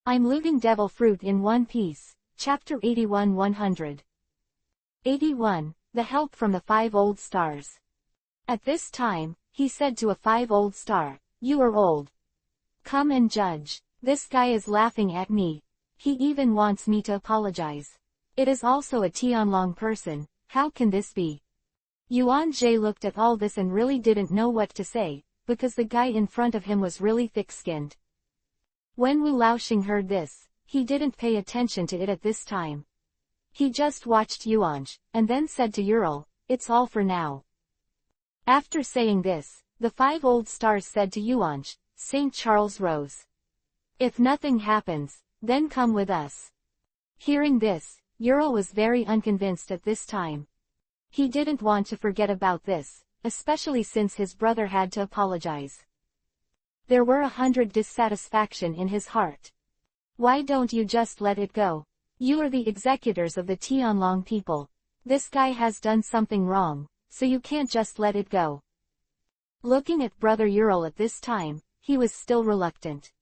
I'm looting devil fruit in one piece. Chapter 81-100. 81. The help from the 5 old stars. At this time, he said to a 5 old star, "You are old. Come and judge. This guy is laughing at me. He even wants me to apologize. It is also a Tianlong person. How can this be?" Yuan Jie looked at all this and really didn't know what to say, because the guy in front of him was really thick-skinned. When Wu Laoxing heard this, he didn't pay attention to it at this time. He just watched Yuanj, and then said to Ural, "It's all for now." After saying this, the 5 old stars said to Yuanj, "St. Charles Rose. If nothing happens, then come with us." Hearing this, Ural was very unconvinced at this time. He didn't want to forget about this, especially since his brother had to apologize. There were 100 dissatisfaction in his heart. Why don't you just let it go? You are the executors of the Tianlong people. This guy has done something wrong, so you can't just let it go. Looking at brother Ural at this time, he was still reluctant.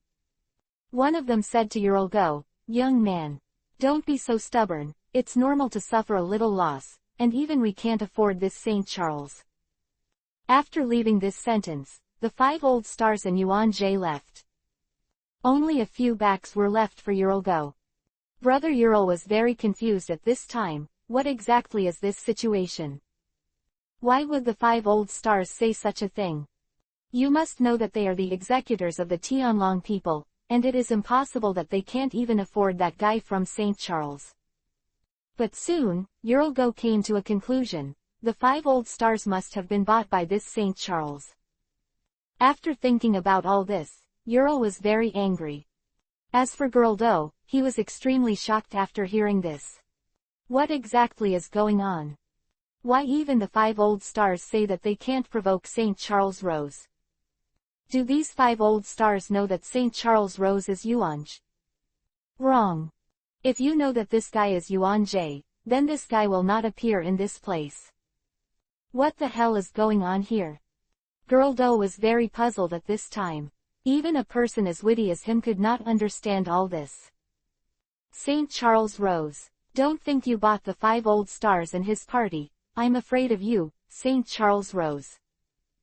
One of them said to Ural, "Go, young man. Don't be so stubborn, it's normal to suffer a little loss, and even we can't afford this St. Charles." After leaving this sentence, the 5 old stars and Yuan Jie left. Only a few backs were left for Ural Go. Brother Ural was very confused at this time. What exactly is this situation? Why would the 5 old stars say such a thing? You must know that they are the executors of the Tianlong people, and it is impossible that they can't even afford that guy from St. Charles. But soon, Ural Go came to a conclusion. The 5 old stars must have been bought by this St. Charles. After thinking about all this, Ural was very angry. As for Geraldo, he was extremely shocked after hearing this. What exactly is going on? Why even the 5 old stars say that they can't provoke St. Charles Rose? Do these 5 old stars know that St. Charles Rose is Yuanj? Wrong. If you know that this guy is Yuan Jie, then this guy will not appear in this place. What the hell is going on here? Geraldo was very puzzled at this time. Even a person as witty as him could not understand all this. St. Charles Rose, don't think you bought the 5 old stars and his party. I'm afraid of you, St. Charles Rose.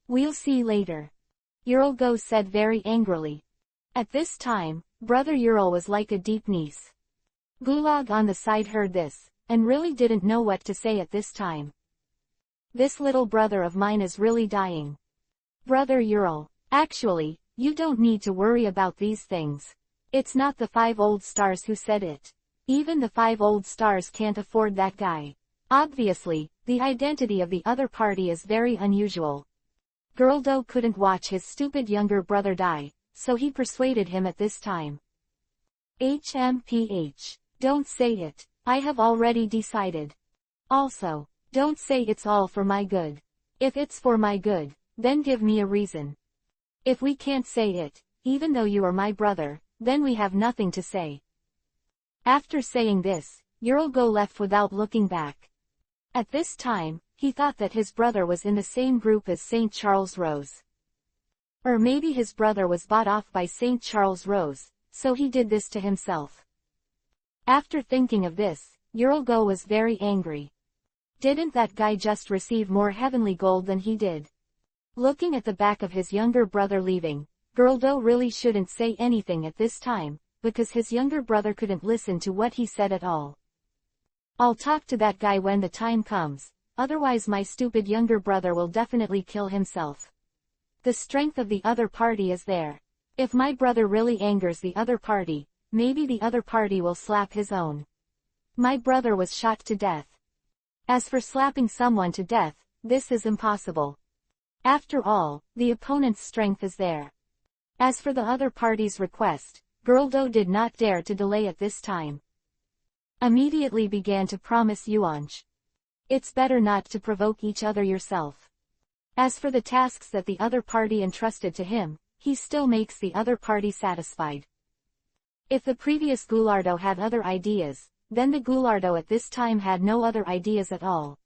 We'll see later. Ural Go said very angrily. At this time, brother Ural was like a deep niece. Gulag on the side heard this, and really didn't know what to say at this time. This little brother of mine is really dying. Brother Ural, actually, you don't need to worry about these things. It's not the 5 old stars who said it. Even the 5 old stars can't afford that guy. Obviously, the identity of the other party is very unusual. Geraldo couldn't watch his stupid younger brother die, so he persuaded him at this time. HMPH. Don't say it. I have already decided. Also, don't say it's all for my good. If it's for my good, then give me a reason. If we can't say it, even though you are my brother, then we have nothing to say. After saying this, Ural Go left without looking back. At this time, he thought that his brother was in the same group as St. Charles Rose. Or maybe his brother was bought off by St. Charles Rose, so he did this to himself. After thinking of this, Ural Go was very angry. Didn't that guy just receive more heavenly gold than he did? Looking at the back of his younger brother leaving, Geraldo really shouldn't say anything at this time, because his younger brother couldn't listen to what he said at all. I'll talk to that guy when the time comes, otherwise my stupid younger brother will definitely kill himself. The strength of the other party is there. If my brother really angers the other party, maybe the other party will slap his own. My brother was shot to death. As for slapping someone to death, this is impossible. After all, the opponent's strength is there. As for the other party's request, Geraldo did not dare to delay at this time. Immediately began to promise Yuanj. It's better not to provoke each other yourself. As for the tasks that the other party entrusted to him, he still makes the other party satisfied. If the previous Goulardo had other ideas, then the Goulardo at this time had no other ideas at all.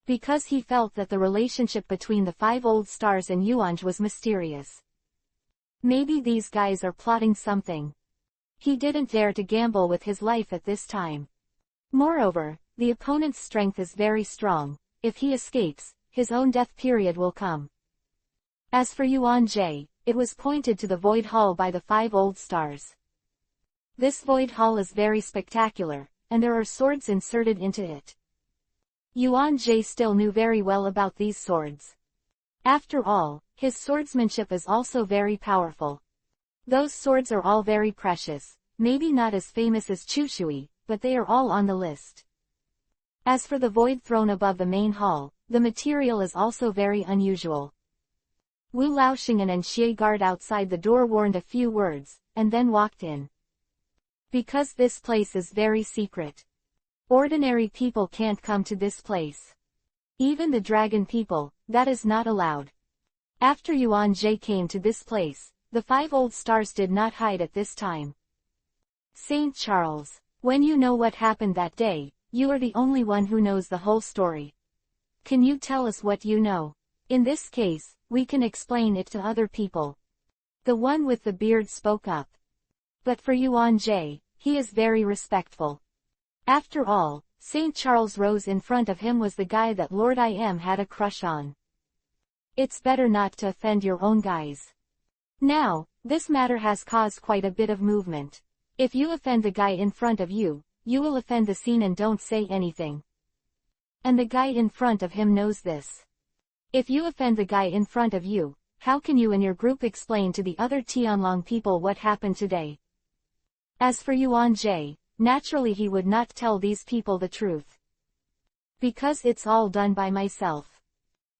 Because he felt that the relationship between the 5 old stars and Yuanj was mysterious. Maybe these guys are plotting something. He didn't dare to gamble with his life at this time. Moreover, the opponent's strength is very strong. If he escapes, his own death period will come. As for Yuan Jie, it was pointed to the Void Hall by the 5 old stars. This Void Hall is very spectacular, and there are swords inserted into it. Yuan Jie still knew very well about these swords. After all, his swordsmanship is also very powerful. Those swords are all very precious, maybe not as famous as Chushui, but they are all on the list. As for the void throne above the main hall, the material is also very unusual. Wu Laoxing and Xie guard outside the door warned a few words, and then walked in. Because this place is very secret. Ordinary people can't come to this place. Even the dragon people, that is not allowed. After Yuan Jie came to this place, the 5 old stars did not hide at this time. Saint Charles, when you know what happened that day, you are the only one who knows the whole story. Can you tell us what you know? In this case, we can explain it to other people. The one with the beard spoke up. But for Yuan Jie, he is very respectful. After all, Saint Charles rose in front of him was the guy that Lord Im had a crush on. It's better not to offend your own guys. Now, this matter has caused quite a bit of movement. If you offend the guy in front of you, you will offend the scene and don't say anything. And the guy in front of him knows this. If you offend the guy in front of you, how can you and your group explain to the other Tianlong people what happened today? As for Yuan Jie, naturally he would not tell these people the truth. Because it's all done by myself.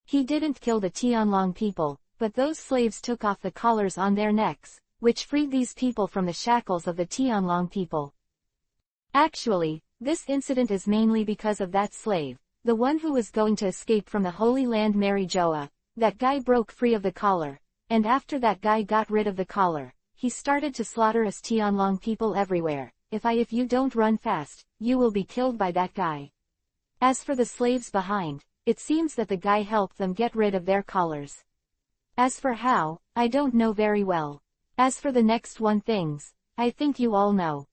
He didn't kill the Tianlong people, but those slaves took off the collars on their necks, which freed these people from the shackles of the Tianlong people. Actually, this incident is mainly because of that slave, the one who was going to escape from the Holy Land Mary Joa. That guy broke free of the collar, and after that guy got rid of the collar, he started to slaughter us Tianlong people everywhere. If you don't run fast, you will be killed by that guy. As for the slaves behind, it seems that the guy helped them get rid of their collars. As for how, I don't know very well. As for the next one things, I think you all know.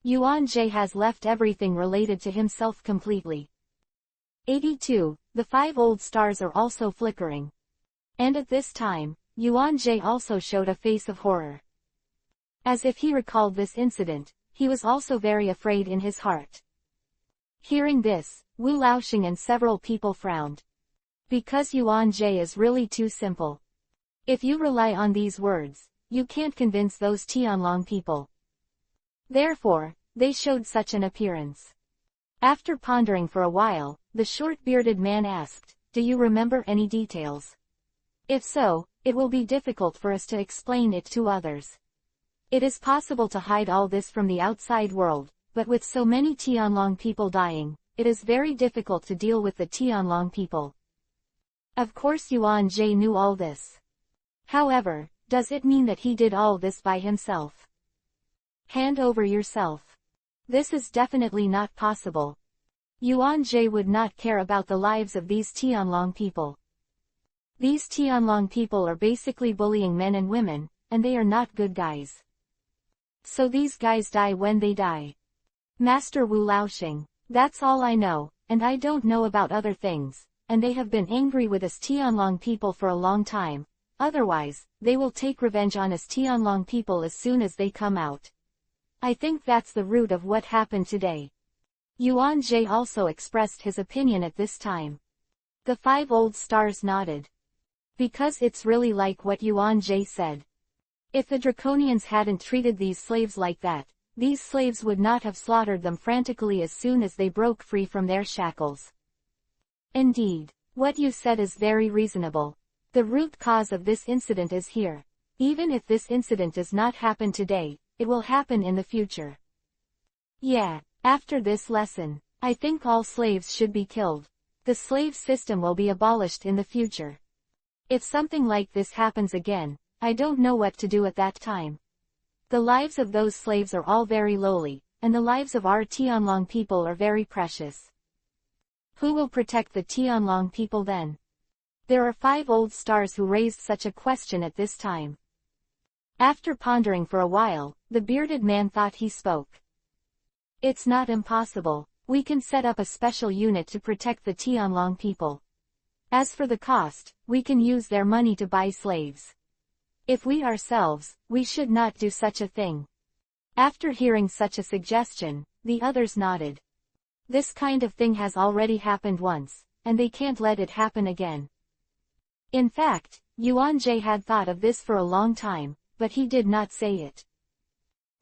Yuan Jie has left everything related to himself completely. 82. The 5 old stars are also flickering. And at this time, Yuan Jie also showed a face of horror. As if he recalled this incident, he was also very afraid in his heart. Hearing this, Wu Laoxing and several people frowned. Because Yuan Jie is really too simple. If you rely on these words, you can't convince those Tianlong people. Therefore, they showed such an appearance. After pondering for a while, the short-bearded man asked, "Do you remember any details? If so, it will be difficult for us to explain it to others. It is possible to hide all this from the outside world, but with so many Tianlong people dying, it is very difficult to deal with the Tianlong people." Of course Yuan Jie knew all this. However, does it mean that he did all this by himself? Hand over yourself. This is definitely not possible. Yuan Jie would not care about the lives of these Tianlong people. These Tianlong people are basically bullying men and women, and they are not good guys. So these guys die when they die. Master Wu Laoxing, that's all I know, and I don't know about other things, and they have been angry with us Tianlong people for a long time. Otherwise, they will take revenge on us Tianlong people as soon as they come out. I think that's the root of what happened today. Yuan Jie also expressed his opinion at this time. The 5 old stars nodded. Because it's really like what Yuan Jie said. If the Draconians hadn't treated these slaves like that, these slaves would not have slaughtered them frantically as soon as they broke free from their shackles. Indeed, what you said is very reasonable. The root cause of this incident is here. Even if this incident does not happen today, it will happen in the future. Yeah, after this lesson, I think all slaves should be killed. The slave system will be abolished in the future. If something like this happens again, I don't know what to do at that time. The lives of those slaves are all very lowly, and the lives of our Tianlong people are very precious. Who will protect the Tianlong people then? There are 5 old stars who raised such a question at this time. After pondering for a while, the bearded man thought he spoke. It's not impossible. We can set up a special unit to protect the Tianlong people. As for the cost, we can use their money to buy slaves. If we ourselves, we should not do such a thing. After hearing such a suggestion, the others nodded. This kind of thing has already happened once, and they can't let it happen again. In fact, Yuan Jie had thought of this for a long time, but he did not say it.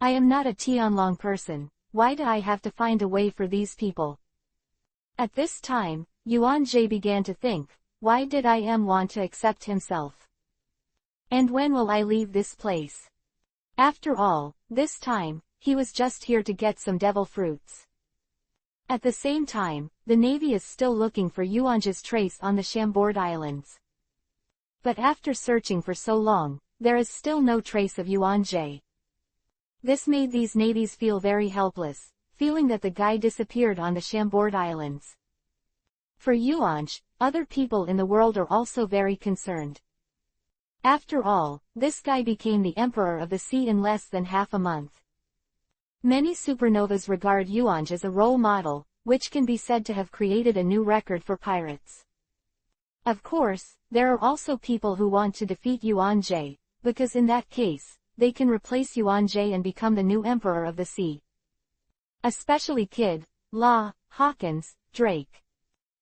I am not a Tianlong person, why do I have to find a way for these people? At this time, Yuan Jie began to think, why did I want to accept himself? And when will I leave this place? After all, this time, he was just here to get some devil fruits. At the same time, the Navy is still looking for Yuan's trace on the Chambord Islands. But after searching for so long, there is still no trace of Yuan Jie. This made these navies feel very helpless, feeling that the guy disappeared on the Chambord Islands. For Yuan, other people in the world are also very concerned. After all, this guy became the emperor of the sea in less than half a month. Many supernovas regard Yuan as a role model, which can be said to have created a new record for pirates. Of course, there are also people who want to defeat Yuan Jie, because in that case, they can replace Yuan Jie and become the new emperor of the sea. Especially Kid, Law, Hawkins, Drake.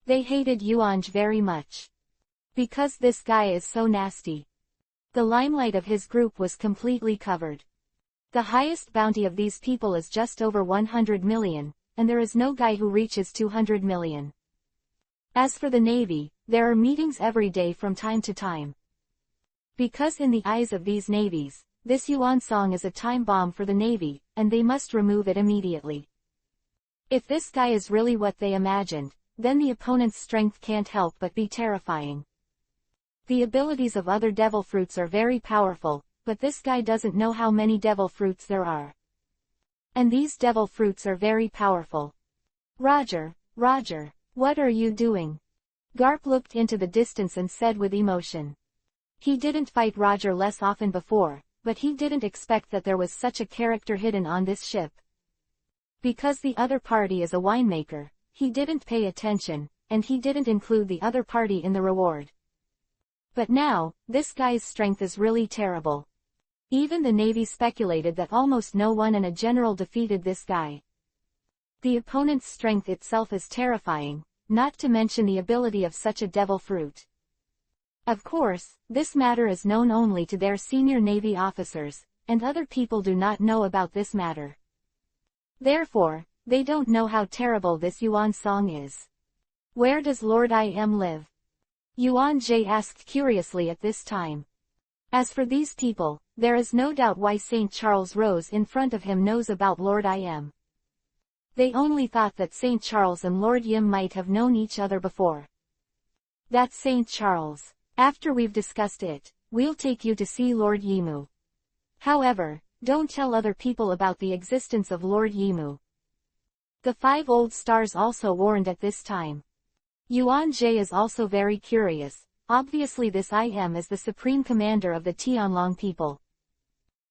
They hated Yuan Jie very much. Because this guy is so nasty. The limelight of his group was completely covered. The highest bounty of these people is just over 100 million, and there is no guy who reaches 200 million. As for the Navy, there are meetings every day from time to time. Because in the eyes of these navies, this Yuan song is a time bomb for the Navy, and they must remove it immediately. If this guy is really what they imagined, then the opponent's strength can't help but be terrifying. The abilities of other devil fruits are very powerful, but this guy doesn't know how many devil fruits there are. And these devil fruits are very powerful. Roger, what are you doing? Garp looked into the distance and said with emotion. He didn't fight Roger less often before, but he didn't expect that there was such a character hidden on this ship. Because the other party is a winemaker, he didn't pay attention, and he didn't include the other party in the reward. But now, this guy's strength is really terrible. Even the Navy speculated that almost no one and a general defeated this guy. The opponent's strength itself is terrifying, not to mention the ability of such a devil fruit. Of course, this matter is known only to their senior Navy officers, and other people do not know about this matter. Therefore, they don't know how terrible this Yuan song is. Where does Lord Im live? Yuan Jie asked curiously at this time. As for these people, there is no doubt why St. Charles Rose in front of him knows about Lord Im. They only thought that St. Charles and Lord Yim might have known each other before. That's St. Charles. After we've discussed it, we'll take you to see Lord Yimu. However, don't tell other people about the existence of Lord Yimu. The 5 old stars also warned at this time. Yuan Jie is also very curious. Obviously this Im is the supreme commander of the Tianlong people.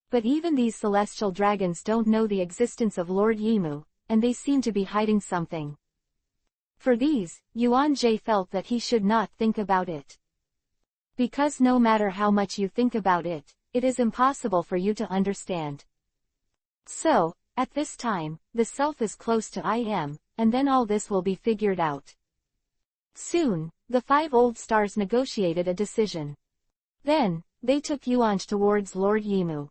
But even these celestial dragons don't know the existence of Lord Yimu, and they seem to be hiding something. For these, Yuan Jie felt that he should not think about it. Because no matter how much you think about it, it is impossible for you to understand. So, at this time, the self is close to Im, and then all this will be figured out. Soon, the 5 old stars negotiated a decision. Then, they took Yuan towards Lord Yimu.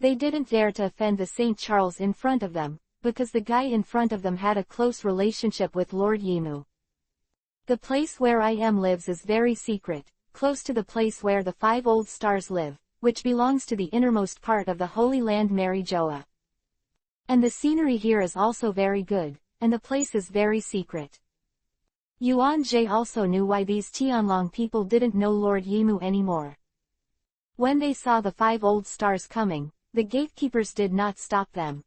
They didn't dare to offend the St. Charles in front of them, because the guy in front of them had a close relationship with Lord Yimu. The place where Im lives is very secret, close to the place where the 5 old stars live, which belongs to the innermost part of the Holy Land Mary Joa. And the scenery here is also very good, and the place is very secret. Yuan Jie also knew why these Tianlong people didn't know Lord Yimu anymore. When they saw the 5 old stars coming, the gatekeepers did not stop them.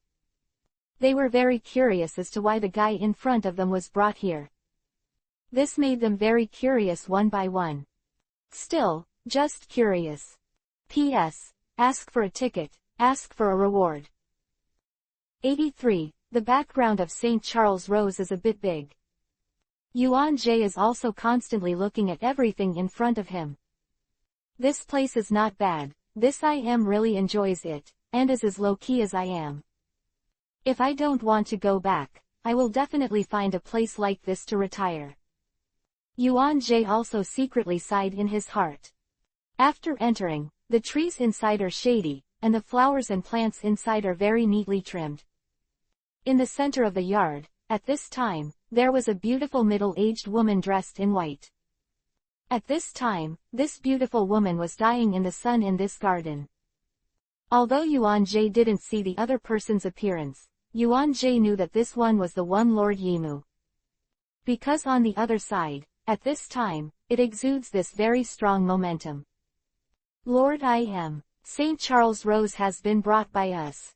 They were very curious as to why the guy in front of them was brought here. This made them very curious one by one. Still, just curious. P.S. ask for a ticket, ask for a reward. 83. The background of St. Charles Rose is a bit big. Yuan-Jie is also constantly looking at everything in front of him. This place is not bad, this I am really enjoys it, and is as low-key as I am. If I don't want to go back, I will definitely find a place like this to retire. Yuan-Jie also secretly sighed in his heart. After entering, the trees inside are shady, and the flowers and plants inside are very neatly trimmed. In the center of the yard, at this time, there was a beautiful middle-aged woman dressed in white. At this time, this beautiful woman was dying in the sun in this garden. Although Yuan-Jie didn't see the other person's appearance, Yuan-Jie knew that this one was the one Lord Yimu. Because on the other side, at this time, it exudes this very strong momentum. Lord I am, St. Charles Rose has been brought by us.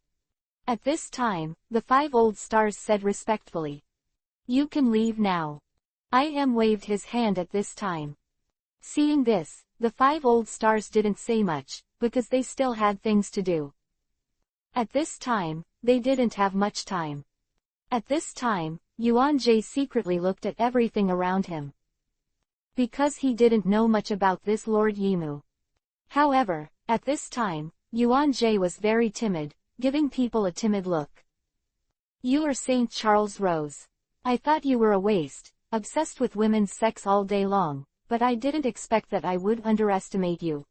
At this time, the 5 old stars said respectfully. You can leave now. I am waved his hand at this time. Seeing this, the 5 old stars didn't say much, because they still had things to do. At this time, they didn't have much time. At this time, Yuan-Jie secretly looked at everything around him. Because he didn't know much about this Lord Yimu. However, at this time, Yuan-Jie was very timid, giving people a timid look. You are St. Charles Rose. I thought you were a waste, obsessed with women's sex all day long, but I didn't expect that I would underestimate you.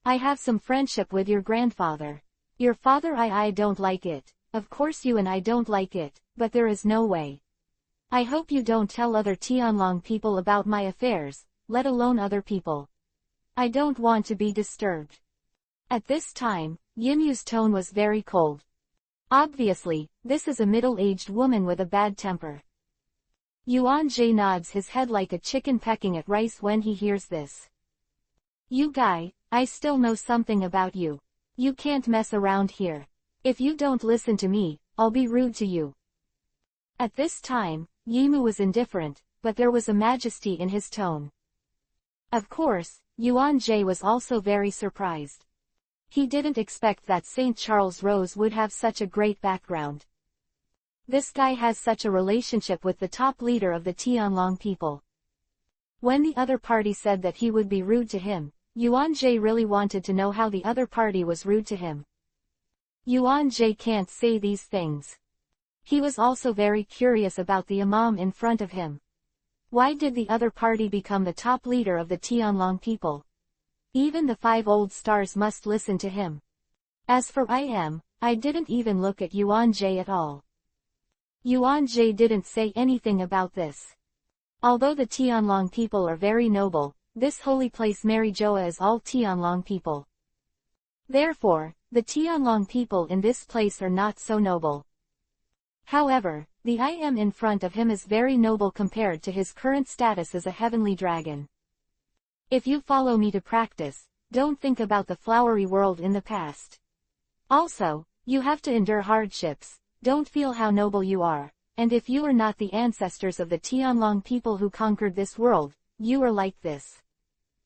I have some friendship with your grandfather. Your father I don't like it, of course you and I don't like it, but there is no way. I hope you don't tell other Tianlong people about my affairs, let alone other people. I don't want to be disturbed. At this time, Yimu's tone was very cold. Obviously, this is a middle-aged woman with a bad temper. Yuan-Jie nods his head like a chicken pecking at rice when he hears this. You guy, I still know something about you. You can't mess around here. If you don't listen to me, I'll be rude to you. At this time, Yimu was indifferent, but there was a majesty in his tone. Of course, Yuan-Jie was also very surprised. He didn't expect that St. Charles Rose would have such a great background. This guy has such a relationship with the top leader of the Tianlong people. When the other party said that he would be rude to him, Yuan-Jie really wanted to know how the other party was rude to him. Yuan-Jie can't say these things. He was also very curious about the imam in front of him. Why did the other party become the top leader of the Tianlong people? Even the 5 old stars must listen to him. As for I didn't even look at Yuan-Jie at all. Yuan-Jie didn't say anything about this. Although the Tianlong people are very noble, this holy place Marijoa is all Tianlong people. Therefore, the Tianlong people in this place are not so noble. However, the I am in front of him is very noble compared to his current status as a heavenly dragon. If you follow me to practice, don't think about the flowery world in the past. Also, you have to endure hardships, don't feel how noble you are, and if you are not the ancestors of the Tianlong people who conquered this world, you are like this.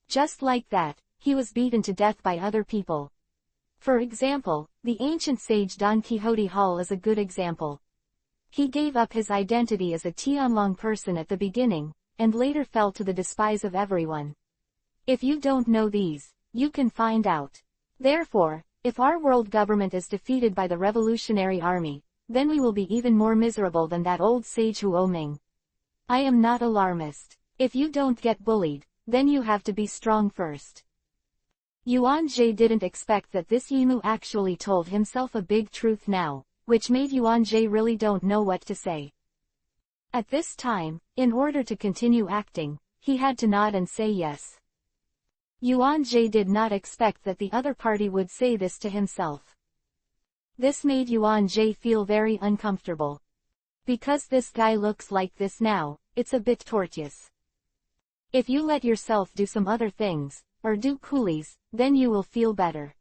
Just like that, he was beaten to death by other people. For example, the ancient sage Don Quixote Hall is a good example. He gave up his identity as a Tianlong person at the beginning, and later fell to the despise of everyone. If you don't know these, you can find out. Therefore, if our world government is defeated by the revolutionary army, then we will be even more miserable than that old sage Huo Ming. I am not alarmist. If you don't get bullied, then you have to be strong first. Yuan-Jie didn't expect that this Yimu actually told himself a big truth now, which made Yuan-Jie really don't know what to say. At this time, in order to continue acting, he had to nod and say yes. Yuan-Jie did not expect that the other party would say this to himself. This made Yuan-Jie feel very uncomfortable. Because this guy looks like this now, it's a bit tortuous. If you let yourself do some other things, or do coolies, then you will feel better.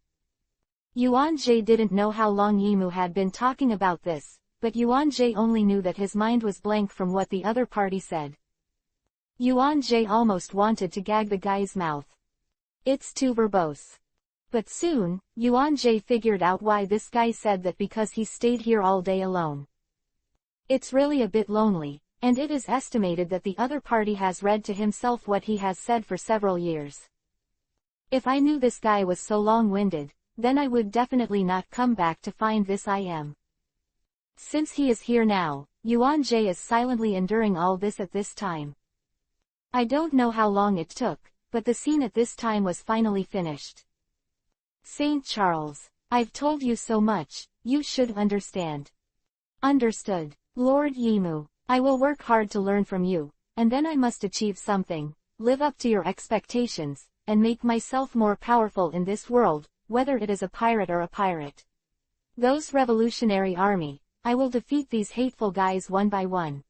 Yuan-Jie didn't know how long Yimu had been talking about this, but Yuan-Jie only knew that his mind was blank from what the other party said. Yuan-Jie almost wanted to gag the guy's mouth. It's too verbose. But soon, Yuan Jie figured out why this guy said that because he stayed here all day alone. It's really a bit lonely, and it is estimated that the other party has read to himself what he has said for several years. If I knew this guy was so long-winded, then I would definitely not come back to find this I am. Since he is here now, Yuan Jie is silently enduring all this at this time. I don't know how long it took, but the scene at this time was finally finished. St. Charles, I've told you so much, you should understand. Understood. Lord Yimu, I will work hard to learn from you, and then I must achieve something, live up to your expectations, and make myself more powerful in this world, whether it is a pirate or a pirate. Those revolutionary army, I will defeat these hateful guys one by one.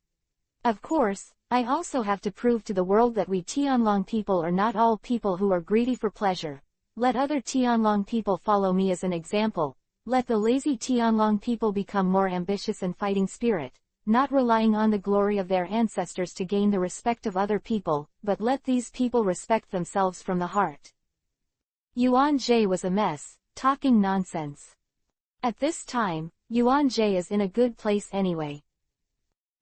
Of course, I also have to prove to the world that we Tianlong people are not all people who are greedy for pleasure. Let other Tianlong people follow me as an example. Let the lazy Tianlong people become more ambitious and fighting spirit, not relying on the glory of their ancestors to gain the respect of other people, but let these people respect themselves from the heart. Yuan Jie was a mess, talking nonsense. At this time, Yuan Jie is in a good place anyway.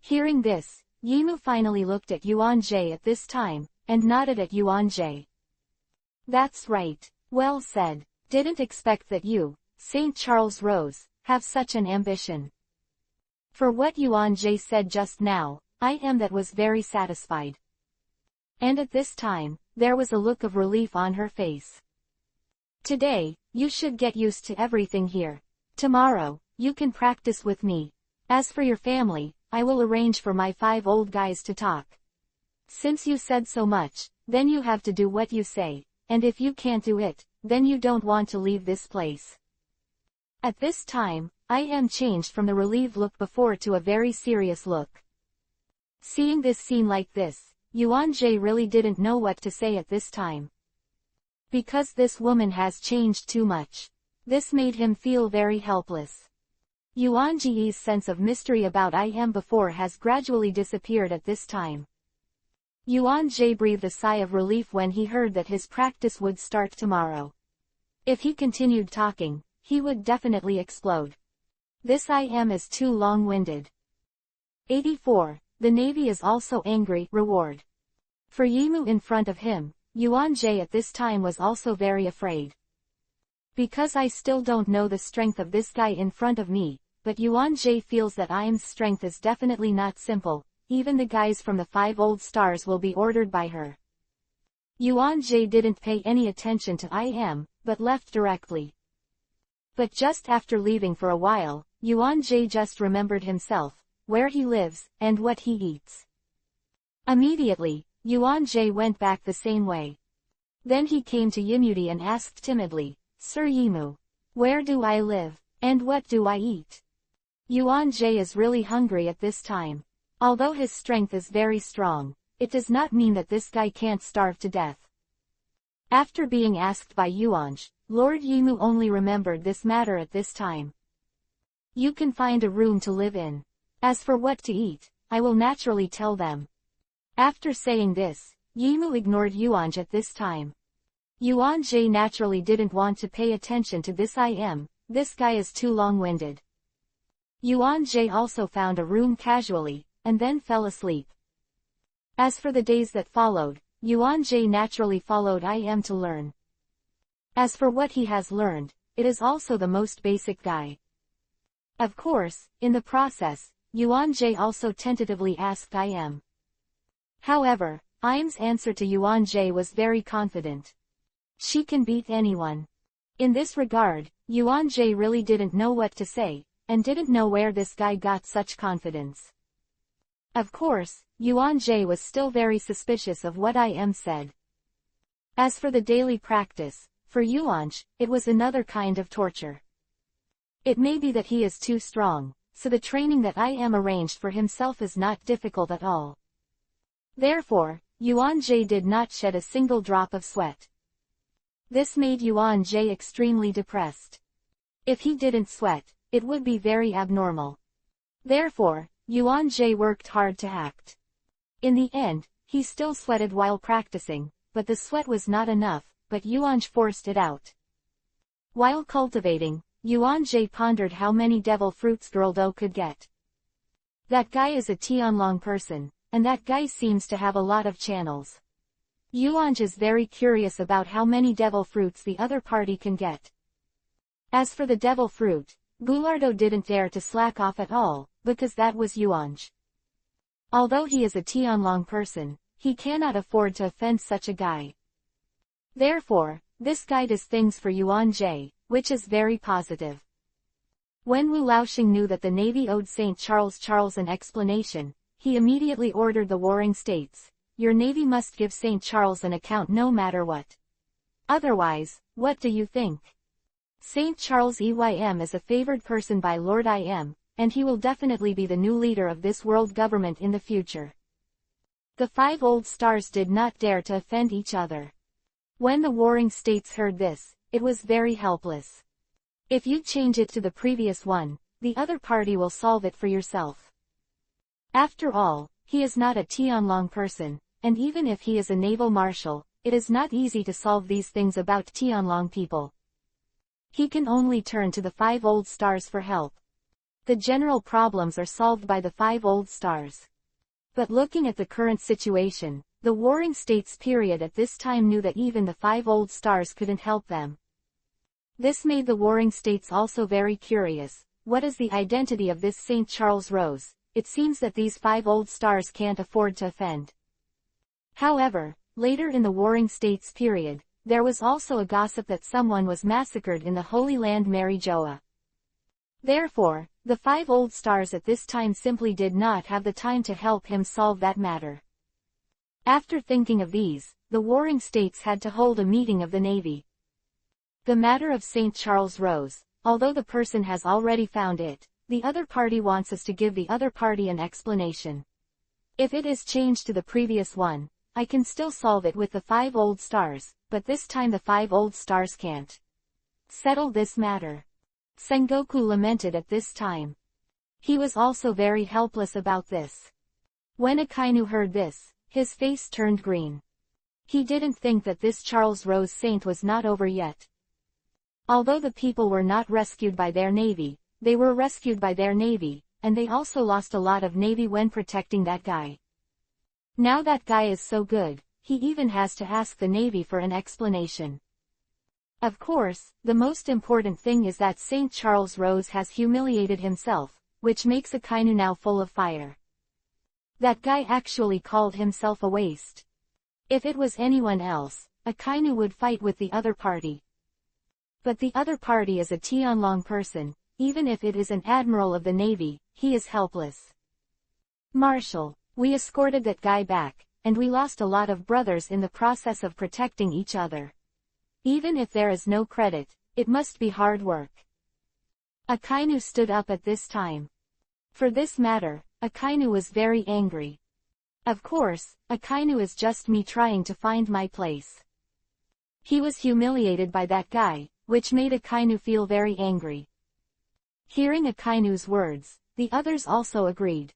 Hearing this, Yimu finally looked at Yuan Jie at this time, and nodded at Yuan Jie. That's right, well said. Didn't expect that you, St. Charles Rose, have such an ambition. For what Yuan Jie said just now, that was very satisfied. And at this time, there was a look of relief on her face. Today, you should get used to everything here. Tomorrow, you can practice with me. As for your family, I will arrange for my 5 old guys to talk. Since you said so much, then you have to do what you say, and if you can't do it, then you don't want to leave this place. At this time, changed from the relieved look before to a very serious look. Seeing this scene like this, Yuan Jie really didn't know what to say at this time. Because this woman has changed too much. This made him feel very helpless. Yuan Jie's sense of mystery about before has gradually disappeared at this time. Yuan Jie breathed a sigh of relief when he heard that his practice would start tomorrow. If he continued talking, he would definitely explode. This is too long-winded. 84. The Navy is also angry. Reward. For Yimu in front of him, Yuan Jie at this time was also very afraid. Because I still don't know the strength of this guy in front of me, but Yuan Jie feels that Im's strength is definitely not simple, even the guys from the 5 old stars will be ordered by her. Yuan Jie didn't pay any attention to but left directly. But just after leaving for a while, Yuan Jie just remembered himself, where he lives, and what he eats. Immediately, Yuan Jie went back the same way. Then he came to Yimuti and asked timidly, Sir Yimu, where do I live, and what do I eat? Yuan Jie is really hungry at this time. Although his strength is very strong, it does not mean that this guy can't starve to death. After being asked by Yuanj, Lord Yimu only remembered this matter at this time. You can find a room to live in. As for what to eat, I will naturally tell them. After saying this, Yimu ignored Yuanj at this time. Yuan Jie naturally didn't want to pay attention to this this guy is too long-winded. Yuan Jie also found a room casually, and then fell asleep. As for the days that followed, Yuan Jie naturally followed to learn. As for what he has learned, it is also the most basic guy. Of course, in the process, Yuan Jie also tentatively asked However, Im's answer to Yuan Jie was very confident. She can beat anyone. In this regard, Yuan Jie really didn't know what to say, and didn't know where this guy got such confidence. Of course, Yuan Jie was still very suspicious of what said. As for the daily practice, for Yuanj, it was another kind of torture. It may be that he is too strong, so the training that arranged for himself is not difficult at all. Therefore, Yuan Jie did not shed a single drop of sweat. This made Yuan Jie extremely depressed. If he didn't sweat, it would be very abnormal. Therefore, Yuan Jie worked hard to act. In the end, he still sweated while practicing, but the sweat was not enough, but Yuanj forced it out. While cultivating, Yuan Jie pondered how many devil fruits Geraldo could get. That guy is a Tianlong person, and that guy seems to have a lot of channels. Yuan is very curious about how many devil fruits the other party can get. As for the devil fruit, Geraldo didn't dare to slack off at all, because that was Yuan. Although he is a Tianlong person, he cannot afford to offend such a guy. Therefore, this guy does things for Yuan Jie, which is very positive. When Wu Laoxing knew that the Navy owed St. Charles an explanation, he immediately ordered the warring states, "Your Navy must give St. Charles an account no matter what. Otherwise, what do you think? St. Charles EYM is a favored person by Lord IM, and he will definitely be the new leader of this world government in the future." The 5 old stars did not dare to offend each other. When the warring states heard this, it was very helpless. If you change it to the previous one, the other party will solve it for yourself. After all, he is not a Tianlong person, and even if he is a naval marshal, it is not easy to solve these things about Tianlong people. He can only turn to the 5 old stars for help. The general problems are solved by the 5 old stars. But looking at the current situation, the warring states period at this time knew that even the 5 old stars couldn't help them. This made the warring states also very curious. What is the identity of this St. Charles Rose? It seems that these 5 old stars can't afford to offend. However, later in the warring states period, there was also a gossip that someone was massacred in the Holy Land Mary Joa. Therefore, the 5 old stars at this time simply did not have the time to help him solve that matter. After thinking of these, the warring states had to hold a meeting of the Navy. The matter of St. Charles Rose, although the person has already found it, the other party wants us to give the other party an explanation. If it is changed to the previous one, I can still solve it with the 5 old stars, but this time the 5 old stars can't settle this matter. Sengoku lamented at this time. He was also very helpless about this. When Akainu heard this, his face turned green. He didn't think that this Charles Rose Saint was not over yet. Although the people were not rescued by their navy, they were rescued by their navy, and they also lost a lot of navy when protecting that guy. Now that guy is so good, he even has to ask the navy for an explanation. Of course, the most important thing is that St. Charles Rose has humiliated himself, which makes Akainu now full of fire. That guy actually called himself a waste. If it was anyone else, Akainu would fight with the other party. But the other party is a Tianlong person, even if it is an admiral of the navy, he is helpless. "Marshal, we escorted that guy back, and we lost a lot of brothers in the process of protecting each other. Even if there is no credit, it must be hard work." Akainu stood up at this time. For this matter, Akainu was very angry. Of course, Akainu is just me trying to find my place. He was humiliated by that guy, which made Akainu feel very angry. Hearing Akainu's words, the others also agreed.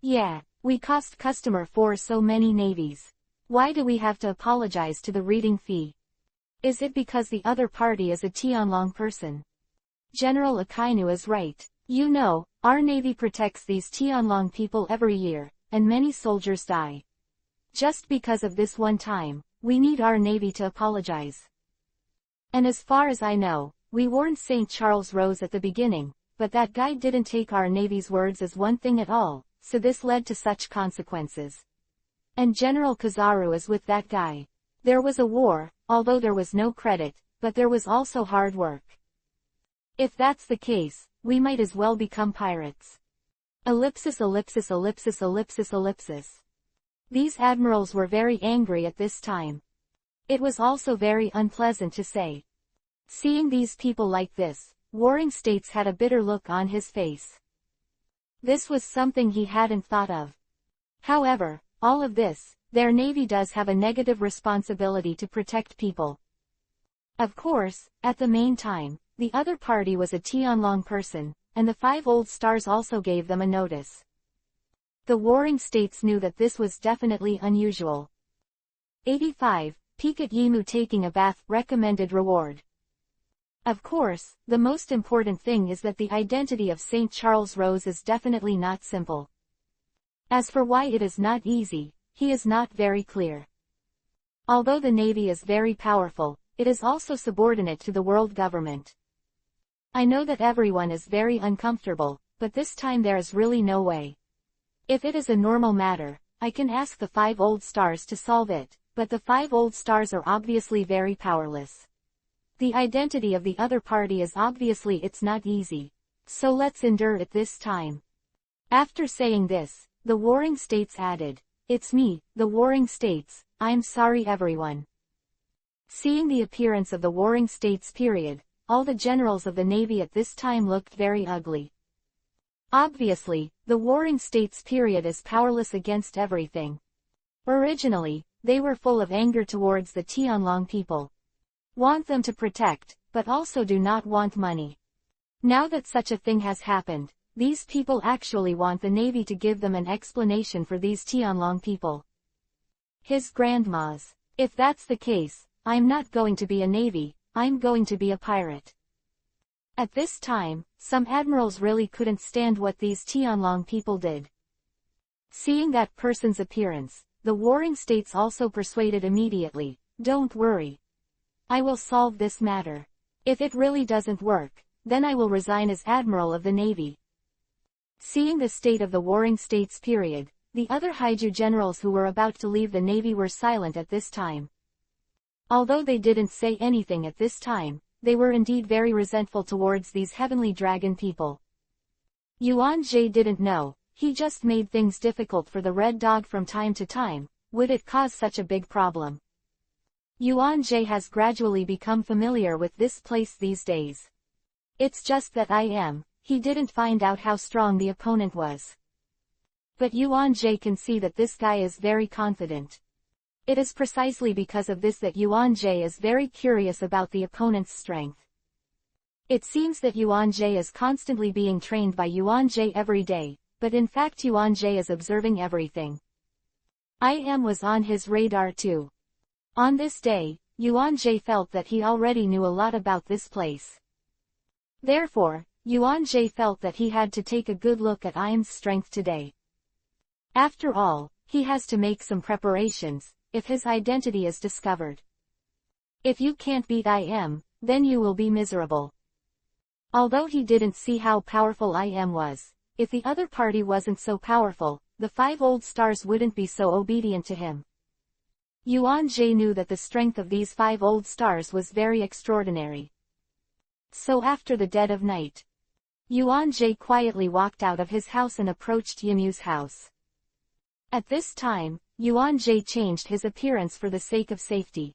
"Yeah, we cost customer for so many navies. Why do we have to apologize to the reading fee? Is it because the other party is a Tianlong person? General Akainu is right. You know, our navy protects these Tianlong people every year, and many soldiers die. Just because of this one time, we need our navy to apologize. And as far as I know, we warned St. Charles Rose at the beginning, but that guy didn't take our navy's words as one thing at all, so this led to such consequences. And General Kizaru is with that guy. There was a war, although there was no credit, but there was also hard work. If that's the case, we might as well become pirates." Ellipsis ellipsis ellipsis ellipsis ellipsis. These admirals were very angry at this time. It was also very unpleasant to say. Seeing these people like this, warring states had a bitter look on his face. This was something he hadn't thought of. However, all of this, their navy does have a negative responsibility to protect people. Of course, at the main time, the other party was a Tianlong person, and the 5 old stars also gave them a notice. The warring states knew that this was definitely unusual. 85. Peek at Yimu taking a bath, recommended reward. Of course, the most important thing is that the identity of St. Charles Rose is definitely not simple. As for why it is not easy, he is not very clear. Although the Navy is very powerful, it is also subordinate to the world government. I know that everyone is very uncomfortable, but this time there is really no way. If it is a normal matter, I can ask the 5 old stars to solve it, but the 5 old stars are obviously very powerless. The identity of the other party is obviously it's not easy. So let's endure it this time. After saying this, the Warring States added, "It's me, the Warring States, I'm sorry everyone." Seeing the appearance of the Warring States period, all the generals of the Navy at this time looked very ugly. Obviously, the Warring States period is powerless against everything. Originally, they were full of anger towards the Tianlong people. Want them to protect, but also do not want money. Now that such a thing has happened, these people actually want the Navy to give them an explanation for these Tianlong people. His grandmas. If that's the case, I'm not going to be a Navy, I'm going to be a pirate. At this time, some admirals really couldn't stand what these Tianlong people did. Seeing that person's appearance, the Warring States also persuaded immediately, "Don't worry. I will solve this matter. If it really doesn't work, then I will resign as Admiral of the Navy." Seeing the state of the Warring States period, the other Haiju generals who were about to leave the Navy were silent at this time. Although they didn't say anything at this time, they were indeed very resentful towards these heavenly dragon people. Yuan Jie didn't know, he just made things difficult for the Red Dog from time to time. Would it cause such a big problem? Yuan Jie has gradually become familiar with this place these days. It's just that he didn't find out how strong the opponent was. But Yuan Jie can see that this guy is very confident. It is precisely because of this that Yuan Jie is very curious about the opponent's strength. It seems that Yuan Jie is constantly being trained by Yuan Jie every day, but in fact Yuan Jie is observing everything. Was on his radar too. On this day, Yuan Jie felt that he already knew a lot about this place. Therefore, Yuan Jie felt that he had to take a good look at Im's strength today. After all, he has to make some preparations, if his identity is discovered. If you can't beat then you will be miserable. Although he didn't see how powerful was, if the other party wasn't so powerful, the 5 old stars wouldn't be so obedient to him. Yuan Jie knew that the strength of these 5 old stars was very extraordinary. So after the dead of night, Yuan Jie quietly walked out of his house and approached Yimu's house. At this time, Yuan Jie changed his appearance for the sake of safety.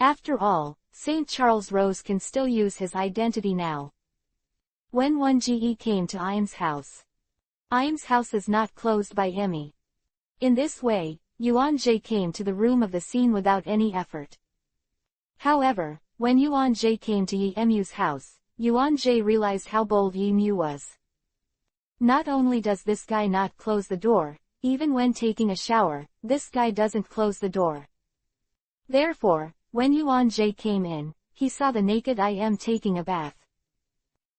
After all, St. Charles Rose can still use his identity now. When Yuan Jie came to Im's house is not closed by Emi. In this way, Yuan Jie came to the room of the scene without any effort. However, when Yuan Jie came to Yimu's house, Yuan Jie realized how bold Yimu was. Not only does this guy not close the door, even when taking a shower, this guy doesn't close the door. Therefore, when Yuan Jie came in, he saw the naked taking a bath.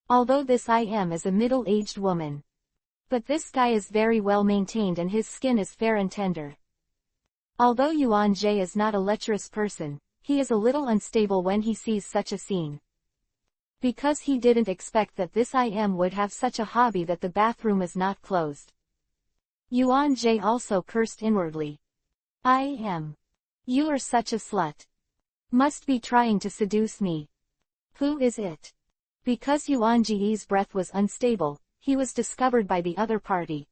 Although this is a middle-aged woman. But this guy is very well maintained and his skin is fair and tender. Although Yuan Jie is not a lecherous person, he is a little unstable when he sees such a scene. Because he didn't expect that this would have such a hobby that the bathroom is not closed. Yuan Jie also cursed inwardly. You are such a slut. Must be trying to seduce me. Who is it? Because Yuan Jie's breath was unstable, he was discovered by the other party.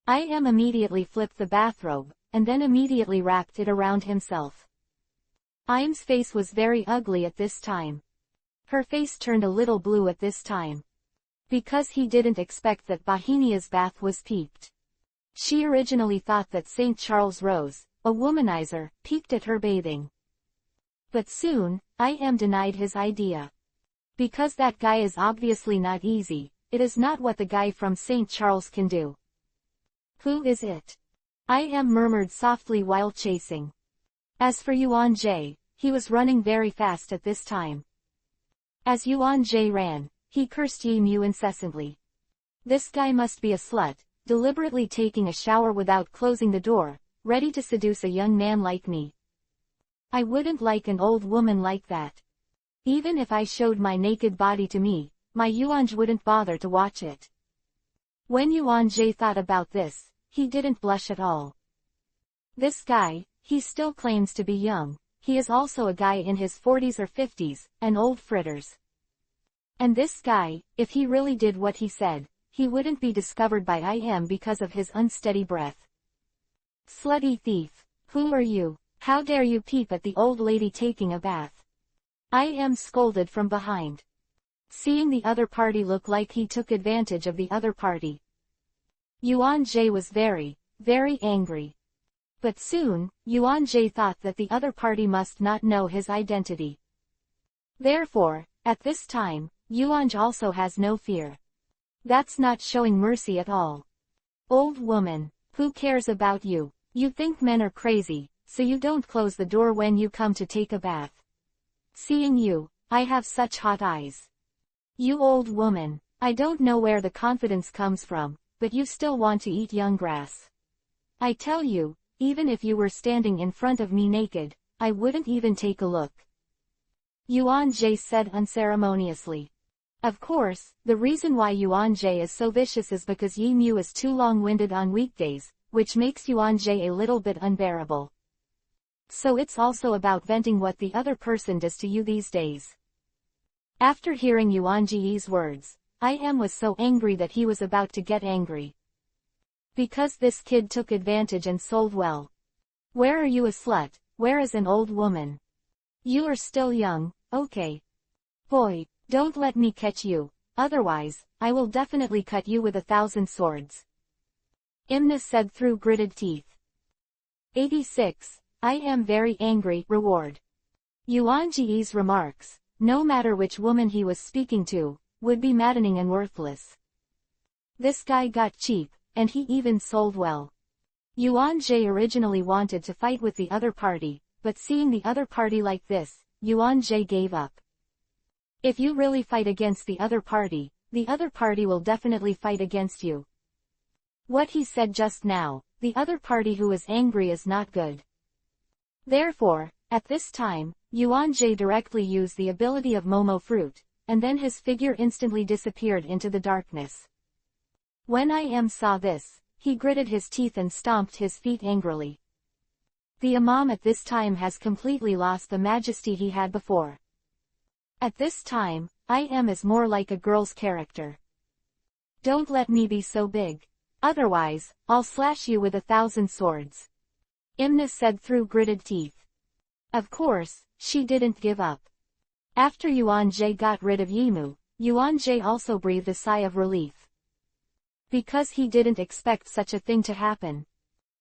Immediately flipped the bathrobe, and then immediately wrapped it around himself. Im's face was very ugly at this time. Her face turned a little blue at this time. Because he didn't expect that Bahinia's bath was peeped. She originally thought that St. Charles Rose, a womanizer, peeked at her bathing. But soon, denied his idea. Because that guy is obviously not easy, it is not what the guy from St. Charles can do. Who is it? Murmured softly while chasing. As for Yuan Jie, he was running very fast at this time. As Yuan-Jie ran, he cursed Yi Mu incessantly. This guy must be a slut, deliberately taking a shower without closing the door, ready to seduce a young man like me. I wouldn't like an old woman like that. Even if I showed my naked body to me, my Yuan-Jie wouldn't bother to watch it. When Yuan-Jie thought about this, he didn't blush at all. This guy, he still claims to be young, he is also a guy in his 40s or 50s, an old fritters. And this guy, if he really did what he said, he wouldn't be discovered by IM because of his unsteady breath. Slutty thief, who are you? How dare you peep at the old lady taking a bath? IM scolded from behind. Seeing the other party look like he took advantage of the other party. Yuan-Jie was very, very angry. But soon, Yuan-Jie thought that the other party must not know his identity. Therefore, at this time, Yuan-Jie also has no fear. That's not showing mercy at all. Old woman, who cares about you? You think men are crazy, so you don't close the door when you come to take a bath. Seeing you, I have such hot eyes. You old woman, I don't know where the confidence comes from, but you still want to eat young grass. I tell you, even if you were standing in front of me naked, I wouldn't even take a look. Yuan-Jie said unceremoniously. Of course, the reason why Yuan-Jie is so vicious is because Yi Mu is too long-winded on weekdays, which makes Yuan-Jie a little bit unbearable. So it's also about venting what the other person does to you these days. After hearing Yuan-Jie's words, IM was so angry that he was about to get angry. Because this kid took advantage and sold well. Where are you a slut, where is an old woman? You are still young, okay. Boy, don't let me catch you, otherwise, I will definitely cut you with 1,000 swords. Imna said through gritted teeth. 86. I am very angry. Reward. Yuan-Jie's remarks, no matter which woman he was speaking to, would be maddening and worthless. This guy got cheap, and he even sold well. Yuan-Jie originally wanted to fight with the other party, but seeing the other party like this, Yuan-Jie gave up. If you really fight against the other party will definitely fight against you. What he said just now, the other party who is angry is not good. Therefore, at this time, Yuan-Jie directly used the ability of Momo Fruit, and then his figure instantly disappeared into the darkness. When IM saw this, he gritted his teeth and stomped his feet angrily. The Imam at this time has completely lost the majesty he had before. At this time, IM is more like a girl's character. Don't let me be so big. Otherwise, I'll slash you with 1,000 swords. Imna said through gritted teeth. Of course, she didn't give up. After Yuan-Jie got rid of Yi Mu, Yuan-Jie also breathed a sigh of relief. Because he didn't expect such a thing to happen.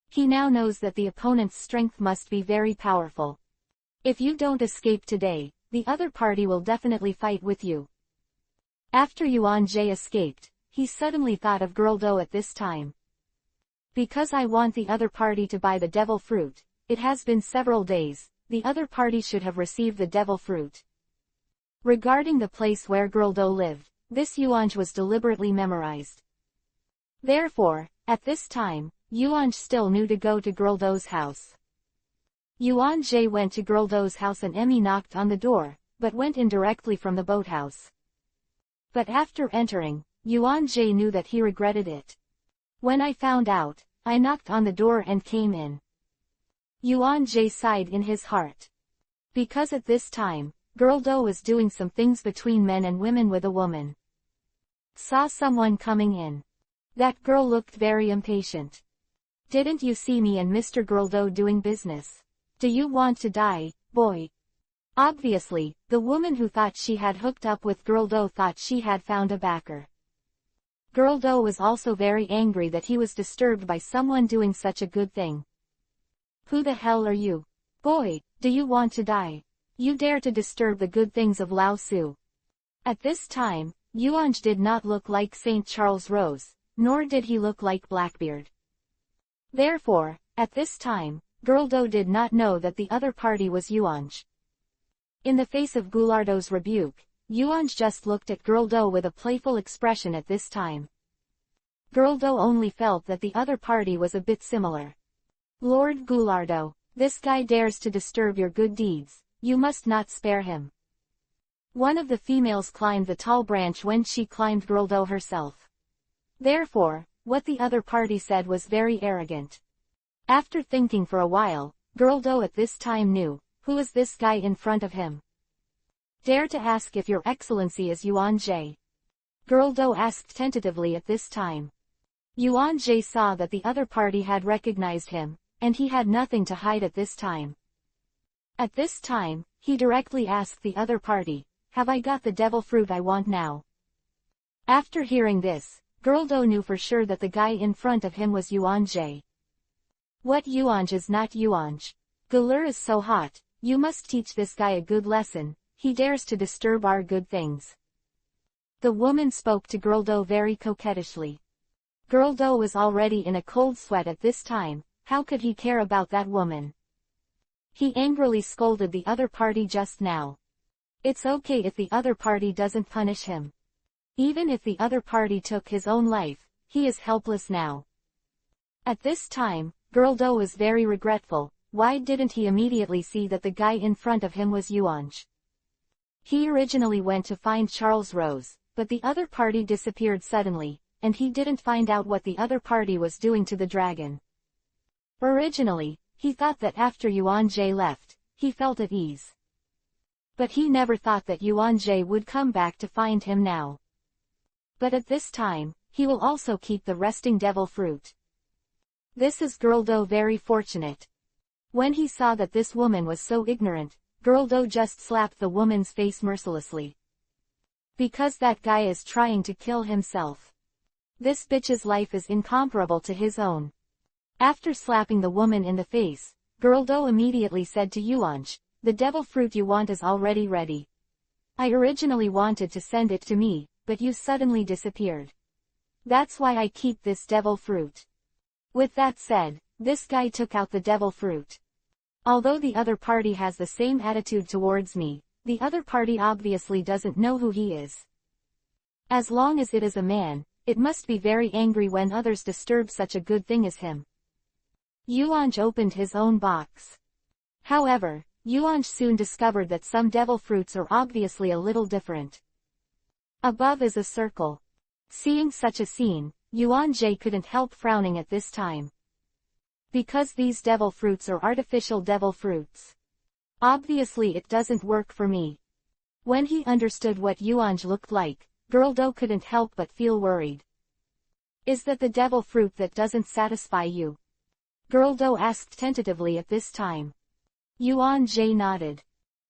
He now knows that the opponent's strength must be very powerful. If you don't escape today, the other party will definitely fight with you. After Yuan-Jie escaped, he suddenly thought of Girl Do at this time. Because I want the other party to buy the devil fruit, it has been several days, the other party should have received the devil fruit. Regarding the place where Girl Do lived, this Yuan-Jie was deliberately memorized. Therefore, at this time, Yuan-Jie still knew to go to Girl Do's house. Yuan-Jie went to Girl Do's house and Emmy knocked on the door, but went in directly from the boathouse. But after entering, Yuan-Jie knew that he regretted it. When I found out, I knocked on the door and came in. Yuan-Jie sighed in his heart. Because at this time, Girl Do was doing some things between men and women with a woman. Saw someone coming in. That girl looked very impatient. Didn't you see me and Mr. Girl Do doing business? Do you want to die, boy? Obviously, the woman who thought she had hooked up with Girl Do thought she had found a backer. Girl Do was also very angry that he was disturbed by someone doing such a good thing. Who the hell are you? Boy, do you want to die? You dare to disturb the good things of Lao Su. At this time, Yuan-Jie did not look like St. Charles Rose, nor did he look like Blackbeard. Therefore, at this time, Girl Do did not know that the other party was Yuan-Jie. In the face of Goulardo's rebuke, Yuanj just looked at Girl Do with a playful expression at this time. Girl Do only felt that the other party was a bit similar. Lord Goulardo, this guy dares to disturb your good deeds, you must not spare him. One of the females climbed the tall branch when she climbed Girl Do herself. Therefore, what the other party said was very arrogant. After thinking for a while, Girl Do at this time knew, who is this guy in front of him? Dare to ask if your excellency is Yuan Jie? Girl Do asked tentatively at this time. Yuan Jie saw that the other party had recognized him, and he had nothing to hide at this time. At this time, he directly asked the other party, have I got the devil fruit I want now? After hearing this, Girl Do knew for sure that the guy in front of him was Yuan Jie. What Yuanj is not Yuanj. Galur is so hot, you must teach this guy a good lesson, he dares to disturb our good things. The woman spoke to Girl Do very coquettishly. Girl Do was already in a cold sweat at this time, how could he care about that woman? He angrily scolded the other party just now. It's okay if the other party doesn't punish him. Even if the other party took his own life, he is helpless now. At this time, Girl Do was very regretful. Why didn't he immediately see that the guy in front of him was Yuanj? He originally went to find Charles Rose, but the other party disappeared suddenly, and he didn't find out what the other party was doing to the dragon. Originally, he thought that after Yuan Jie left, he felt at ease. But he never thought that Yuan Jie would come back to find him now. But at this time, he will also keep the resting devil fruit. This is Girl Do very fortunate. When he saw that this woman was so ignorant, Girl Do just slapped the woman's face mercilessly. Because that guy is trying to kill himself. This bitch's life is incomparable to his own. After slapping the woman in the face, Girl Do immediately said to Yuanj, the devil fruit you want is already ready. I originally wanted to send it to me, but you suddenly disappeared. That's why I keep this devil fruit. With that said, this guy took out the devil fruit. Although the other party has the same attitude towards me, the other party obviously doesn't know who he is. As long as it is a man, it must be very angry when others disturb such a good thing as him. Yuanj opened his own box. However, Yuanj soon discovered that some devil fruits are obviously a little different. Above is a circle. Seeing such a scene, Yuan Jie couldn't help frowning at this time. Because these devil fruits are artificial devil fruits. Obviously it doesn't work for me. When he understood what Yuanj looked like, Girl Do couldn't help but feel worried. Is that the devil fruit that doesn't satisfy you? Girl Do asked tentatively at this time. Yuan Jie nodded.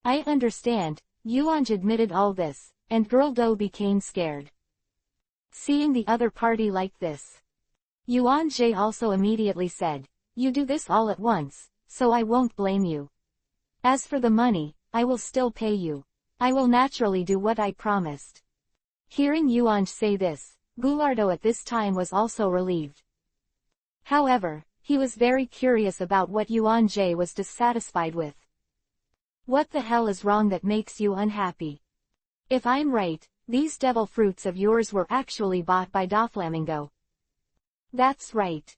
I understand. Yuanj admitted all this, and Girl Do became scared. Seeing the other party like this, Yuan Jie also immediately said, you do this all at once, so I won't blame you. As for the money, I will still pay you. I will naturally do what I promised. Hearing Yuanj say this, Goulardo at this time was also relieved. However, he was very curious about what Yuan Jie was dissatisfied with. What the hell is wrong that makes you unhappy? If I'm right, these devil fruits of yours were actually bought by Doflamingo. That's right.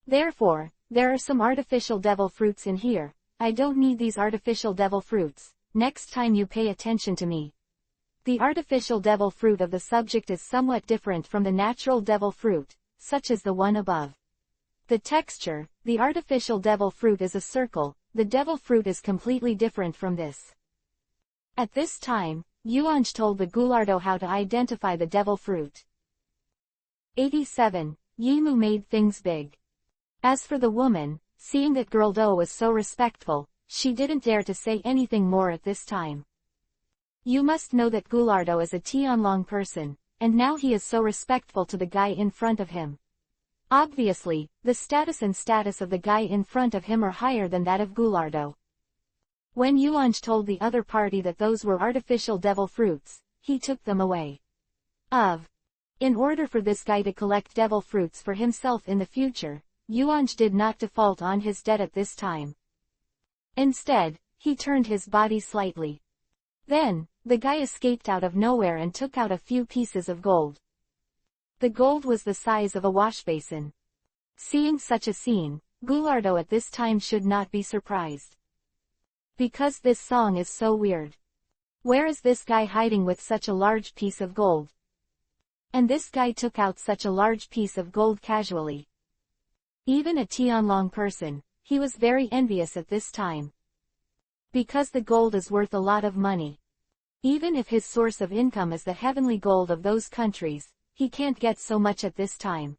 Therefore, there are some artificial devil fruits in here. I don't need these artificial devil fruits. Next time you pay attention to me. The artificial devil fruit of the subject is somewhat different from the natural devil fruit, such as the one above. The texture, the artificial devil fruit is a circle, the devil fruit is completely different from this. At this time, Yuanj told the Goulardo how to identify the devil fruit. 87. Yimu made things big. As for the woman, seeing that Girl Do was so respectful, she didn't dare to say anything more at this time. You must know that Goulardo is a Tianlong person, and now he is so respectful to the guy in front of him. Obviously, the status of the guy in front of him are higher than that of Goulardo. When Yuanj told the other party that those were artificial devil fruits, he took them away. In order for this guy to collect devil fruits for himself in the future, Yuanj did not default on his debt at this time. Instead, he turned his body slightly. Then, the guy escaped out of nowhere and took out a few pieces of gold. The gold was the size of a washbasin. Seeing such a scene, Goulardo at this time should not be surprised. Because this song is so weird. Where is this guy hiding with such a large piece of gold? And this guy took out such a large piece of gold casually. Even a Tianlong person, he was very envious at this time. Because the gold is worth a lot of money. Even if his source of income is the heavenly gold of those countries, he can't get so much at this time.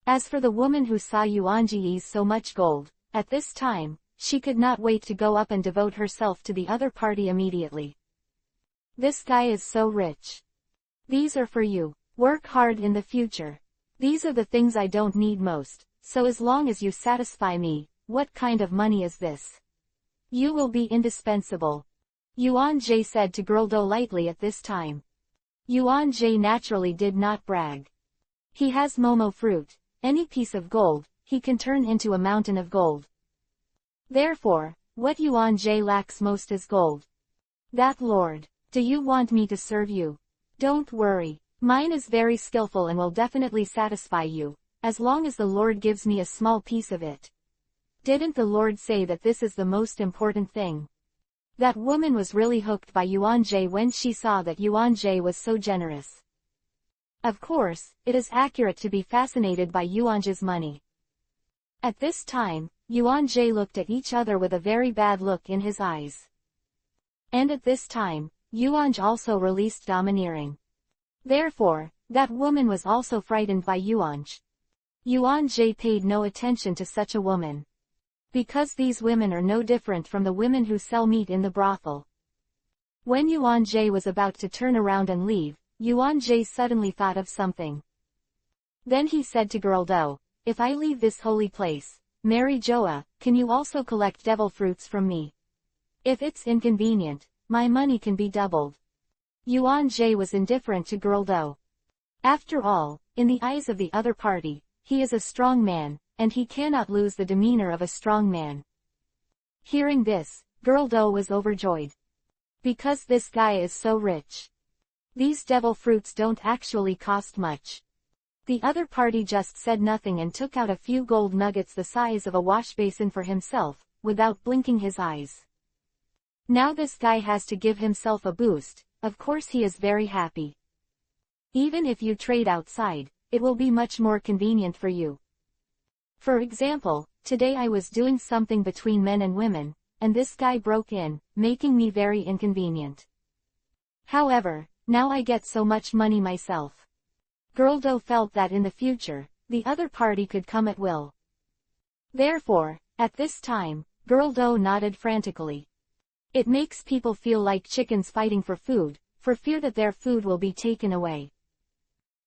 As for the woman who saw Yuanji ease so much gold, at this time, she could not wait to go up and devote herself to the other party immediately. This guy is so rich. These are for you. Work hard in the future. These are the things I don't need most, so as long as you satisfy me, what kind of money is this? You will be indispensable. Yuan Jie said to Gurldo lightly at this time. Yuan Jie naturally did not brag. He has Momo fruit, any piece of gold, he can turn into a mountain of gold. Therefore, what Yuan Jie lacks most is gold. That Lord, do you want me to serve you? Don't worry, mine is very skillful and will definitely satisfy you, as long as the Lord gives me a small piece of it. Didn't the Lord say that this is the most important thing? That woman was really hooked by Yuan Jie when she saw that Yuan Jie was so generous. Of course, it is accurate to be fascinated by Yuan Jie's money. At this time, Yuan Jie looked at each other with a very bad look in his eyes. And at this time, Yuan Jie also released domineering. Therefore, that woman was also frightened by Yuan Jie. Yuan Jie paid no attention to such a woman. Because these women are no different from the women who sell meat in the brothel. When Yuan Jie was about to turn around and leave, Yuan Jie suddenly thought of something. Then he said to Gurldo, if I leave this holy place, Mary Joa, can you also collect devil fruits from me? If it's inconvenient, my money can be doubled. Yuan Jie was indifferent to Gurldo. After all, in the eyes of the other party, he is a strong man, and he cannot lose the demeanor of a strong man. Hearing this, Gurldo was overjoyed. Because this guy is so rich. These devil fruits don't actually cost much. The other party just said nothing and took out a few gold nuggets the size of a wash basin for himself, without blinking his eyes. Now this guy has to give himself a boost, of course he is very happy. Even if you trade outside, it will be much more convenient for you. For example, today I was doing something between men and women, and this guy broke in, making me very inconvenient. However, now I get so much money myself. Gurldo felt that in the future, the other party could come at will. Therefore, at this time, Gurldo nodded frantically. It makes people feel like chickens fighting for food, for fear that their food will be taken away.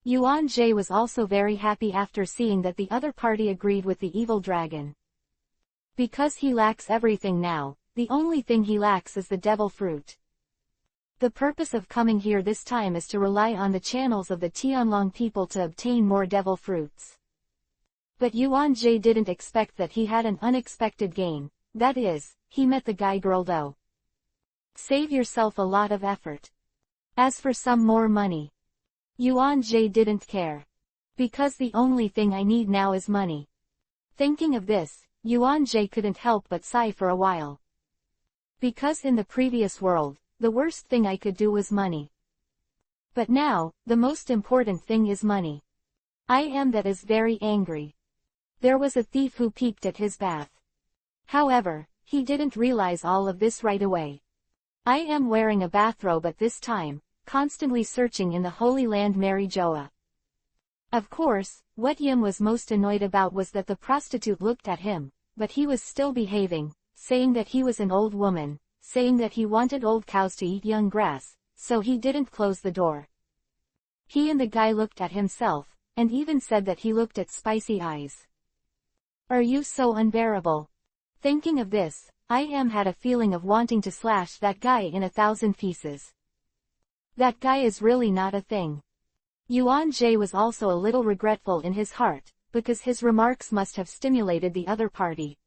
Yuan Jie was also very happy after seeing that the other party agreed with the evil dragon. Because he lacks everything now, the only thing he lacks is the devil fruit. The purpose of coming here this time is to rely on the channels of the Tianlong people to obtain more devil fruits. But Yuan Jie didn't expect that he had an unexpected gain, that is, he met the guy Gurldo. Save yourself a lot of effort. As for some more money, Yuan Jie didn't care. Because the only thing I need now is money. Thinking of this, Yuan Jie couldn't help but sigh for a while. Because in the previous world, the worst thing I could do was money. But now, the most important thing is money. I am that is very angry. There was a thief who peeked at his bath. However, he didn't realize all of this right away. I am wearing a bathrobe at this time, constantly searching in the Holy Land Mary Joa. Of course, what Yim was most annoyed about was that the prostitute looked at him, but he was still behaving, saying that he was an old woman, saying that he wanted old cows to eat young grass, so he didn't close the door. He and the guy looked at himself, and even said that he looked at spicy eyes. Are you so unbearable? Thinking of this, I had a feeling of wanting to slash that guy in 1,000 pieces. That guy is really not a thing. Yuan Jie was also a little regretful in his heart, because his remarks must have stimulated the other party.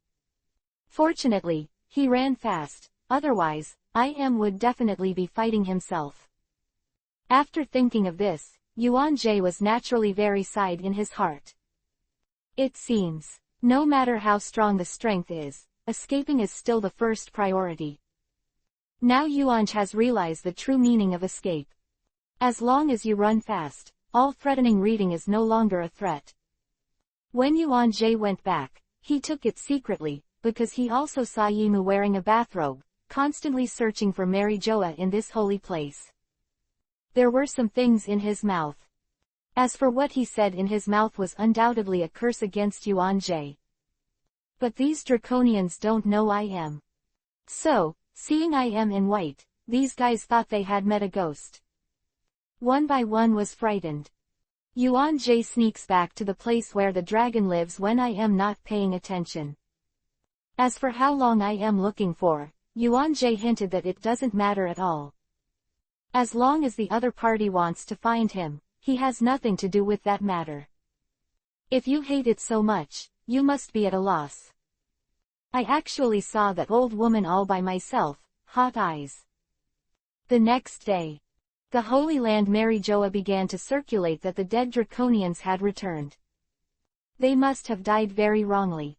Fortunately, he ran fast, otherwise, would definitely be fighting himself. After thinking of this, Yuan Jie was naturally very sad in his heart. It seems, no matter how strong the strength is, escaping is still the first priority. Now Yuan has realized the true meaning of escape. As long as you run fast, all threatening reading is no longer a threat. When Yuan Jie went back, he took it secretly, because he also saw Yimu wearing a bathrobe, constantly searching for Mary Joa in this holy place. There were some things in his mouth. As for what he said in his mouth was undoubtedly a curse against Yuan Jie. But these draconians don't know I am. So, seeing I am in white, these guys thought they had met a ghost. One by one was frightened. Yuan Jie sneaks back to the place where the dragon lives when I am not paying attention. As for how long I am looking for, Yuan Jie hinted that it doesn't matter at all. As long as the other party wants to find him, he has nothing to do with that matter. If you hate it so much, you must be at a loss. I actually saw that old woman all by myself, hot eyes. The next day, the Holy Land Mary Joa began to circulate that the dead draconians had returned. They must have died very wrongly.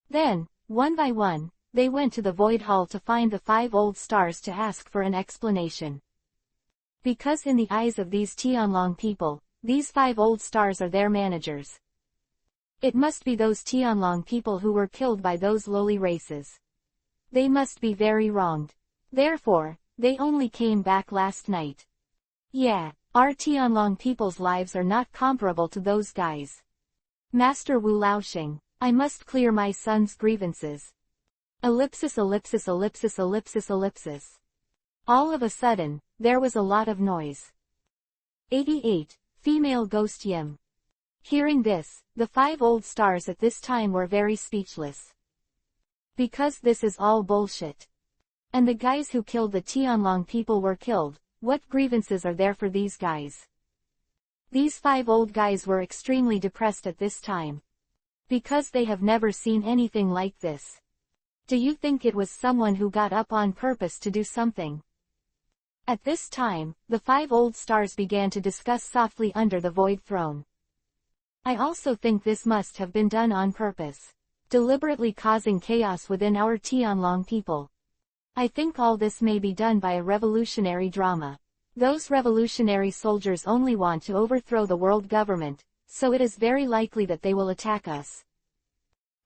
Then, one by one, they went to the Void Hall to find the 5 old stars to ask for an explanation. Because in the eyes of these Tianlong people, these 5 old stars are their managers. It must be those Tianlong people who were killed by those lowly races. They must be very wronged. Therefore, they only came back last night. Yeah, our Tianlong people's lives are not comparable to those guys. Master Wu Laoxing, I must clear my son's grievances. Ellipsis ellipsis ellipsis ellipsis ellipsis. All of a sudden, there was a lot of noise. 88. Female Ghost Yim. Hearing this, the 5 old stars at this time were very speechless. Because this is all bullshit. And the guys who killed the Tianlong people were killed, what grievances are there for these guys? These 5 old guys were extremely depressed at this time. Because they have never seen anything like this. Do you think it was someone who got up on purpose to do something? At this time, the 5 old stars began to discuss softly under the void throne. I also think this must have been done on purpose, deliberately causing chaos within our Tianlong people. I think all this may be done by a revolutionary drama. Those revolutionary soldiers only want to overthrow the world government, so it is very likely that they will attack us.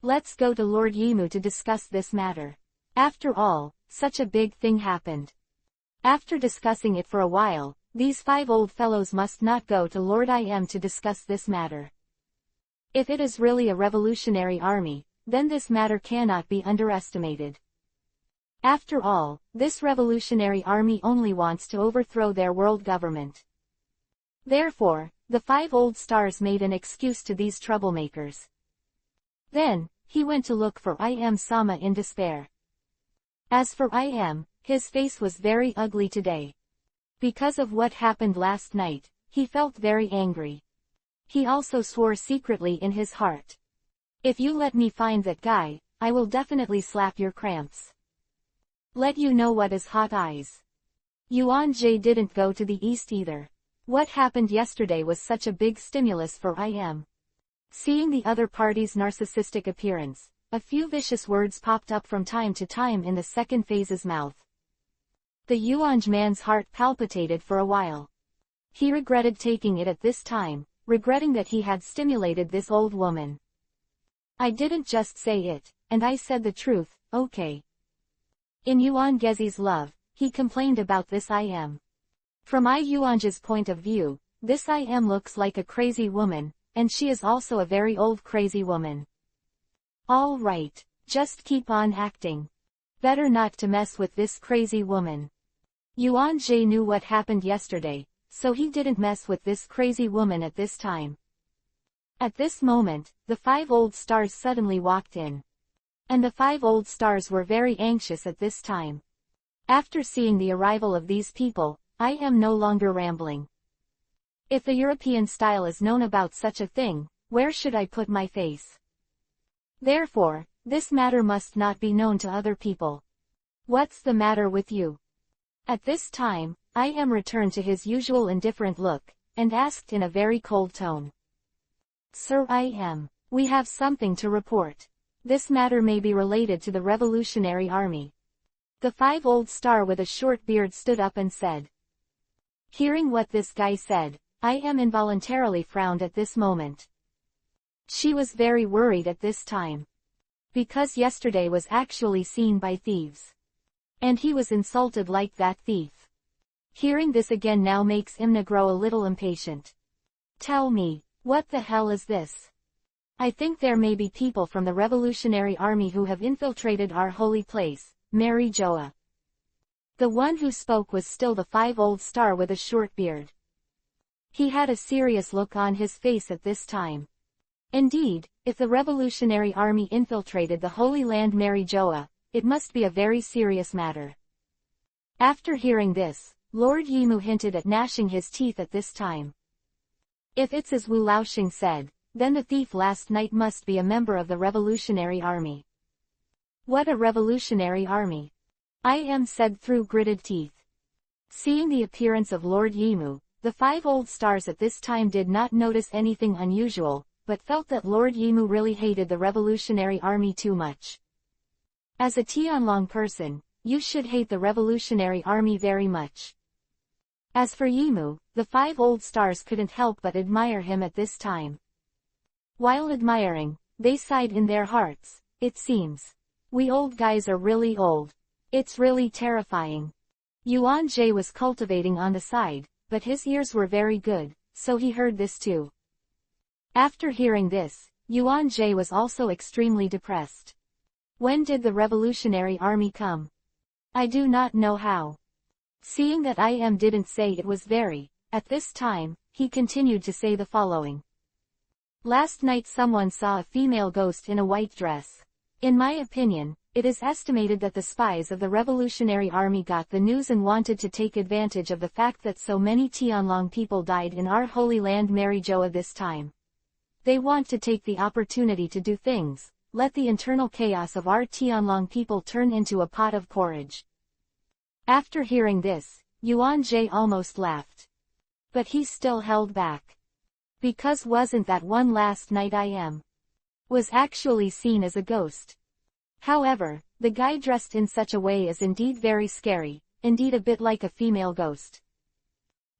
Let's go to Lord Yimu to discuss this matter. After all, such a big thing happened. After discussing it for a while, these 5 old fellows must not go to Lord Im to discuss this matter. If it is really a revolutionary army, then this matter cannot be underestimated. After all, this revolutionary army only wants to overthrow their world government. Therefore, the 5 old stars made an excuse to these troublemakers. Then, he went to look for Im-sama in despair. As for Im, his face was very ugly today. Because of what happened last night, he felt very angry. He also swore secretly in his heart. If you let me find that guy, I will definitely slap your cramps. Let you know what is hot eyes. Yuan Jie didn't go to the east either. What happened yesterday was such a big stimulus for Im. Seeing the other party's narcissistic appearance, a few vicious words popped up from time to time in the second phase's mouth. The Yuanj man's heart palpitated for a while. He regretted taking it at this time, regretting that he had stimulated this old woman. I didn't just say it, and I said the truth, okay. In Yuan Gezi's love, he complained about this Im. From Yuanj's point of view, this Im looks like a crazy woman, and she is also a very old crazy woman. All right, just keep on acting. Better not to mess with this crazy woman. Yuan Jie knew what happened yesterday, so he didn't mess with this crazy woman at this time. At this moment, the 5 old stars suddenly walked in. And the 5 old stars were very anxious at this time. After seeing the arrival of these people, I am no longer rambling. If the European style is known about such a thing, where should I put my face? Therefore, this matter must not be known to other people. What's the matter with you? At this time, I am returned to his usual indifferent look, and asked in a very cold tone. Sir, I am. We have something to report. This matter may be related to the Revolutionary Army. The 5-old star with a short beard stood up and said. Hearing what this guy said, I am involuntarily frowned at this moment. She was very worried at this time. Because yesterday was actually seen by thieves. And he was insulted like that thief. Hearing this again now makes Imna grow a little impatient. Tell me, what the hell is this? I think there may be people from the Revolutionary Army who have infiltrated our holy place, Mary Joa. The one who spoke was still the 5-old star with a short beard. He had a serious look on his face at this time. Indeed, if the Revolutionary Army infiltrated the Holy Land Mary Joa, it must be a very serious matter. After hearing this, Lord Yimu hinted at gnashing his teeth at this time. If it's as Wu Laoxing said, then the thief last night must be a member of the Revolutionary Army. What a Revolutionary Army! I am said through gritted teeth. Seeing the appearance of Lord Yimu, the 5-old stars at this time did not notice anything unusual, but felt that Lord Yimu really hated the Revolutionary Army too much. As a Tianlong person, you should hate the Revolutionary Army very much. As for Yimu, the 5-old stars couldn't help but admire him at this time. While admiring, they sighed in their hearts, it seems. We old guys are really old. It's really terrifying. Yuan Jie was cultivating on the side, but his ears were very good, so he heard this too. After hearing this, Yuan Jie was also extremely depressed. When did the Revolutionary Army come? I do not know how. Seeing that I didn't say it was very, at this time, he continued to say the following. Last night someone saw a female ghost in a white dress. In my opinion, it is estimated that the spies of the Revolutionary Army got the news and wanted to take advantage of the fact that so many Tianlong people died in our holy land Mary Joa this time. They want to take the opportunity to do things. Let the internal chaos of our Tianlong people turn into a pot of porridge. After hearing this, Yuan Jie almost laughed. But he still held back. Because wasn't that one last night was actually seen as a ghost. However, the guy dressed in such a way is indeed very scary, indeed a bit like a female ghost.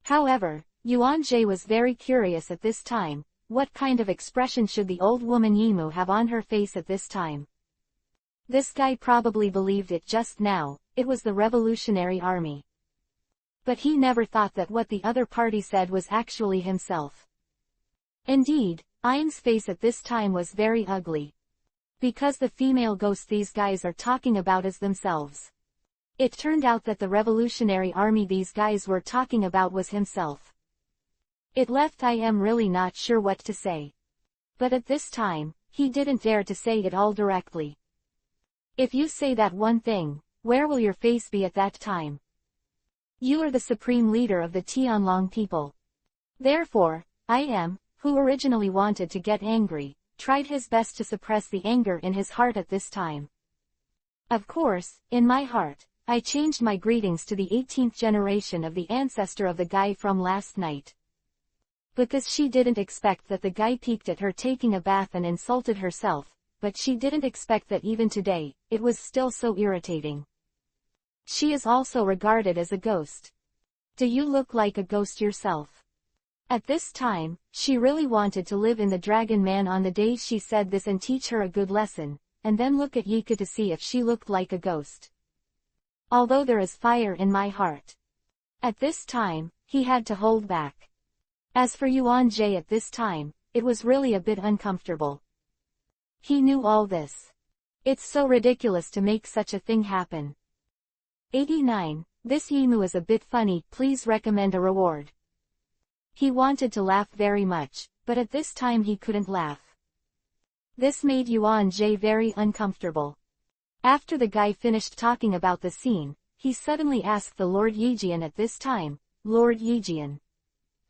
However, Yuan Jie was very curious at this time. What kind of expression should the old woman Yimu have on her face at this time? This guy probably believed it just now, it was the Revolutionary Army. But he never thought that what the other party said was actually himself. Indeed, Ain's face at this time was very ugly. Because the female ghost these guys are talking about is themselves. It turned out that the Revolutionary Army these guys were talking about was himself. It left I am really not sure what to say. But at this time, he didn't dare to say it all directly. If you say that one thing, where will your face be at that time? You are the supreme leader of the Tianlong people. Therefore, I am, who originally wanted to get angry, tried his best to suppress the anger in his heart at this time. Of course, in my heart, I changed my greetings to the 18th generation of the ancestor of the guy from last night. Because she didn't expect that the guy peeked at her taking a bath and insulted herself, but she didn't expect that even today, it was still so irritating. She is also regarded as a ghost. Do you look like a ghost yourself? At this time, she really wanted to live in the Dragon Man on the day she said this and teach her a good lesson, and then look at Yika to see if she looked like a ghost. Although there is fire in my heart. At this time, he had to hold back. As for Yuan Jie at this time, it was really a bit uncomfortable. He knew all this. It's so ridiculous to make such a thing happen. 89. This Yimu is a bit funny, please recommend a reward. He wanted to laugh very much, but at this time he couldn't laugh. This made Yuan Jie very uncomfortable. After the guy finished talking about the scene, he suddenly asked the Lord Yijian at this time, Lord Yijian.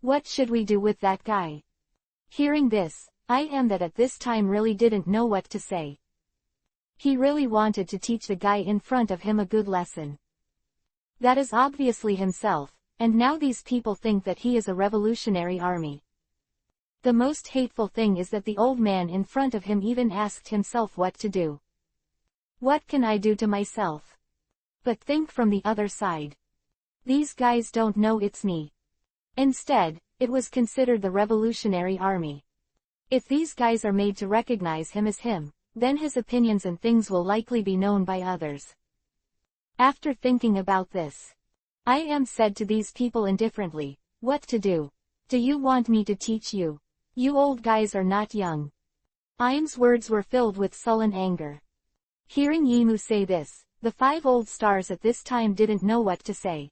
What should we do with that guy? Hearing this, I am that at this time really didn't know what to say. He really wanted to teach the guy in front of him a good lesson. That is obviously himself, and now these people think that he is a revolutionary army. The most hateful thing is that the old man in front of him even asked himself what to do. What can I do to myself? But think from the other side. These guys don't know it's me. Instead, it was considered the revolutionary army. If these guys are made to recognize him as him, then his opinions and things will likely be known by others. After thinking about this, I am said to these people indifferently, what to do? Do you want me to teach you? You old guys are not young. Im's words were filled with sullen anger. Hearing Yimu say this, the 5 old stars at this time didn't know what to say.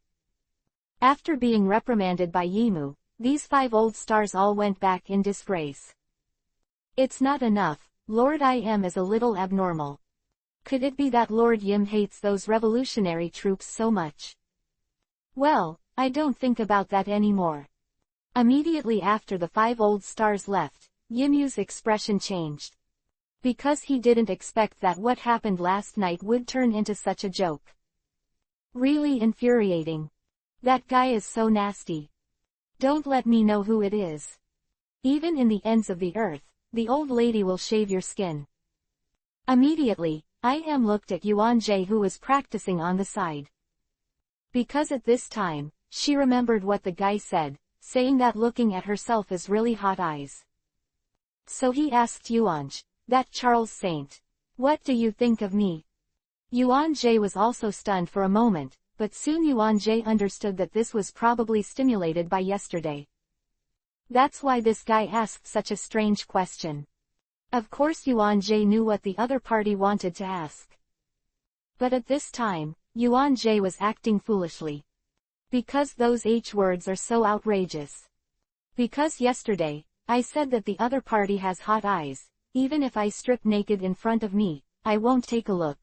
After being reprimanded by Yimu, these 5 old stars all went back in disgrace. It's not enough, Lord Im is a little abnormal. Could it be that Lord Yim hates those revolutionary troops so much? Well, I don't think about that anymore. Immediately after the 5 old stars left, Yimu's expression changed. Because he didn't expect that what happened last night would turn into such a joke. Really infuriating. That guy is so nasty. Don't let me know who it is. Even in the ends of the earth, the old lady will shave your skin. Immediately, Im looked at Yuan-Jie who was practicing on the side. Because at this time, she remembered what the guy said, saying that looking at herself is really hot eyes. So he asked Yuan-Jie, that Charles Saint, what do you think of me? Yuan-Jie was also stunned for a moment, but soon Yuan-Jie understood that this was probably stimulated by yesterday. That's why this guy asked such a strange question. Of course Yuan-Jie knew what the other party wanted to ask. But at this time, Yuan-Jie was acting foolishly. Because those H words are so outrageous. Because yesterday, I said that the other party has hot eyes, even if I strip naked in front of me, I won't take a look.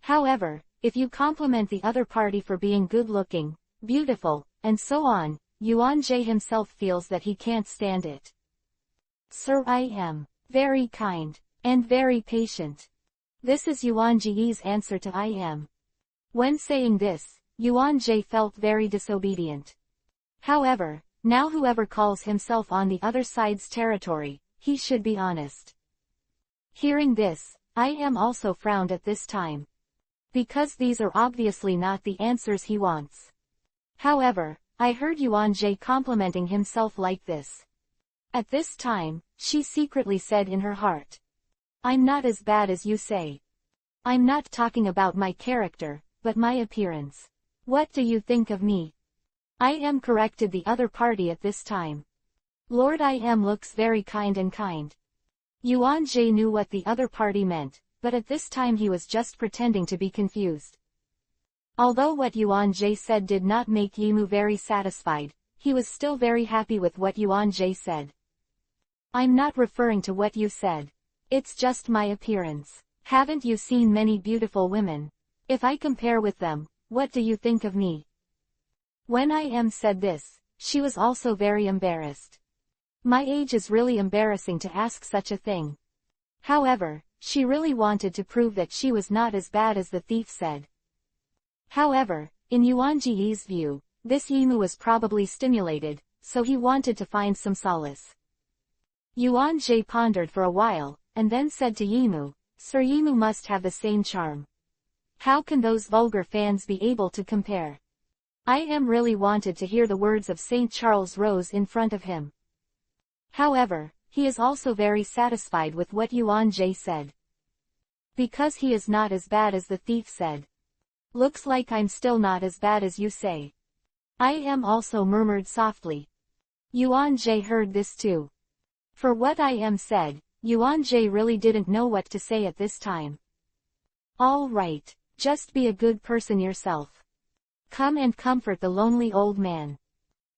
However, if you compliment the other party for being good-looking, beautiful, and so on, Yuan-Jie himself feels that he can't stand it. Sir, I am very kind, and very patient. This is Yuan-Jie's answer to I am. When saying this, Yuan-Jie felt very disobedient. However, now whoever calls himself on the other side's territory, he should be honest. Hearing this, I am also frowned at this time. Because these are obviously not the answers he wants. However, I heard Yuan-Jie complimenting himself like this. At this time, she secretly said in her heart. I'm not as bad as you say. I'm not talking about my character, but my appearance. What do you think of me? I am corrected the other party at this time. Lord I am looks very kind and kind. Yuan-Jie knew what the other party meant, but at this time he was just pretending to be confused. Although what Yuan-Jie said did not make Yimu very satisfied, he was still very happy with what Yuan-Jie said. I'm not referring to what you said. It's just my appearance. Haven't you seen many beautiful women? If I compare with them, what do you think of me? When Im said this, she was also very embarrassed. My age is really embarrassing to ask such a thing. However, she really wanted to prove that she was not as bad as the thief said. However, in Yuan-Jie's view, this Yimu was probably stimulated, so he wanted to find some solace. Yuan-Jie pondered for a while, and then said to Yimu, Sir Yimu must have the same charm. How can those vulgar fans be able to compare? Im really wanted to hear the words of St. Charles Rose in front of him. However, he is also very satisfied with what Yuan-Jie said. Because he is not as bad as the thief said. Looks like I'm still not as bad as you say. Im also murmured softly. Yuan-Jie heard this too. For what Im said, Yuan-Jie really didn't know what to say at this time. All right, just be a good person yourself. Come and comfort the lonely old man.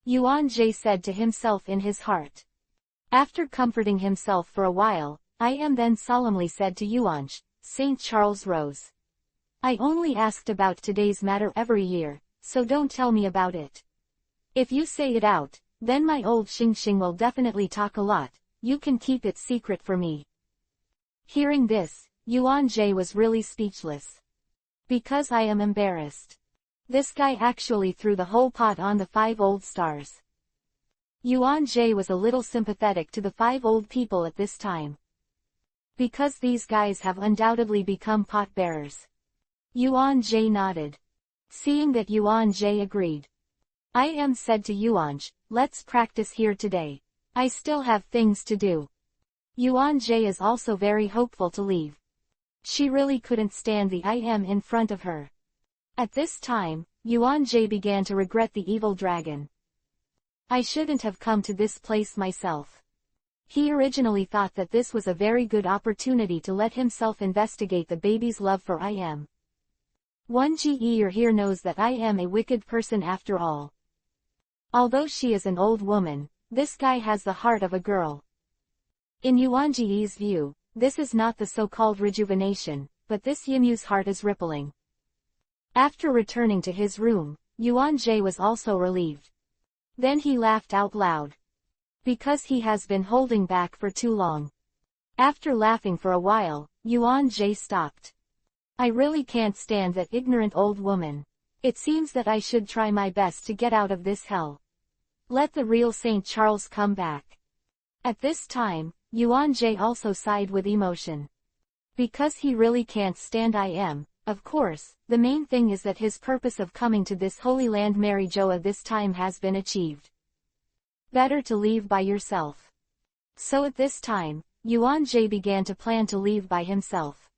Yuan-Jie said to himself in his heart. After comforting himself for a while, Im then solemnly said to Yuan-Jie, St. Charles Rose. I only asked about today's matter every year, so don't tell me about it. If you say it out, then my old Xing will definitely talk a lot, you can keep it secret for me. Hearing this, Yuan Jie was really speechless. Because I am embarrassed. This guy actually threw the whole pot on the 5 old stars. Yuan Jie was a little sympathetic to the 5 old people at this time. Because these guys have undoubtedly become pot bearers. Yuan Jie nodded. Seeing that Yuan Jie agreed. I am said to Yuanj, let's practice here today. I still have things to do. Yuan Jie is also very hopeful to leave. She really couldn't stand the I am in front of her. At this time, Yuan Jie began to regret the evil dragon. I shouldn't have come to this place myself. He originally thought that this was a very good opportunity to let himself investigate the baby's love for I am. One Ge here knows that I am a wicked person after all. Although she is an old woman, this guy has the heart of a girl. In Yuan Jie's view, this is not the so-called rejuvenation, but this Yimu's heart is rippling. After returning to his room, Yuan Jie was also relieved. Then he laughed out loud. Because he has been holding back for too long. After laughing for a while, Yuan Jie stopped. I really can't stand that ignorant old woman. It seems that I should try my best to get out of this hell. Let the real St. Charles come back. At this time, Yuan Jie also sighed with emotion. Because he really can't stand I am, of course, the main thing is that his purpose of coming to this holy land Mary Joa this time has been achieved. Better to leave by yourself. So at this time, Yuan Jie began to plan to leave by himself.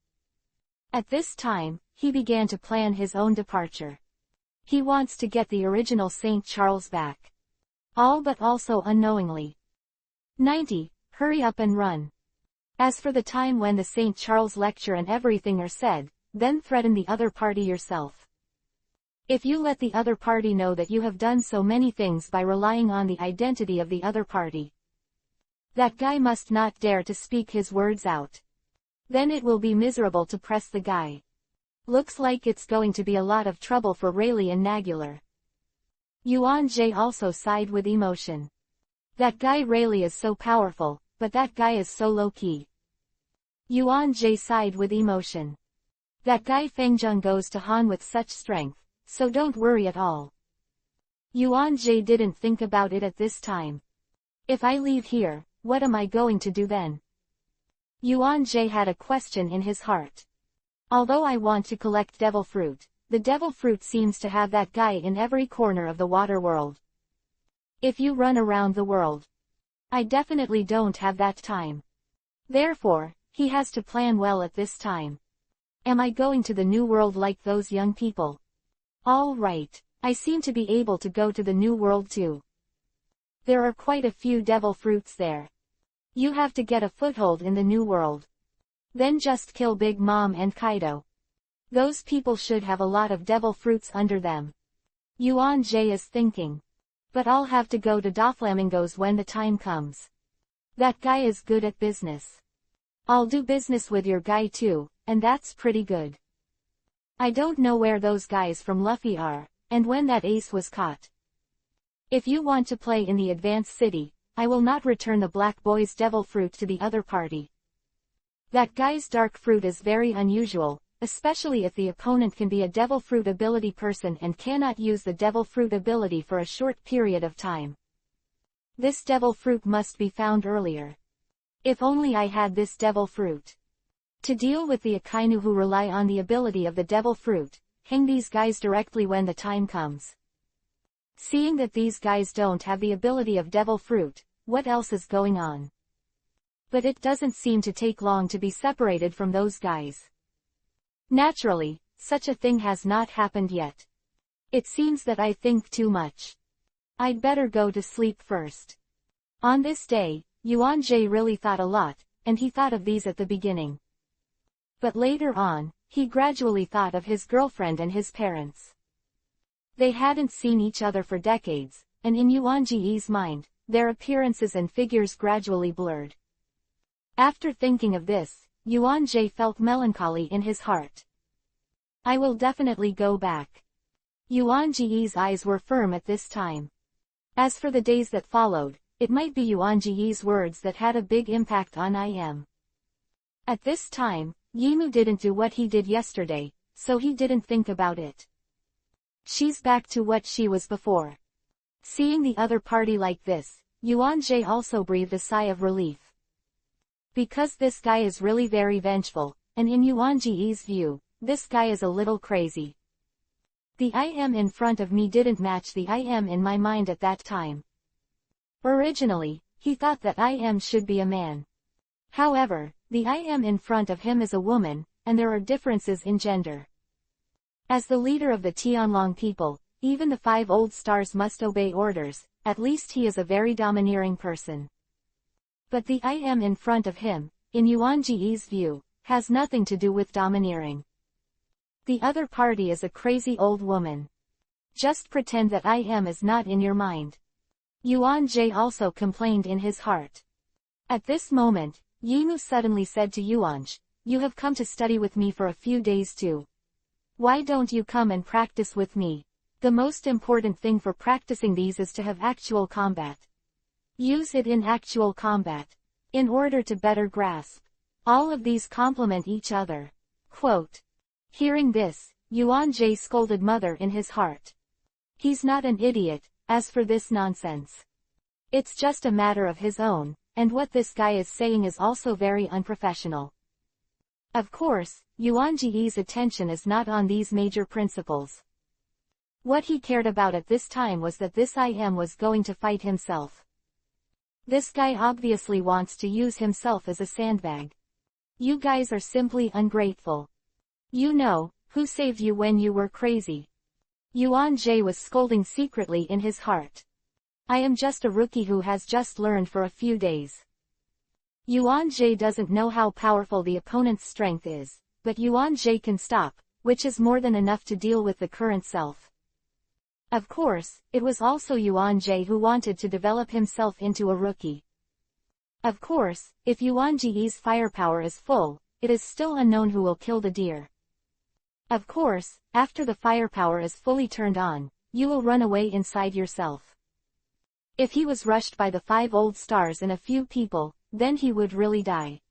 At this time, he began to plan his own departure. He wants to get the original St. Charles back. All but also unknowingly. 90. Hurry up and run. As for the time when the St. Charles lecture and everything are said, then threaten the other party yourself. If you let the other party know that you have done so many things by relying on the identity of the other party, that guy must not dare to speak his words out. Then it will be miserable to press the guy. Looks like it's going to be a lot of trouble for Rayleigh and Nagular. Yuan Jie also sighed with emotion. That guy Rayleigh is so powerful, but that guy is so low-key. Yuan Jie sighed with emotion. That guy Fengjun goes to Han with such strength, so don't worry at all. Yuan Jie didn't think about it at this time. If I leave here, what am I going to do then? Yuan Jie had a question in his heart. Although I want to collect devil fruit, the devil fruit seems to have that guy in every corner of the water world. If you run around the world, I definitely don't have that time. Therefore, he has to plan well at this time. Am I going to the new world like those young people? All right, I seem to be able to go to the new world too. There are quite a few devil fruits there. You have to get a foothold in the new world. Then just kill Big Mom and Kaido. Those people should have a lot of devil fruits under them. Yuan Jie is thinking. But I'll have to go to Doflamingos when the time comes. That guy is good at business. I'll do business with your guy too, and that's pretty good. I don't know where those guys from Luffy are, and when that ace was caught. If you want to play in the advanced city, I will not return the black boy's devil fruit to the other party. That guy's dark fruit is very unusual, especially if the opponent can be a devil fruit ability person and cannot use the devil fruit ability for a short period of time. This devil fruit must be found earlier. If only I had this devil fruit. To deal with the Akainu who rely on the ability of the devil fruit, hang these guys directly when the time comes. Seeing that these guys don't have the ability of devil fruit, what else is going on? But it doesn't seem to take long to be separated from those guys. Naturally, such a thing has not happened yet. It seems that I think too much. I'd better go to sleep first. On this day, Yuan Jie really thought a lot, and he thought of these at the beginning. But later on, he gradually thought of his girlfriend and his parents. They hadn't seen each other for decades, and in Yuan Jie's mind, their appearances and figures gradually blurred. After thinking of this, Yuan Jie felt melancholy in his heart. I will definitely go back. Yuan Jie's eyes were firm at this time. As for the days that followed, it might be Yuan Jie's words that had a big impact on I am. At this time, Yimu didn't do what he did yesterday, so he didn't think about it. She's back to what she was before. Seeing the other party like this, Yuan-jae also breathed a sigh of relief. Because this guy is really very vengeful, and in Yuan-jae's view, this guy is a little crazy. The I am in front of me didn't match the I am in my mind at that time. Originally, he thought that I am should be a man. However, the I am in front of him is a woman, and there are differences in gender. As the leader of the Tianlong people, even the 5 old stars must obey orders, at least he is a very domineering person. But the I am in front of him, in Yuan-jae's view, has nothing to do with domineering. The other party is a crazy old woman. Just pretend that I am is not in your mind. Yuan-jae also complained in his heart. At this moment, Yimu suddenly said to Yuan-jae, "You have come to study with me for a few days too. Why don't you come and practice with me? The most important thing for practicing these is to have actual combat. Use it in actual combat. In order to better grasp. All of these complement each other." Quote. Hearing this, Yuan-jae scolded mother in his heart. He's not an idiot, as for this nonsense. It's just a matter of his own, and what this guy is saying is also very unprofessional. Of course, Yuan-jae's attention is not on these major principles. What he cared about at this time was that this I am was going to fight himself. This guy obviously wants to use himself as a sandbag. You guys are simply ungrateful. You know, who saved you when you were crazy? Yuan-jae was scolding secretly in his heart. I am just a rookie who has just learned for a few days. Yuan-jae doesn't know how powerful the opponent's strength is, but Yuan-jae can stop, which is more than enough to deal with the current self. Of course, it was also Yuan-jae who wanted to develop himself into a rookie. Of course, if Yuan-jae's firepower is full, it is still unknown who will kill the deer. Of course, after the firepower is fully turned on, you will run away inside yourself. If he was rushed by the 5 old stars and a few people, then he would really die.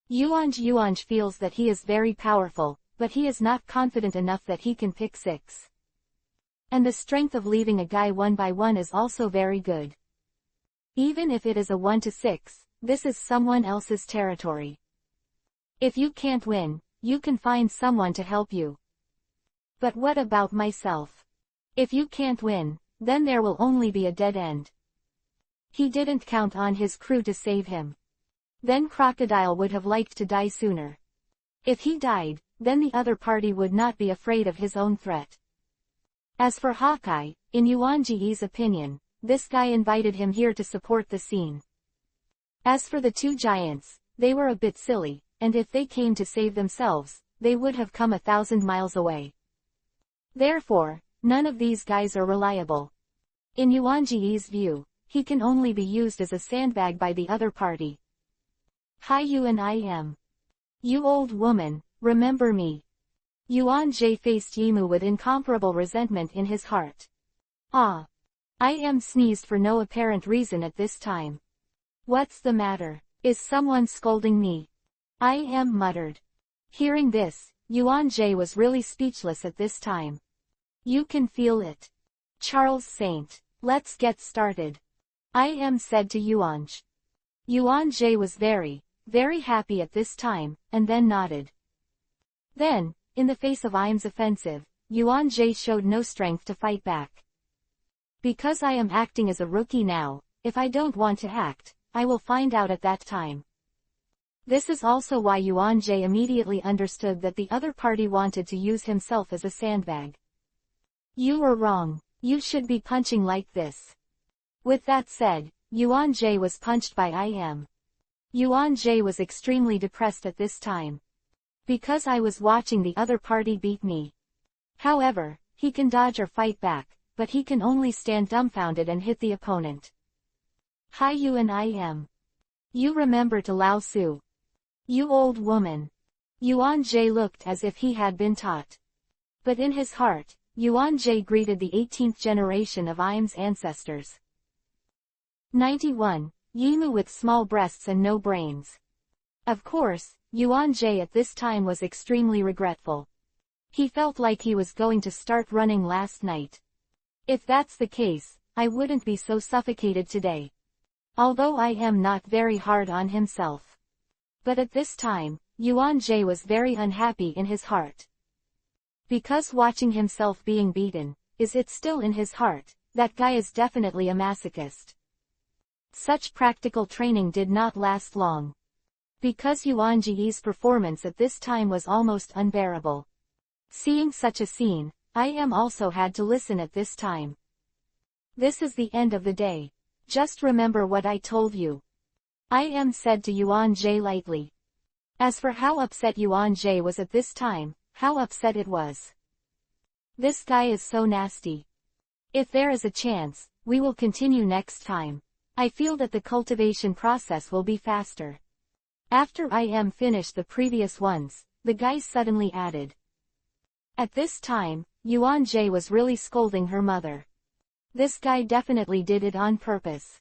Yuan-jae feels that he is very powerful, but he is not confident enough that he can pick 6. And the strength of leaving a guy one by one is also very good. Even if it is a 1 to 6, this is someone else's territory. If you can't win, you can find someone to help you. But what about myself? If you can't win, then there will only be a dead end. He didn't count on his crew to save him. Then Crocodile would have liked to die sooner. If he died, then the other party would not be afraid of his own threat. As for Hawkeye, in Yuan-jae's opinion, this guy invited him here to support the scene. As for the 2 giants, they were a bit silly, and if they came to save themselves, they would have come 1,000 miles away. Therefore, none of these guys are reliable. In Yuan-jae's view, he can only be used as a sandbag by the other party. Hi you and I am. You old woman, remember me. Yuan-jae faced Yimu with incomparable resentment in his heart. Ah. I am sneezed for no apparent reason at this time. What's the matter? Is someone scolding me? I am muttered. Hearing this, Yuan-jae was really speechless at this time. You can feel it. Charles Saint, let's get started. I am said to Yuan-jae. Yuan-jae was very, very happy at this time, and then nodded. Then, in the face of Im's offensive, Yuan-jae showed no strength to fight back. Because I am acting as a rookie now, if I don't want to act, I will find out at that time. This is also why Yuan-jae immediately understood that the other party wanted to use himself as a sandbag. You were wrong. You should be punching like this. With that said, Yuan-jae was punched by Im. Yuan-jae was extremely depressed at this time. Because I was watching the other party beat me. However, he can dodge or fight back, but he can only stand dumbfounded and hit the opponent. Hi you and Im. You remember to Lao Su. You old woman. Yuan-jae looked as if he had been taught. But in his heart, Yuan-jae greeted the 18th generation of Im's ancestors. 91. Yimu with small breasts and no brains. Of course, Yuan Jie at this time was extremely regretful. He felt like he was going to start running last night. If that's the case, I wouldn't be so suffocated today. Although I am not very hard on himself. But at this time, Yuan Jie was very unhappy in his heart. Because watching himself being beaten, is it still in his heart, that guy is definitely a masochist. Such practical training did not last long. Because Yuan Jie's performance at this time was almost unbearable. Seeing such a scene, I am also had to listen at this time. This is the end of the day. Just remember what I told you. I am said to Yuan Jie lightly. As for how upset Yuan Jie was at this time, how upset it was. This guy is so nasty. If there is a chance, we will continue next time. I feel that the cultivation process will be faster. After I am finished the previous ones, the guy suddenly added. At this time, Yuan Jie was really scolding her mother. This guy definitely did it on purpose.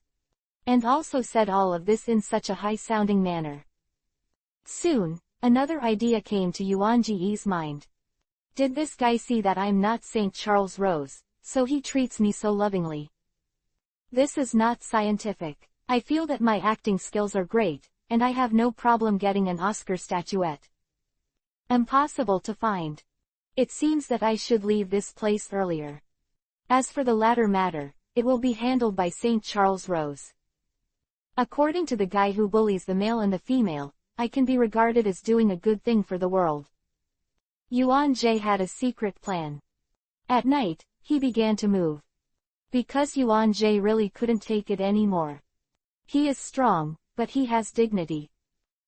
And also said all of this in such a high-sounding manner. Soon, another idea came to Yuan Jie's mind. Did this guy see that I'm not St. Charles Rose, so he treats me so lovingly? This is not scientific. I feel that my acting skills are great, and I have no problem getting an Oscar statuette. Impossible to find. It seems that I should leave this place earlier. As for the latter matter, it will be handled by St. Charles Rose. According to the guy who bullies the male and the female, I can be regarded as doing a good thing for the world. Yuan Jie had a secret plan. At night, he began to move. Because Yuan Jie really couldn't take it anymore. He is strong, but he has dignity.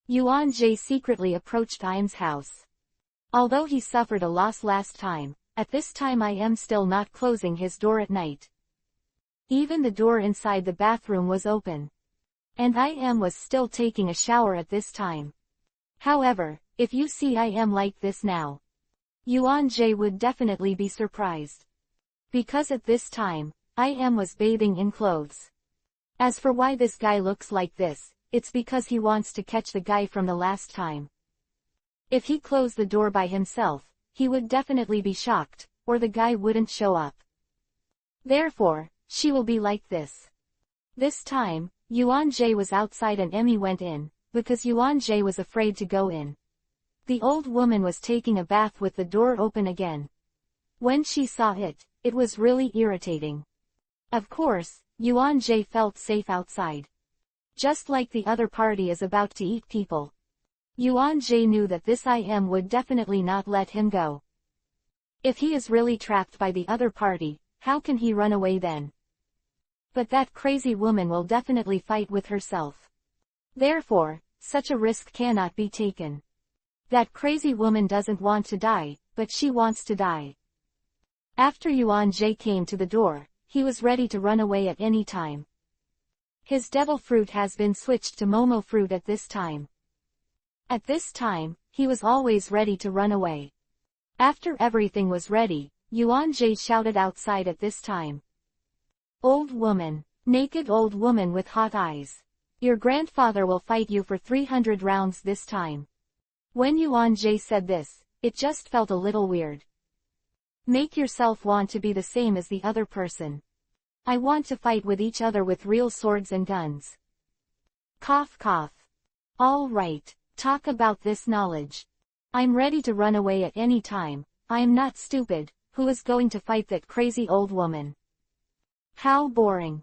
Yuan Jie secretly approached Im's house. Although he suffered a loss last time, at this time I am still not closing his door at night. Even the door inside the bathroom was open. And I am was still taking a shower at this time. However, if you see I am like this now, Yuan Jie would definitely be surprised. Because at this time, I am was bathing in clothes. As for why this guy looks like this, it's because he wants to catch the guy from the last time. If he closed the door by himself, he would definitely be shocked, or the guy wouldn't show up. Therefore, she will be like this. This time, Yuan Jie was outside and Emmy went in, because Yuan Jie was afraid to go in. The old woman was taking a bath with the door open again. When she saw it, it was really irritating. Of course, Yuan Jie felt safe outside. Just like the other party is about to eat people. Yuan Jie knew that this IM would definitely not let him go. If he is really trapped by the other party, how can he run away then? But that crazy woman will definitely fight with herself. Therefore, such a risk cannot be taken. That crazy woman doesn't want to die, but she wants to die. After Yuan Jie came to the door, he was ready to run away at any time. His devil fruit has been switched to Momo fruit at this time. At this time, he was always ready to run away. After everything was ready, Yuan Jie shouted outside at this time. Old woman, naked old woman with hot eyes. Your grandfather will fight you for 300 rounds this time. When Yuan Jie said this, it just felt a little weird. Make yourself want to be the same as the other person. I want to fight with each other with real swords and guns. Cough cough. All right. Talk about this knowledge. I'm ready to run away at any time. I am not stupid. Who is going to fight that crazy old woman? How boring.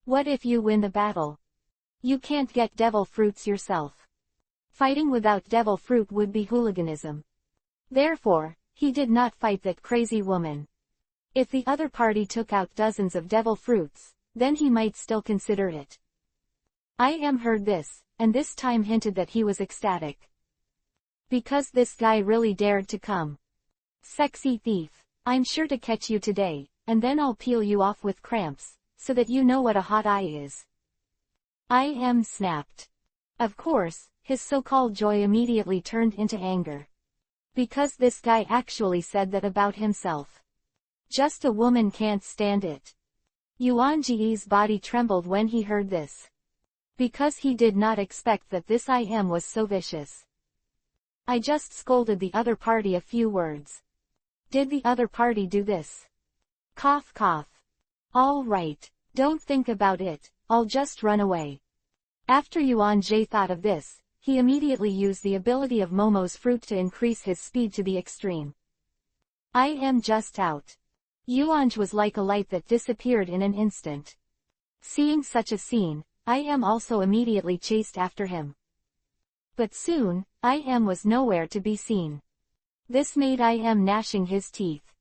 What if you win the battle? You can't get devil fruits yourself. Fighting without devil fruit would be hooliganism. Therefore, he did not fight that crazy woman. If the other party took out dozens of devil fruits, then he might still consider it. I am heard this, and this time hinted that he was ecstatic. Because this guy really dared to come. Sexy thief, I'm sure to catch you today, and then I'll peel you off with cramps, so that you know what a hot eye is. I am snapped. Of course, his so-called joy immediately turned into anger. Because this guy actually said that about himself. Just a woman can't stand it. Yuan Jie's body trembled when he heard this. because he did not expect that this IM was so vicious. I just scolded the other party a few words. Did the other party do this? Cough cough. All right, don't think about it, I'll just run away. After Yuan Jie thought of this, he immediately used the ability of Momo's fruit to increase his speed to the extreme. I am just out. Yuanj was like a light that disappeared in an instant. Seeing such a scene, I am also immediately chased after him. But soon, I am was nowhere to be seen. This made I am gnashing his teeth.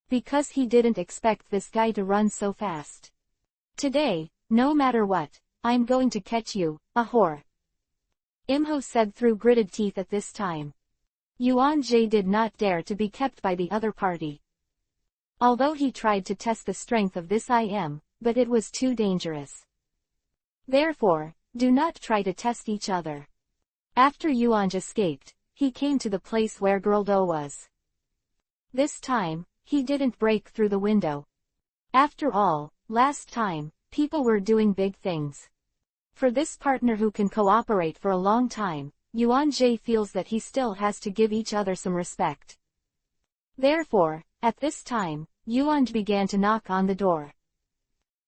Because he didn't expect this guy to run so fast. Today, no matter what, I'm going to catch you, a whore. Imho said through gritted teeth at this time. Yuan Jie did not dare to be kept by the other party. Although he tried to test the strength of this IM, but it was too dangerous. Therefore, do not try to test each other. After Yuan escaped, he came to the place where Girldo was. This time, he didn't break through the window. After all, last time, people were doing big things. For this partner who can cooperate for a long time, Yuan Jie feels that he still has to give each other some respect. Therefore, at this time, Yuan began to knock on the door.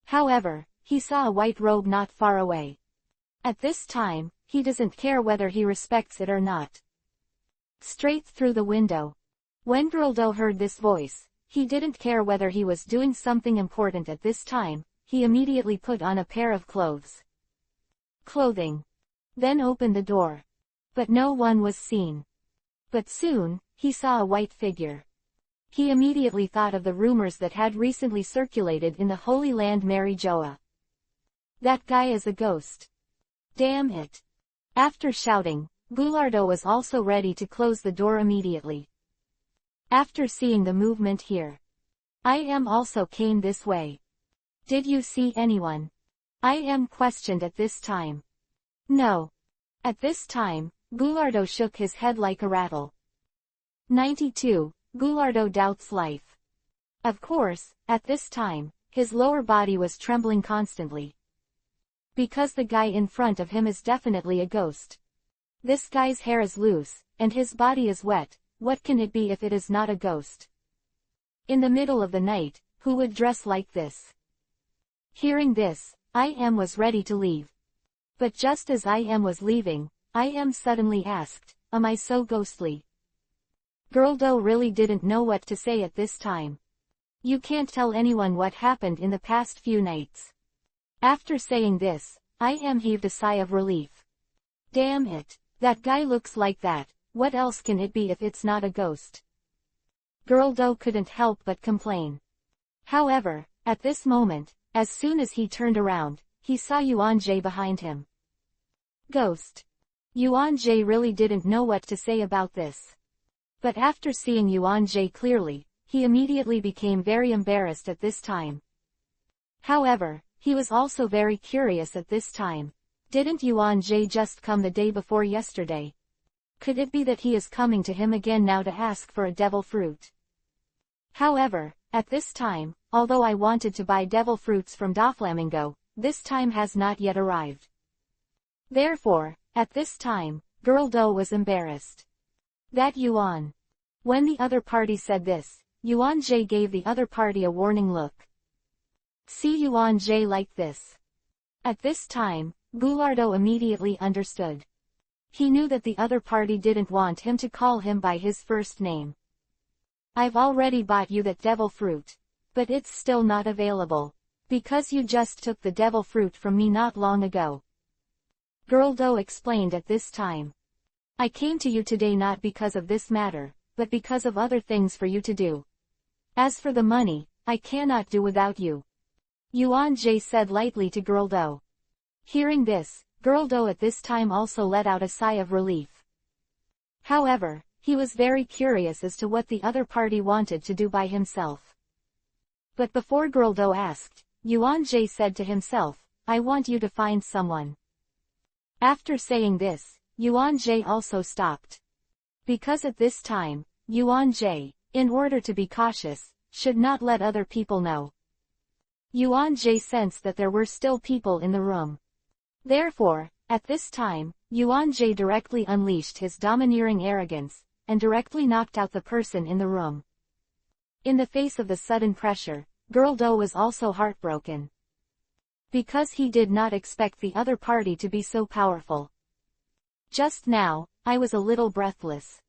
However, he saw a white robe not far away. At this time, he doesn't care whether he respects it or not. Straight through the window. When Girldo heard this voice, he didn't care whether he was doing something important at this time, he immediately put on a pair of clothing. Then opened the door. But no one was seen. But soon, he saw a white figure. He immediately thought of the rumors that had recently circulated in the Holy Land Mary Joa. That guy is a ghost. Damn it. After shouting, Goulardo was also ready to close the door immediately. After seeing the movement here, I am also came this way. Did you see anyone? I am questioned at this time. No. At this time, Goulardo shook his head like a rattle. 92. Goulardo doubts life. Of course, at this time, his lower body was trembling constantly. Because the guy in front of him is definitely a ghost. This guy's hair is loose, and his body is wet, what can it be if it is not a ghost? In the middle of the night, who would dress like this? Hearing this, I am was ready to leave. But just as I am was leaving, I am suddenly asked, am I so ghostly? Girldo really didn't know what to say at this time. You can't tell anyone what happened in the past few nights. After saying this, I am heaved a sigh of relief. Damn it, that guy looks like that, what else can it be if it's not a ghost? Girldo couldn't help but complain. However, at this moment, as soon as he turned around, he saw Yuan Jie behind him. Ghost. Yuan Jie really didn't know what to say about this. But after seeing Yuan Jie clearly, he immediately became very embarrassed at this time. However, he was also very curious at this time. Didn't Yuan Jie just come the day before yesterday? Could it be that he is coming to him again now to ask for a devil fruit? However, at this time, although I wanted to buy devil fruits from Doflamingo, this time has not yet arrived. Therefore, at this time, Girldo was embarrassed. That Yuan. When the other party said this, Yuan Jie gave the other party a warning look. See Yuan Jie like this. At this time, Goulardo immediately understood. He knew that the other party didn't want him to call him by his first name. I've already bought you that devil fruit. But it's still not available. Because you just took the devil fruit from me not long ago. Girldo explained at this time. I came to you today not because of this matter, but because of other things for you to do. As for the money, I cannot do without you. Yuan Jie said lightly to Girldo. Hearing this, Girldo at this time also let out a sigh of relief. However, he was very curious as to what the other party wanted to do by himself. But before Girldo asked, Yuan Jie said to himself, I want you to find someone. After saying this, Yuan Jie also stopped. Because at this time, Yuan Jie, in order to be cautious, should not let other people know. Yuan Jie sensed that there were still people in the room. Therefore, at this time, Yuan Jie directly unleashed his domineering arrogance, and directly knocked out the person in the room. In the face of the sudden pressure, Girl Do was also heartbroken. Because he did not expect the other party to be so powerful. Just now, I was a little breathless.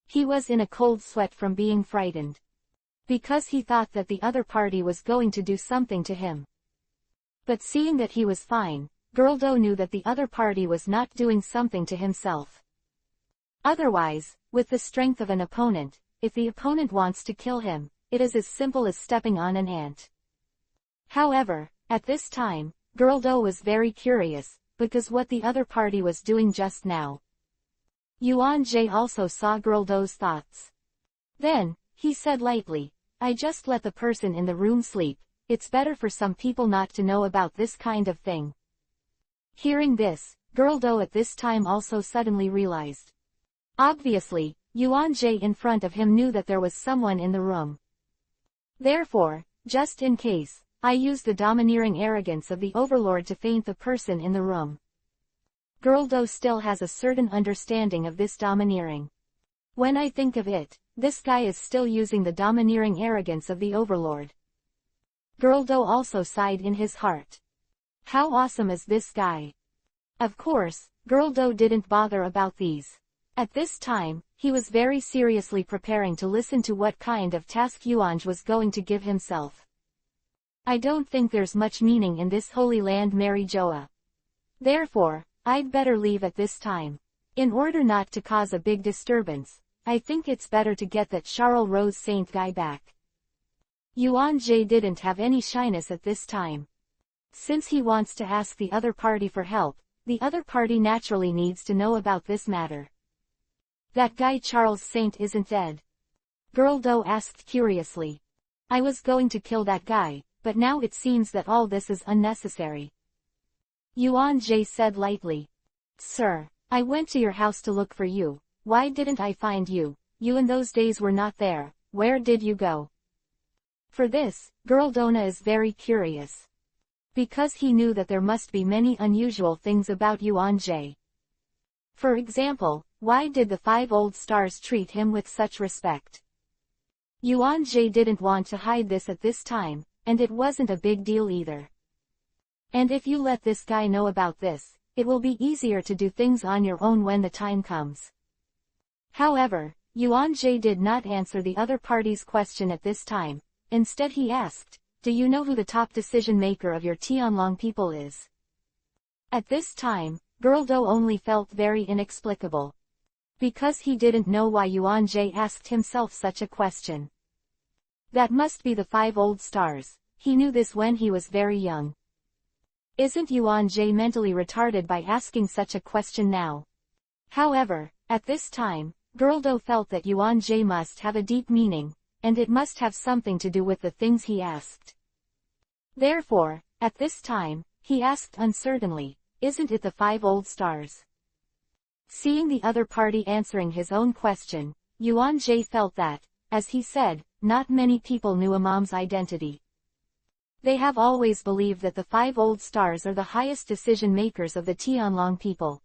He was in a cold sweat from being frightened. Because he thought that the other party was going to do something to him. But seeing that he was fine, Girl Do knew that the other party was not doing something to himself. Otherwise, with the strength of an opponent, if the opponent wants to kill him, it is as simple as stepping on an ant. However, at this time, Girl Do was very curious, because what the other party was doing just now. Yuan Jie also saw Girl Do's thoughts. Then, he said lightly, I just let the person in the room sleep, it's better for some people not to know about this kind of thing. Hearing this, Girl Do at this time also suddenly realized. Obviously, Yuan Jie in front of him knew that there was someone in the room. Therefore, just in case, I used the domineering arrogance of the overlord to feint the person in the room. Girl Do still has a certain understanding of this domineering. When I think of it, this guy is still using the domineering arrogance of the overlord. Girl Do also sighed in his heart. How awesome is this guy? Of course, Girl Do didn't bother about these. At this time, he was very seriously preparing to listen to what kind of task Yuanj was going to give himself. I don't think there's much meaning in this holy land Mary Joa. Therefore, I'd better leave at this time. In order not to cause a big disturbance, I think it's better to get that Charles Rose Saint guy back. Yuan Jie didn't have any shyness at this time. Since he wants to ask the other party for help, the other party naturally needs to know about this matter. That guy Charles Saint isn't dead? Girl Do asked curiously. I was going to kill that guy, but now it seems that all this is unnecessary. Yuan Jie said lightly. Sir, I went to your house to look for you. Why didn't I find you? You in those days were not there. Where did you go? For this, Girl Dona is very curious. Because he knew that there must be many unusual things about Yuan Jie. For example, why did the 5 old stars treat him with such respect? Yuan Jie didn't want to hide this at this time, and it wasn't a big deal either. And if you let this guy know about this, it will be easier to do things on your own when the time comes. However, Yuan Jie did not answer the other party's question at this time. Instead he asked, do you know who the top decision maker of your Tianlong people is? At this time, Girl Do only felt very inexplicable. Because he didn't know why Yuan Jie asked himself such a question. That must be the 5 old stars, he knew this when he was very young. Isn't Yuan Jie mentally retarded by asking such a question now? However, at this time, Girl Do felt that Yuan Jie must have a deep meaning, and it must have something to do with the things he asked. Therefore, at this time, he asked uncertainly, isn't it the 5 old stars? Seeing the other party answering his own question, Yuan Jie felt that, as he said, not many people knew Imam's identity. They have always believed that the 5 old stars are the highest decision makers of the Tianlong people.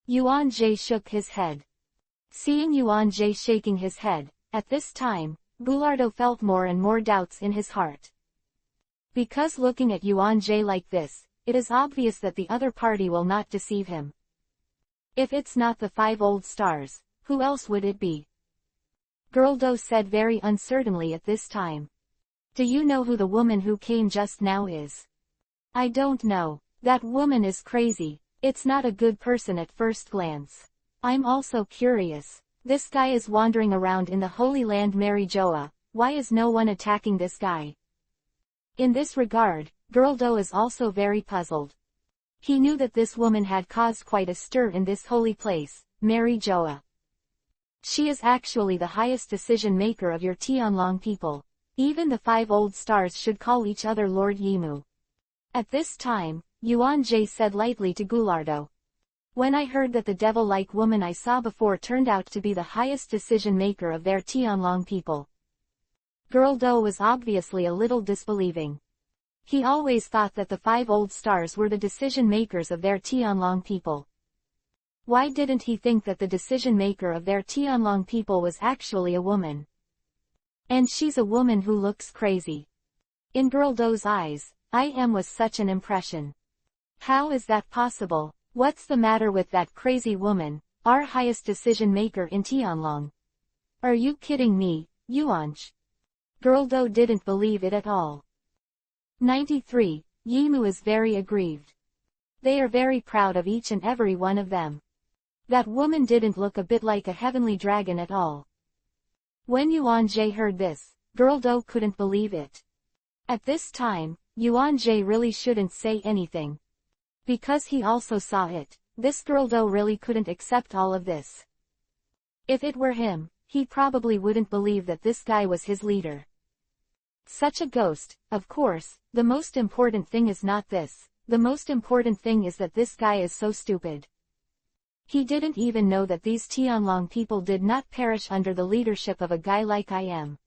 Yuan Jie shook his head. Seeing Yuan Jie shaking his head, at this time, Goulardo felt more and more doubts in his heart. Because looking at Yuan Jie like this, it is obvious that the other party will not deceive him. If it's not the 5 old stars, who else would it be? Girl Do said very uncertainly at this time. Do you know who the woman who came just now is? I don't know. That woman is crazy. It's not a good person at first glance. I'm also curious. This guy is wandering around in the Holy Land Mary Joa. Why is no one attacking this guy? In this regard, Girl Do is also very puzzled. He knew that this woman had caused quite a stir in this holy place, Mary Joa. She is actually the highest decision maker of your Tianlong people. Even the 5 old stars should call each other Lord Yimu. At this time, Yuan Jie said lightly to Goulardo. When I heard that the devil-like woman I saw before turned out to be the highest decision maker of their Tianlong people. Girl Do was obviously a little disbelieving. He always thought that the 5 old stars were the decision-makers of their Tianlong people. Why didn't he think that the decision-maker of their Tianlong people was actually a woman? And she's a woman who looks crazy. In Girl Do's eyes, I.M. was such an impression. How is that possible? What's the matter with that crazy woman, our highest decision-maker in Tianlong? Are you kidding me, Yuanj? Girl Do didn't believe it at all. 93. Yimu is very aggrieved. They are very proud of each and every one of them. That woman didn't look a bit like a heavenly dragon at all. When Yuan-jae heard this, Girl Do couldn't believe it. At this time, Yuan-jae really shouldn't say anything. Because he also saw it, this Girl Do really couldn't accept all of this. If it were him, he probably wouldn't believe that this guy was his leader. Such a ghost, of course. The most important thing is not this. The most important thing is that this guy is so stupid. He didn't even know that these Tianlong people did not perish under the leadership of a guy like I am.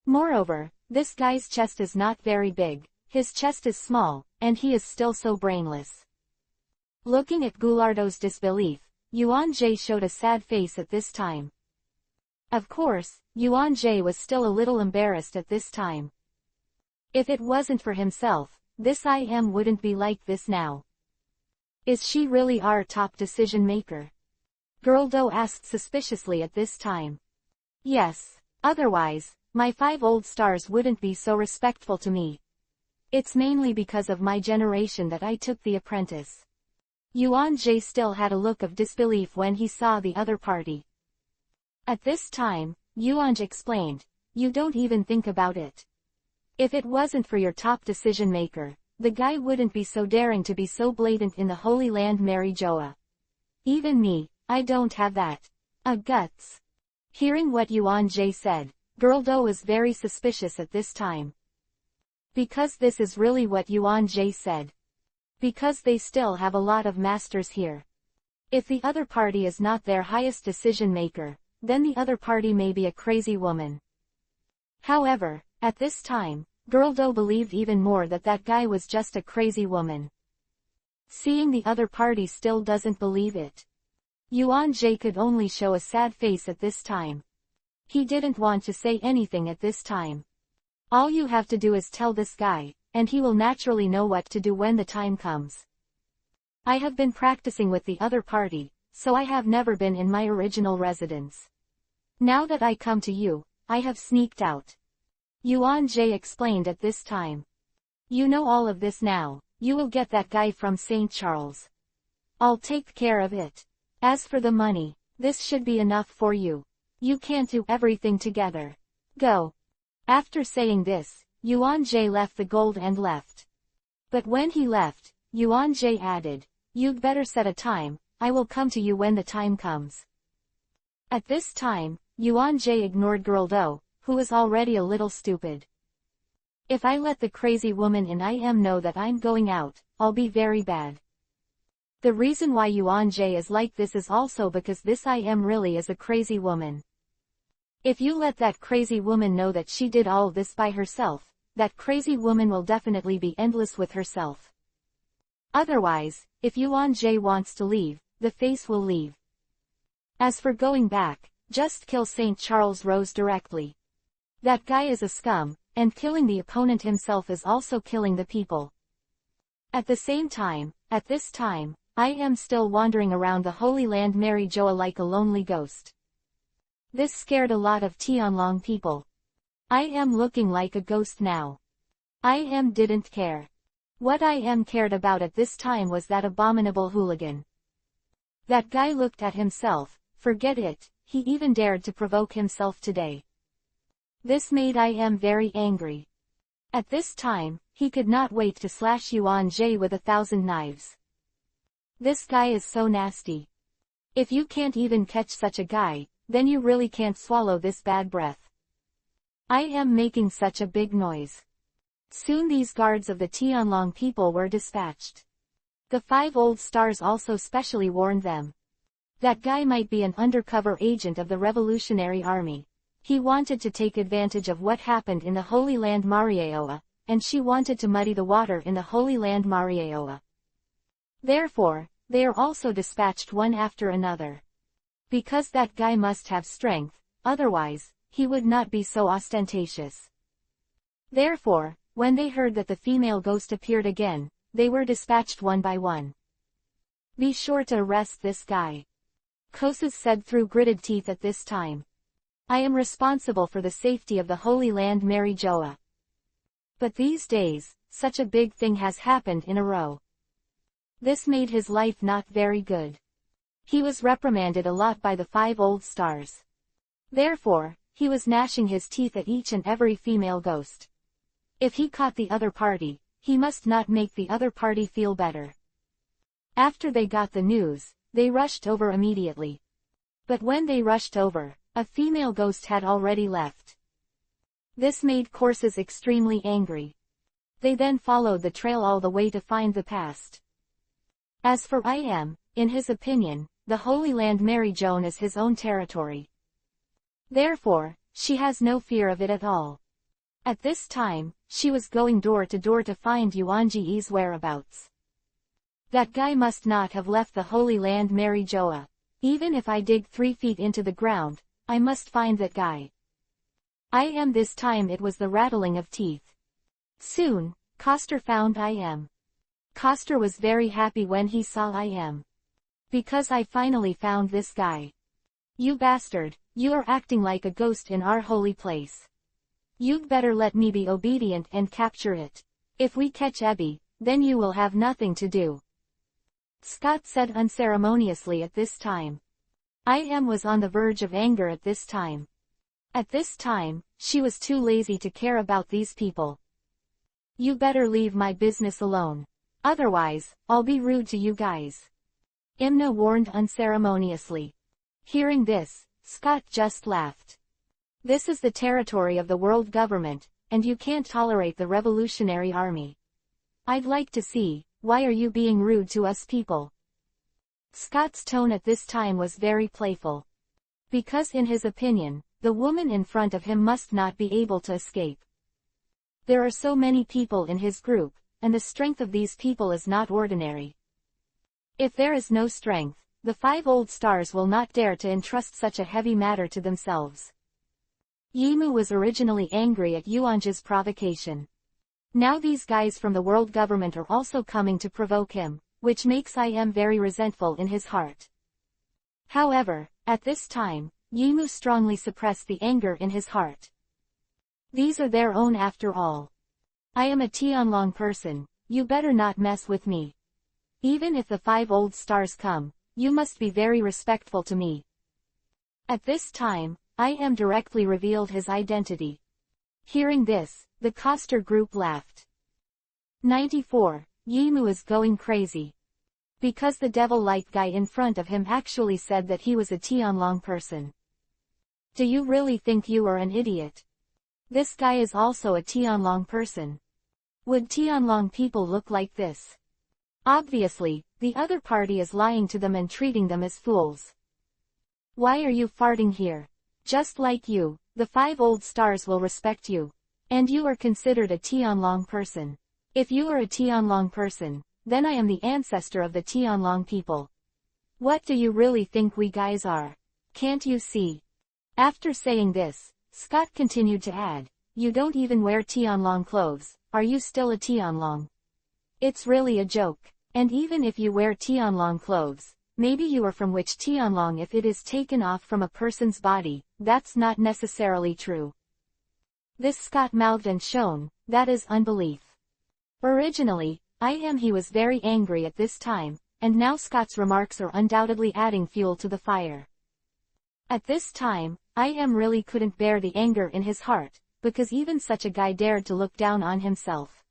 Moreover, this guy's chest is not very big, his chest is small, and he is still so brainless. Looking at Goulardo's disbelief, Yuan-jae showed a sad face at this time. Of course, Yuan-jae was still a little embarrassed at this time. If it wasn't for himself, this I.M. wouldn't be like this now. Is she really our top decision-maker? Girl Do asked suspiciously at this time. Yes, otherwise, my 5 old stars wouldn't be so respectful to me. It's mainly because of my generation that I took the apprentice. Yuan-jae still had a look of disbelief when he saw the other party. At this time, Yuan-jae explained, you don't even think about it. If it wasn't for your top decision-maker, the guy wouldn't be so daring to be so blatant in the Holy Land Mary Joa. Even me, I don't have that. Guts. Hearing what Yuan-jae said, Girl Do was very suspicious at this time. Because this is really what Yuan-jae said. Because they still have a lot of masters here. If the other party is not their highest decision-maker, then the other party may be a crazy woman. However, at this time, Girl Do believed even more that that guy was just a crazy woman. Seeing the other party still doesn't believe it. Yuan-jae could only show a sad face at this time. He didn't want to say anything at this time. All you have to do is tell this guy, and he will naturally know what to do when the time comes. I have been practicing with the other party, so I have never been in my original residence. Now that I come to you, I have sneaked out. Yuan-jae explained at this time. You know all of this now, you will get that guy from St. Charles. I'll take care of it. As for the money, this should be enough for you. You can't do everything together. Go. After saying this, Yuan-jae left the gold and left. But when he left, Yuan-jae added, you'd better set a time, I will come to you when the time comes. At this time, Yuan-jae ignored Girl Do, who was already a little stupid. If I let the crazy woman in I.M. know that I'm going out, I'll be very bad. The reason why Yuan-jae is like this is also because this I.M. really is a crazy woman. If you let that crazy woman know that she did all this by herself, that crazy woman will definitely be endless with herself. Otherwise, if Yuan-jae wants to leave, the face will leave. As for going back, just kill St. Charles Rose directly. That guy is a scum, and killing the opponent himself is also killing the people. At the same time, at this time, I am still wandering around the Holy Land Mary Joa like a lonely ghost. This scared a lot of Tianlong people. I am looking like a ghost now. I am didn't care. What I am cared about at this time was that abominable hooligan. That guy looked at himself, forget it, he even dared to provoke himself today. This made I am very angry. At this time, he could not wait to slash Yuan-jae with 1,000 knives. This guy is so nasty. If you can't even catch such a guy, then you really can't swallow this bad breath. I am making such a big noise. Soon these guards of the Tianlong people were dispatched. The 5 old stars also specially warned them. That guy might be an undercover agent of the Revolutionary Army. He wanted to take advantage of what happened in the Holy Land Marieoa, and she wanted to muddy the water in the Holy Land Mariaoa. Therefore, they are also dispatched one after another. Because that guy must have strength, otherwise, he would not be so ostentatious. Therefore, when they heard that the female ghost appeared again, they were dispatched one by one. Be sure to arrest this guy. Kosus said through gritted teeth at this time. I am responsible for the safety of the Holy Land Mariaoa. But these days, such a big thing has happened in a row. This made his life not very good. He was reprimanded a lot by the 5 old stars. Therefore, he was gnashing his teeth at each and every female ghost. If he caught the other party, he must not make the other party feel better. After they got the news, they rushed over immediately. But when they rushed over, a female ghost had already left. This made Kosus extremely angry. They then followed the trail all the way to find the past. As for Im, in his opinion, the Holy Land Mariaoa is his own territory. Therefore, she has no fear of it at all. At this time, she was going door to door to find Yuanji's whereabouts. That guy must not have left the Holy Land Mariaoa. Even if I dig 3 feet into the ground, I must find that guy. Im this time it was the rattling of teeth. Soon, Koster found Im. Koster was very happy when he saw Im. Because I finally found this guy. You bastard, you are acting like a ghost in our holy place. You'd better let me be obedient and capture it. If we catch Ebby, then you will have nothing to do. Scott said unceremoniously at this time. Im was on the verge of anger at this time. At this time, she was too lazy to care about these people. You better leave my business alone. Otherwise, I'll be rude to you guys. Imna warned unceremoniously. Hearing this, Scott just laughed. This is the territory of the world government, and you can't tolerate the Revolutionary Army. I'd like to see, why are you being rude to us people? Scott's tone at this time was very playful. Because in his opinion, the woman in front of him must not be able to escape. There are so many people in his group, and the strength of these people is not ordinary. If there is no strength, the 5 old stars will not dare to entrust such a heavy matter to themselves. Yimu was originally angry at Yuanji's provocation. Now these guys from the world government are also coming to provoke him, which makes Im very resentful in his heart. However, at this time, Yimu strongly suppressed the anger in his heart. These are their own after all. I am a Tianlong person, you better not mess with me. Even if the 5 old stars come, you must be very respectful to me. At this time, Im directly revealed his identity. Hearing this, the Koster group laughed. 94. Yimu is going crazy. Because the devil-like guy in front of him actually said that he was a Tianlong person. Do you really think you are an idiot? This guy is also a Tianlong person. Would Tianlong people look like this? Obviously, the other party is lying to them and treating them as fools. Why are you farting here? Just like you, the 5 old stars will respect you. And you are considered a Tianlong person. If you are a Tianlong person, then I am the ancestor of the Tianlong people. What do you really think we guys are? Can't you see? After saying this, Scott continued to add, you don't even wear Tianlong clothes, are you still a Tianlong? It's really a joke. And even if you wear Tianlong clothes, maybe you are from which Tianlong if it is taken off from a person's body, that's not necessarily true. This Scott mouthed and shone, that is unbelief. Originally, he was very angry at this time, and now Scott's remarks are undoubtedly adding fuel to the fire. At this time, really couldn't bear the anger in his heart, because even such a guy dared to look down on himself.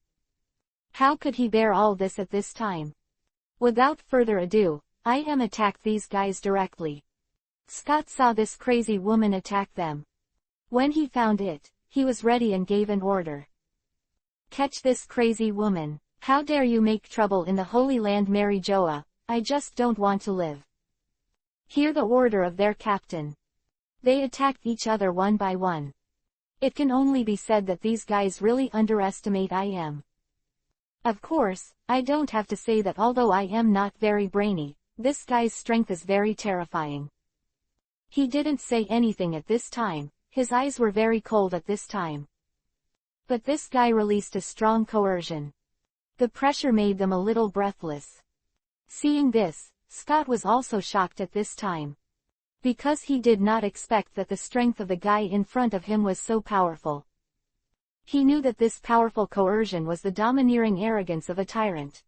How could he bear all this at this time? Without further ado, attacked these guys directly. Scott saw this crazy woman attack them. When he found it, he was ready and gave an order. Catch this crazy woman. How dare you make trouble in the Holy Land Mariaoa, I just don't want to live. Hear the order of their captain. They attacked each other one by one. It can only be said that these guys really underestimate I am. Of course, I don't have to say that although I am not very brainy, this guy's strength is very terrifying. He didn't say anything at this time, his eyes were very cold at this time. But this guy released a strong coercion. The pressure made them a little breathless. Seeing this, Scott was also shocked at this time. Because he did not expect that the strength of the guy in front of him was so powerful. He knew that this powerful coercion was the domineering arrogance of a tyrant.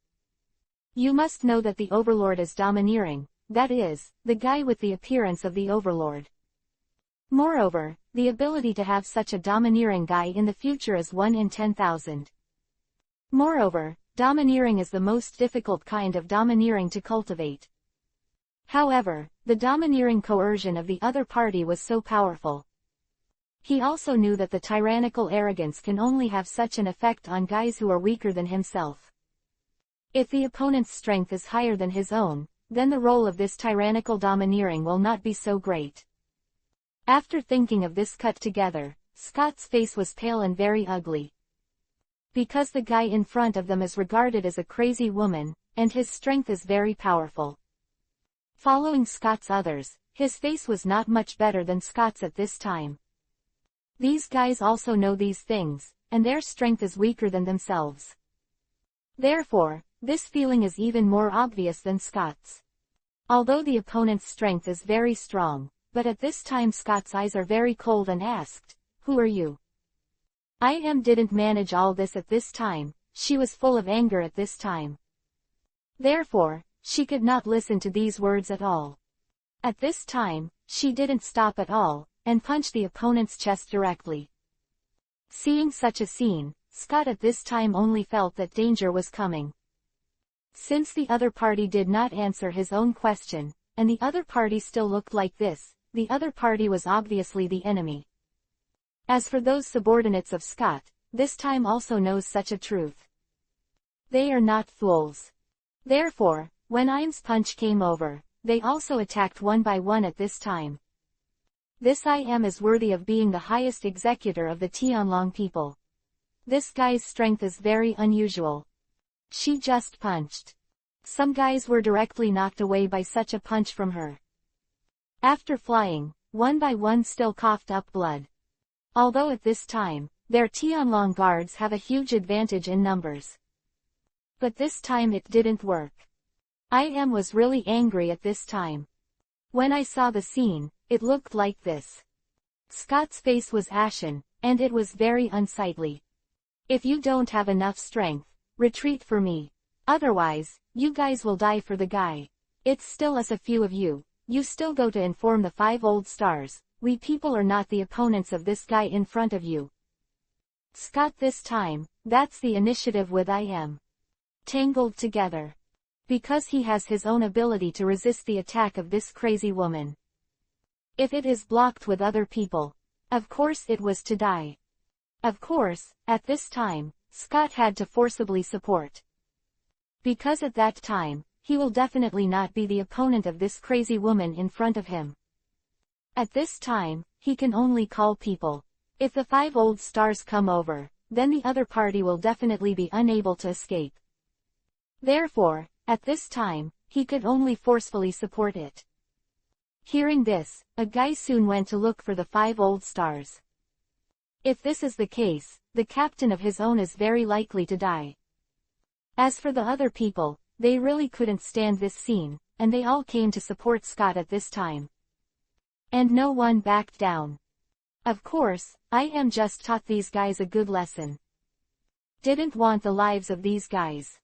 You must know that the overlord is domineering, that is, the guy with the appearance of the overlord. Moreover, the ability to have such a domineering guy in the future is 1 in 10,000. Moreover, domineering is the most difficult kind of domineering to cultivate. However, the domineering coercion of the other party was so powerful. He also knew that the tyrannical arrogance can only have such an effect on guys who are weaker than himself. If the opponent's strength is higher than his own, then the role of this tyrannical domineering will not be so great. After thinking of this cut together, Scott's face was pale and very ugly. Because the guy in front of them is regarded as a crazy woman, and his strength is very powerful. Following Scott's others, his face was not much better than Scott's at this time. These guys also know these things, and their strength is weaker than themselves. Therefore, this feeling is even more obvious than Scott's. Although the opponent's strength is very strong, but at this time Scott's eyes are very cold and asked, "Who are you?" I didn't manage all this at this time, she was full of anger at this time. Therefore, she could not listen to these words at all. At this time, she didn't stop at all, and punched the opponent's chest directly. Seeing such a scene, Scott at this time only felt that danger was coming. Since the other party did not answer his own question, and the other party still looked like this, the other party was obviously the enemy. As for those subordinates of Scott, this time also knows such a truth. They are not fools. Therefore, when Im's punch came over, they also attacked one by one at this time. This Im is worthy of being the highest executor of the Tianlong people. This guy's strength is very unusual. She just punched. Some guys were directly knocked away by such a punch from her. After flying, one by one still coughed up blood. Although at this time, their Tianlong guards have a huge advantage in numbers. But this time it didn't work. Im was really angry at this time. When I saw the scene, it looked like this. Scott's face was ashen, and it was very unsightly. If you don't have enough strength, retreat for me. Otherwise, you guys will die for the guy. It's still us a few of you. You still go to inform the 5 old stars. We people are not the opponents of this guy in front of you. Scott this time, that's the initiative with Im. Tangled together. Because he has his own ability to resist the attack of this crazy woman. If it is blocked with other people, of course it was to die. Of course, at this time, Scott had to forcibly support. Because at that time, he will definitely not be the opponent of this crazy woman in front of him. At this time, he can only call people. If the 5 old stars come over, then the other party will definitely be unable to escape. Therefore, at this time, he could only forcefully support it. Hearing this, a guy soon went to look for the 5 old stars. If this is the case, the captain of his own is very likely to die. As for the other people, they really couldn't stand this scene, and they all came to support Scott at this time. And no one backed down. Of course, Im just taught these guys a good lesson. Didn't want the lives of these guys.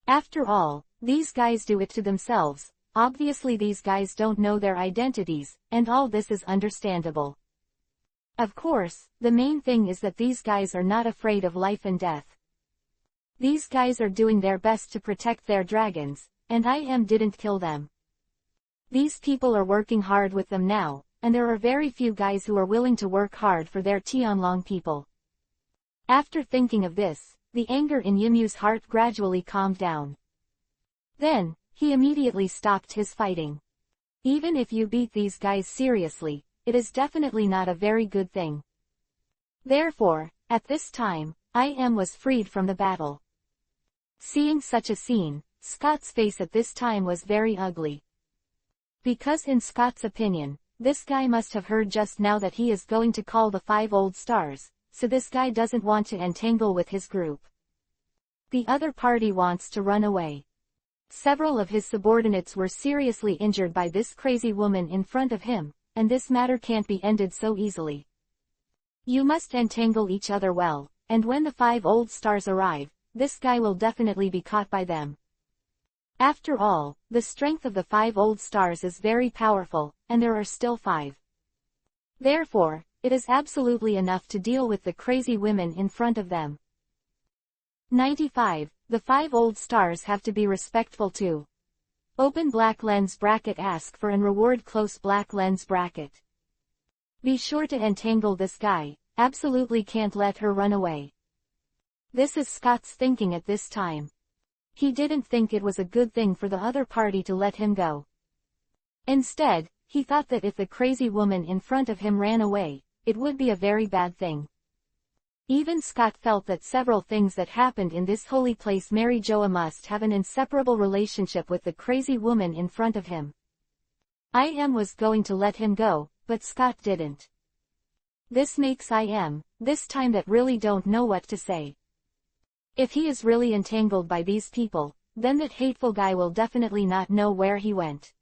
After all, these guys do it to themselves. Obviously these guys don't know their identities, and all this is understandable. Of course, the main thing is that these guys are not afraid of life and death. These guys are doing their best to protect their dragons, and Im didn't kill them. These people are working hard with them now, and there are very few guys who are willing to work hard for their Tianlong people. After thinking of this, the anger in Yimu's heart gradually calmed down. Then, he immediately stopped his fighting. Even if you beat these guys seriously, it is definitely not a very good thing. Therefore, at this time, was freed from the battle. Seeing such a scene, Scott's face at this time was very ugly. Because in Scott's opinion, this guy must have heard just now that he is going to call the 5 old stars, so this guy doesn't want to entangle with his group. The other party wants to run away. Several of his subordinates were seriously injured by this crazy woman in front of him, and this matter can't be ended so easily. You must entangle each other well, and when the 5 old stars arrive, this guy will definitely be caught by them. After all, the strength of the 5 old stars is very powerful, and there are still 5. Therefore, it is absolutely enough to deal with the crazy women in front of them. 95. The 5 old stars have to be respectful too. Open black lens bracket, ask for and reward close black lens bracket. Be sure to entangle this guy, absolutely can't let her run away. This is Scott's thinking at this time. He didn't think it was a good thing for the other party to let him go. Instead, he thought that if the crazy woman in front of him ran away, it would be a very bad thing. Even Scott felt that several things that happened in this holy place Mary Joa must have an inseparable relationship with the crazy woman in front of him. Was going to let him go, but Scott didn't. This makes this time that really don't know what to say. If he is really entangled by these people, then that hateful guy will definitely not know where he went.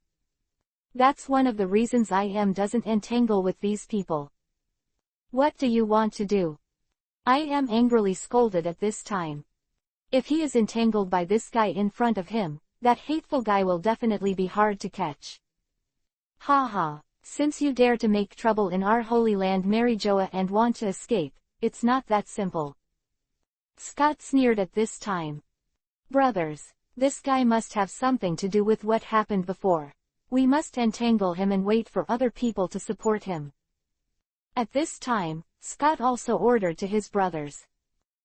That's one of the reasons doesn't entangle with these people. What do you want to do? Angrily scolded at this time. If he is entangled by this guy in front of him, that hateful guy will definitely be hard to catch. Ha ha, since you dare to make trouble in our holy land Mary Joa and want to escape, it's not that simple. Scott sneered at this time. Brothers, this guy must have something to do with what happened before. We must entangle him and wait for other people to support him. At this time, Scott also ordered to his brothers.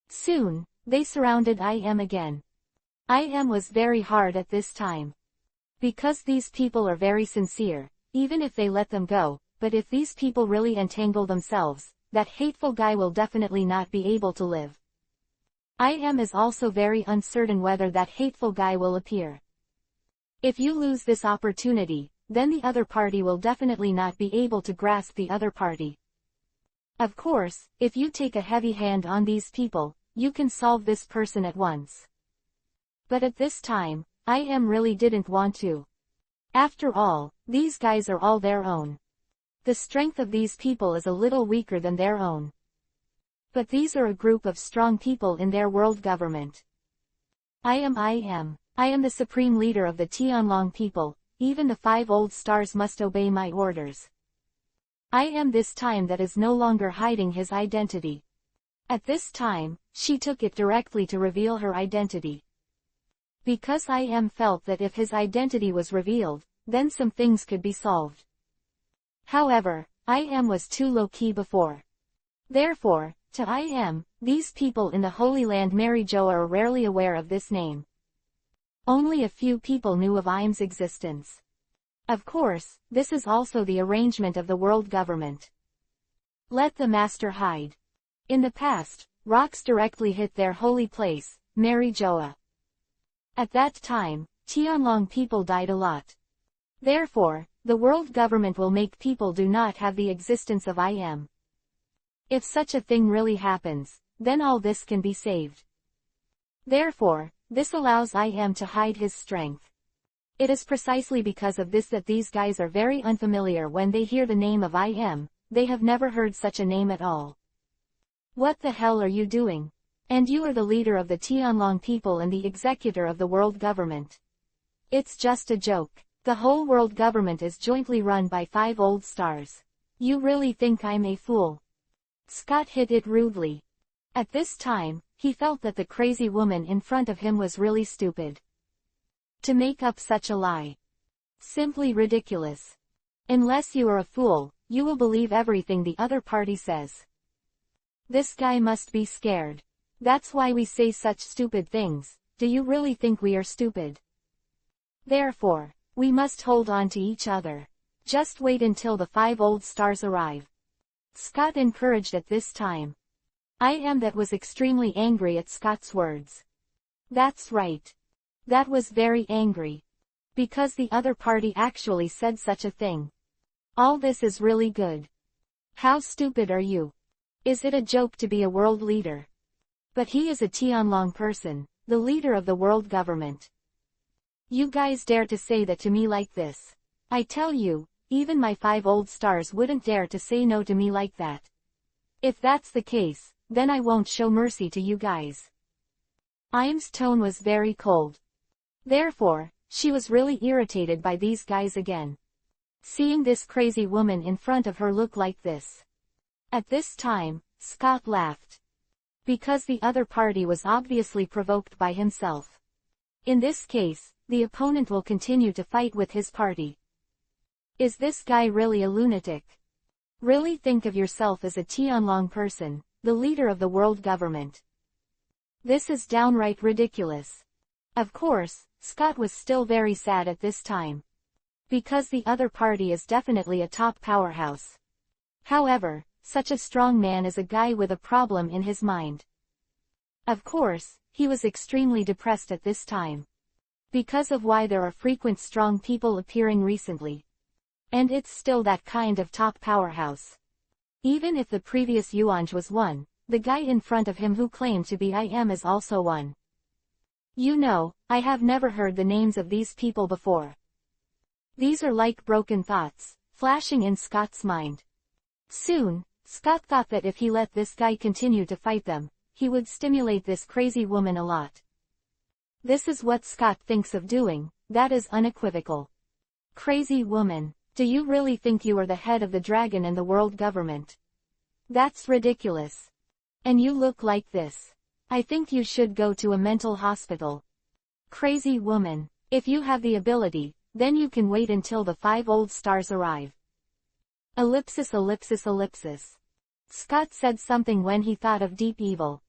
Soon, they surrounded again. Was very hard at this time. Because these people are very sincere, even if they let them go, but if these people really entangle themselves, that hateful guy will definitely not be able to live. Is also very uncertain whether that hateful guy will appear. If you lose this opportunity, then the other party will definitely not be able to grasp the other party. Of course, if you take a heavy hand on these people, you can solve this person at once. But at this time, really didn't want to. After all, these guys are all their own. The strength of these people is a little weaker than their own. But these are a group of strong people in their world government. I am the supreme leader of the Tianlong people, even the 5 old stars must obey my orders. This time that is no longer hiding his identity. At this time, she took it directly to reveal her identity. Because felt that if his identity was revealed, then some things could be solved. However, was too low-key before. Therefore, to these people in the Holy Land Mary Joa are rarely aware of this name. Only a few people knew of IM's existence. Of course, this is also the arrangement of the world government. Let the master hide. In the past, rocks directly hit their holy place, Mary Joa. At that time, Tianlong people died a lot. Therefore, the world government will make people do not have the existence of If such a thing really happens, then all this can be saved. Therefore, this allows to hide his strength. It is precisely because of this that these guys are very unfamiliar when they hear the name of they have never heard such a name at all. What the hell are you doing? And you are the leader of the Tianlong people and the executor of the world government. It's just a joke. The whole world government is jointly run by 5 old stars. You really think I'm a fool? Scott hit it rudely. At this time, he felt that the crazy woman in front of him was really stupid. To make up such a lie. Simply ridiculous. Unless you are a fool, you will believe everything the other party says. This guy must be scared. That's why we say such stupid things. Do you really think we are stupid? Therefore, we must hold on to each other. Just wait until the 5 old stars arrive. Scott encouraged at this time. I am that was extremely angry at Scott's words. That's right. That was very angry. Because the other party actually said such a thing. All this is really good. How stupid are you? Is it a joke to be a world leader? But he is a Tianlong person, the leader of the world government. You guys dare to say that to me like this. I tell you, even my 5 old stars wouldn't dare to say no to me like that. If that's the case, then I won't show mercy to you guys. Im's tone was very cold. Therefore, she was really irritated by these guys again. Seeing this crazy woman in front of her look like this. At this time, Scott laughed. Because the other party was obviously provoked by himself. In this case, the opponent will continue to fight with his party. Is this guy really a lunatic? Really think of yourself as a Tianlong person, the leader of the world government. This is downright ridiculous. Of course, Scott was still very sad at this time. Because the other party is definitely a top powerhouse. However, such a strong man is a guy with a problem in his mind. Of course, he was extremely depressed at this time. Because of why there are frequent strong people appearing recently. And it's still that kind of top powerhouse. Even if the previous Yuan was one, the guy in front of him who claimed to be Im is also one. You know, I have never heard the names of these people before. These are like broken thoughts, flashing in Scott's mind. Soon, Scott thought that if he let this guy continue to fight them, he would stimulate this crazy woman a lot. This is what Scott thinks of doing, that is unequivocal. Crazy woman, do you really think you are the head of the dragon and the world government? That's ridiculous. And you look like this. I think you should go to a mental hospital. Crazy woman, if you have the ability, then you can wait until the 5 old stars arrive. Ellipsis ellipsis ellipsis. Scott said something when he thought of deep evil.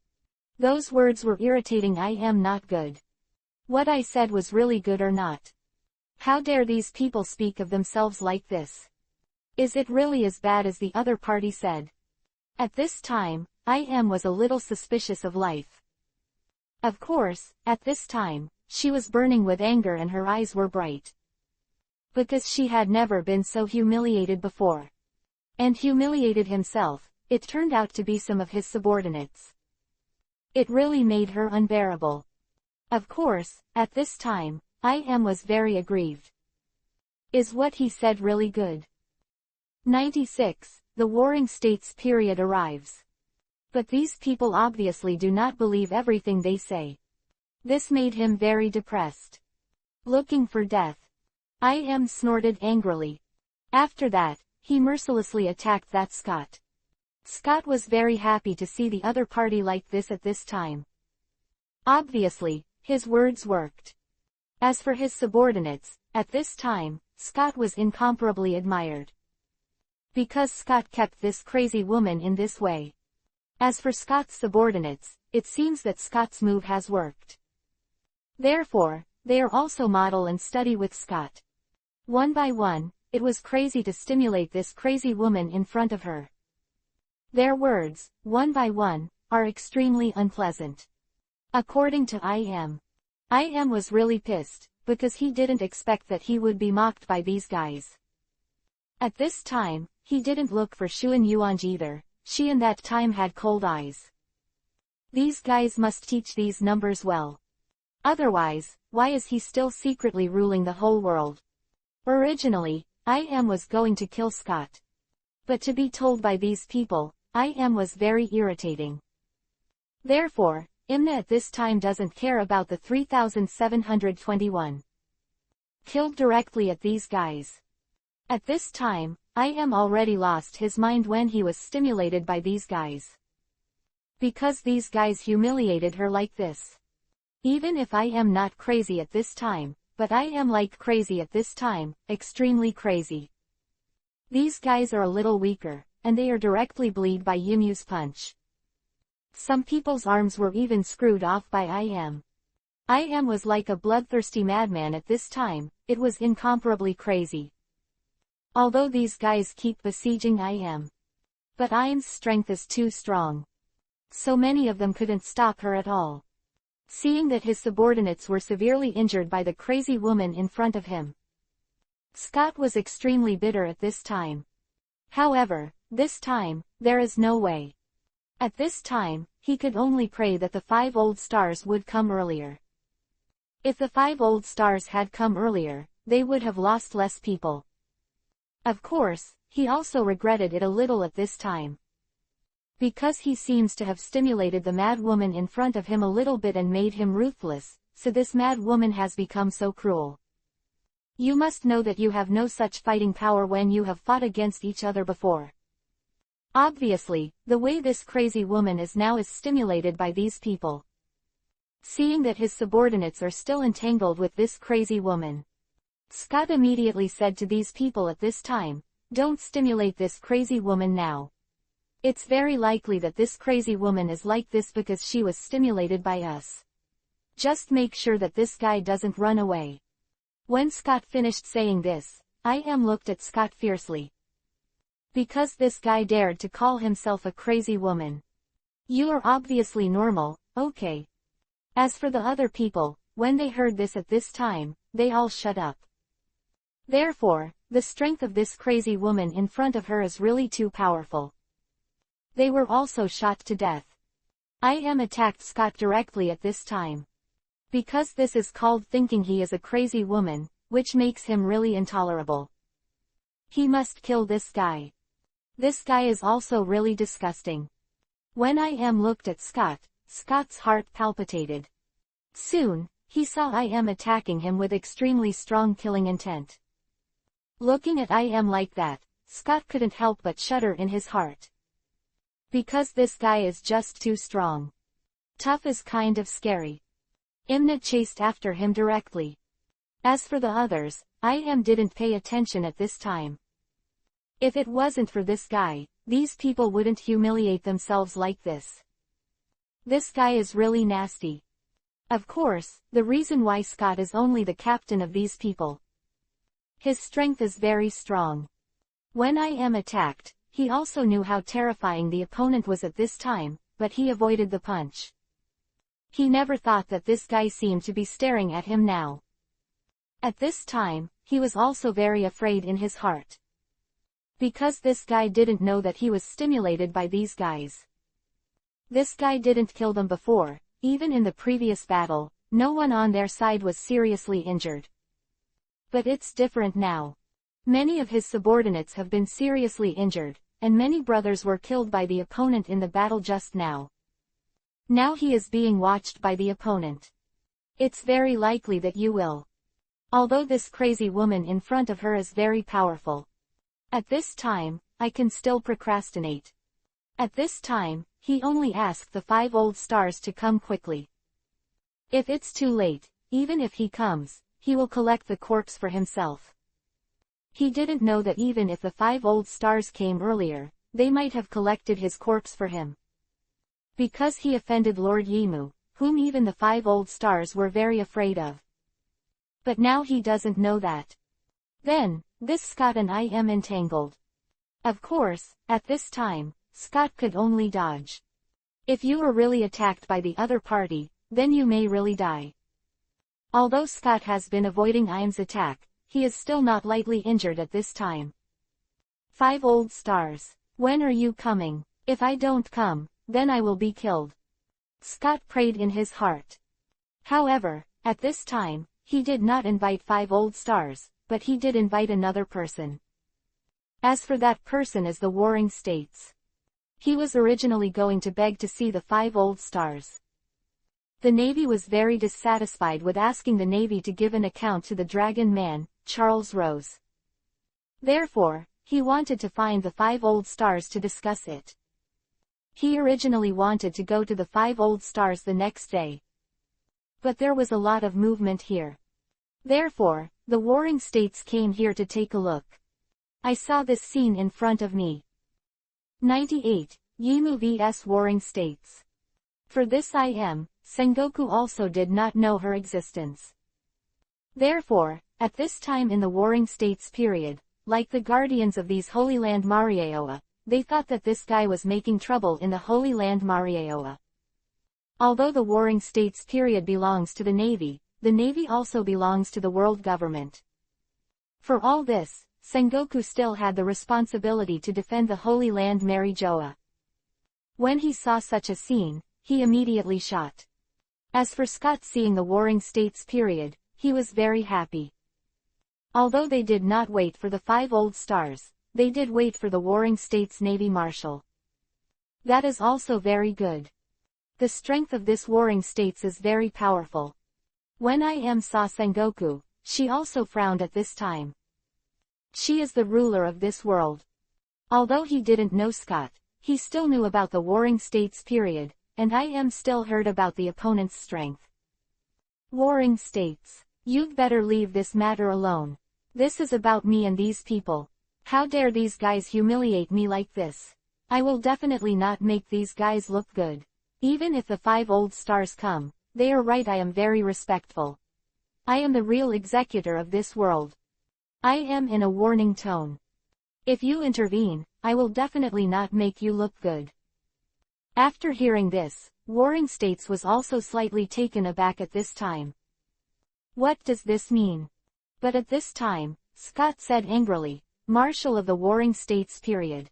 Those words were irritating. I am not good. What I said was really good or not? How dare these people speak of themselves like this? Is it really as bad as the other party said? At this time, Im was a little suspicious of life. Of course, at this time, she was burning with anger and her eyes were bright. Because she had never been so humiliated before. And humiliated himself, it turned out to be some of his subordinates. It really made her unbearable. Of course, at this time, Im was very aggrieved. Is what he said really good? 96. The Warring States period arrives. But these people obviously do not believe everything they say. This made him very depressed. Looking for death. Im snorted angrily. After that, he mercilessly attacked that Scott. Scott was very happy to see the other party like this at this time. Obviously, his words worked. As for his subordinates, at this time, Scott was incomparably admired. Because Scott kept this crazy woman in this way. As for Scott's subordinates, it seems that Scott's move has worked. Therefore, they are also model and study with Scott. One by one, it was crazy to stimulate this crazy woman in front of her. Their words, one by one, are extremely unpleasant. According to Im was really pissed, because he didn't expect that he would be mocked by these guys. At this time, he didn't look for Xuan Yuan either, she in that time had cold eyes. These guys must teach these numbers well. Otherwise, why is he still secretly ruling the whole world? Originally, Im was going to kill Scott. But to be told by these people, Im was very irritating. Therefore, Imna at this time doesn't care about the 3721. Killed directly at these guys. At this time, Im already lost his mind when he was stimulated by these guys. Because these guys humiliated her like this. Even if I am not crazy at this time, but I am like crazy at this time, extremely crazy. These guys are a little weaker, and they are directly bleed by Yimyu's punch. Some people's arms were even screwed off by Im. Im was like a bloodthirsty madman at this time, it was incomparably crazy. Although these guys keep besieging Im. But Im's strength is too strong. so many of them couldn't stop her at all. Seeing that his subordinates were severely injured by the crazy woman in front of him, Scott was extremely bitter at this time. However, this time, there is no way. At this time, he could only pray that the 5 old stars would come earlier. If the 5 old stars had come earlier, they would have lost less people. Of course, he also regretted it a little at this time, because he seems to have stimulated the mad woman in front of him a little bit and made him ruthless, so this mad woman has become so cruel. You must know that you have no such fighting power when you have fought against each other before. Obviously, the way this crazy woman is now is stimulated by these people. Seeing that his subordinates are still entangled with this crazy woman, Scott immediately said to these people at this time, "Don't stimulate this crazy woman now. It's very likely that this crazy woman is like this because she was stimulated by us. Just make sure that this guy doesn't run away." When Scott finished saying this, I.M. looked at Scott fiercely, because this guy dared to call himself a crazy woman. You are obviously normal, okay. As for the other people, when they heard this at this time, they all shut up. Therefore, the strength of this crazy woman in front of her is really too powerful. They were also shot to death. I.M. attacked Scott directly at this time, because this is called thinking he is a crazy woman, which makes him really intolerable. He must kill this guy. This guy is also really disgusting. When I.M. looked at Scott, Scott's heart palpitated. Soon, he saw I.M. attacking him with extremely strong killing intent. Looking at I.M. like that, Scott couldn't help but shudder in his heart, because this guy is just too strong. Tough is kind of scary. Imnat chased after him directly. As for the others, I.M. didn't pay attention at this time. If it wasn't for this guy, these people wouldn't humiliate themselves like this. This guy is really nasty. Of course, the reason why Scott is only the captain of these people. His strength is very strong. When I.M. attacked, he also knew how terrifying the opponent was at this time, but he avoided the punch. He never thought that this guy seemed to be staring at him now. At this time, he was also very afraid in his heart, because this guy didn't know that he was stimulated by these guys. This guy didn't kill them before, even in the previous battle, no one on their side was seriously injured. But it's different now. Many of his subordinates have been seriously injured, and many brothers were killed by the opponent in the battle just now. Now he is being watched by the opponent. It's very likely that you will. Although this crazy woman in front of her is very powerful, at this time, I can still procrastinate. At this time, he only asked the 5 old stars to come quickly. If it's too late, even if he comes, he will collect the corpse for himself. He didn't know that even if the 5 old stars came earlier, they might have collected his corpse for him, because he offended Lord Yimu, whom even the 5 old stars were very afraid of. But now he doesn't know that. Then, this Scott and I.M. entangled. Of course, at this time, Scott could only dodge. If you are really attacked by the other party, then you may really die. Although Scott has been avoiding I.M.'s attack, he is still not lightly injured at this time. 5 old stars. When are you coming? If I don't come, then I will be killed. Scott prayed in his heart. However, at this time, he did not invite 5 old stars, but he did invite another person. As for that person is the Warring States. He was originally going to beg to see the 5 old stars. The Navy was very dissatisfied with asking the Navy to give an account to the Dragon Man, Charles Rose. Therefore, he wanted to find the 5 old stars to discuss it. He originally wanted to go to the 5 old stars the next day, but there was a lot of movement here. Therefore, the Warring States came here to take a look. I saw this scene in front of me. 98. Yimu vs Warring States. For this I.M., Sengoku also did not know her existence. Therefore, at this time in the Warring States period, like the guardians of these Holy Land Marioa, they thought that this guy was making trouble in the Holy Land Mariaoa. Although the Warring States period belongs to the Navy also belongs to the world government. For all this, Sengoku still had the responsibility to defend the Holy Land Marijoa. When he saw such a scene, he immediately shot. As for Scott seeing the Warring States period, he was very happy. Although they did not wait for the 5 old stars, they did wait for the Warring States Navy Marshal. That is also very good. The strength of this Warring States is very powerful. When I saw Sengoku, she also frowned at this time. She is the ruler of this world. Although he didn't know Scott, he still knew about the Warring States period, and I still heard about the opponent's strength. Warring States. You'd better leave this matter alone. This is about me and these people. How dare these guys humiliate me like this? I will definitely not make these guys look good. Even if the 5 old stars come, they are right, I am very respectful. I am the real executor of this world. I am in a warning tone. If you intervene, I will definitely not make you look good. After hearing this, Warring States was also slightly taken aback at this time. What does this mean? But at this time, Scott said angrily, Marshal of the Warring States period.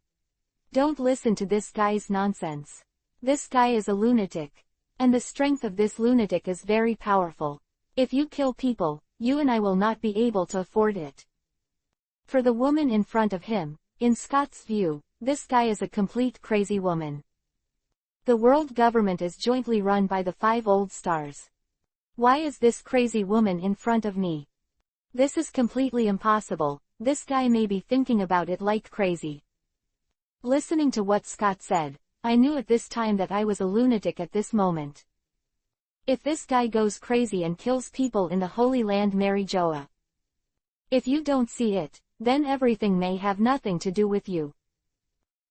Don't listen to this guy's nonsense. This guy is a lunatic. And the strength of this lunatic is very powerful. If you kill people, you and I will not be able to afford it. For the woman in front of him, in Scott's view, this guy is a complete crazy woman. The world government is jointly run by the 5 old stars. Why is this crazy woman in front of me? This is completely impossible. This guy may be thinking about it like crazy. Listening to what Scott said, I knew at this time that I was a lunatic at this moment. If this guy goes crazy and kills people in the Holy Land Marijoa. If you don't see it, then everything may have nothing to do with you.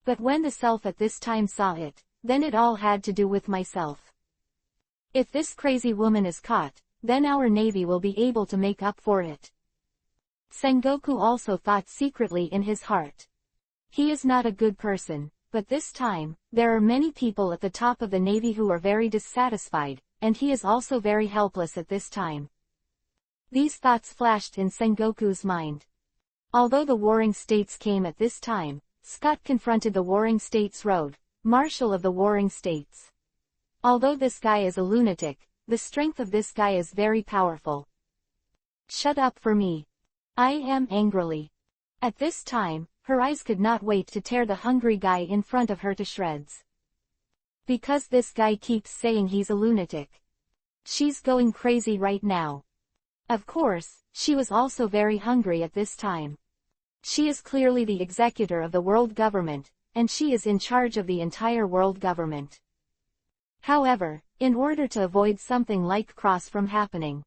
But when the self at this time saw it, then it all had to do with myself. If this crazy woman is caught, then our navy will be able to make up for it. Sengoku also thought secretly in his heart. He is not a good person, but this time, there are many people at the top of the navy who are very dissatisfied, and he is also very helpless at this time. These thoughts flashed in Sengoku's mind. Although the Warring States came at this time, Scott confronted the Warring States Road, Marshal of the Warring States. Although this guy is a lunatic, the strength of this guy is very powerful. Shut up for me. I am angrily. At this time, her eyes could not wait to tear the hungry guy in front of her to shreds. Because this guy keeps saying he's a lunatic. She's going crazy right now. Of course, she was also very hungry at this time. She is clearly the executor of the world government, and she is in charge of the entire world government. However, in order to avoid something like cross from happening.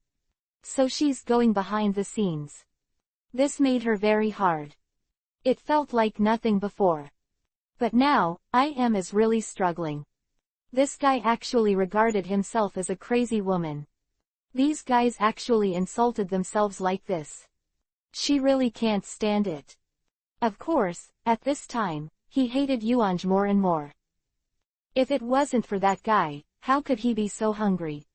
So she's going behind the scenes. This made her very hard. It felt like nothing before. But now, I is really struggling. This guy actually regarded himself as a crazy woman. These guys actually insulted themselves like this. She really can't stand it. Of course, at this time, he hated Yuanj more and more. If it wasn't for that guy, how could he be so hungry?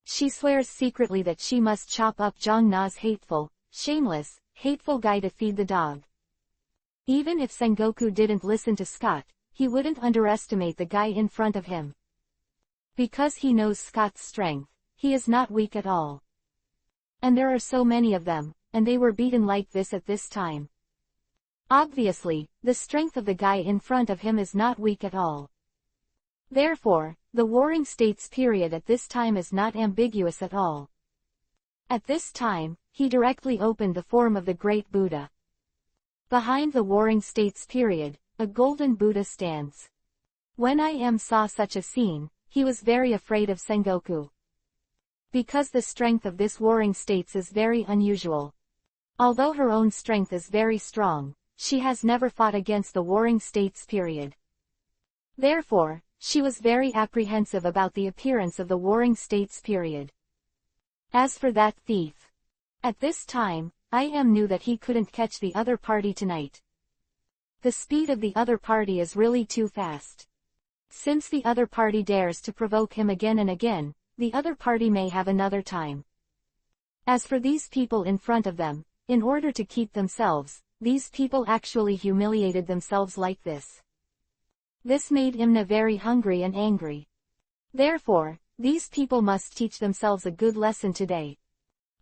She swears secretly that she must chop up Zhang Na's hateful, shameless, hateful guy to feed the dog. Even if Sengoku didn't listen to Scott, he wouldn't underestimate the guy in front of him. Because he knows Scott's strength, he is not weak at all. And there are so many of them, and they were beaten like this at this time. Obviously, the strength of the guy in front of him is not weak at all. Therefore, the Warring States period at this time is not ambiguous at all. At this time, he directly opened the form of the Great Buddha. Behind the Warring States period, a golden Buddha stands. When saw such a scene, he was very afraid of Sengoku. Because the strength of this Warring States is very unusual. Although her own strength is very strong, she has never fought against the Warring States period. Therefore, she was very apprehensive about the appearance of the Warring States period. As for that thief. At this time, knew that he couldn't catch the other party tonight. The speed of the other party is really too fast. Since the other party dares to provoke him again and again, the other party may have another time. As for these people in front of them, in order to keep themselves, these people actually humiliated themselves like this. This made Imna very hungry and angry. Therefore, these people must teach themselves a good lesson today.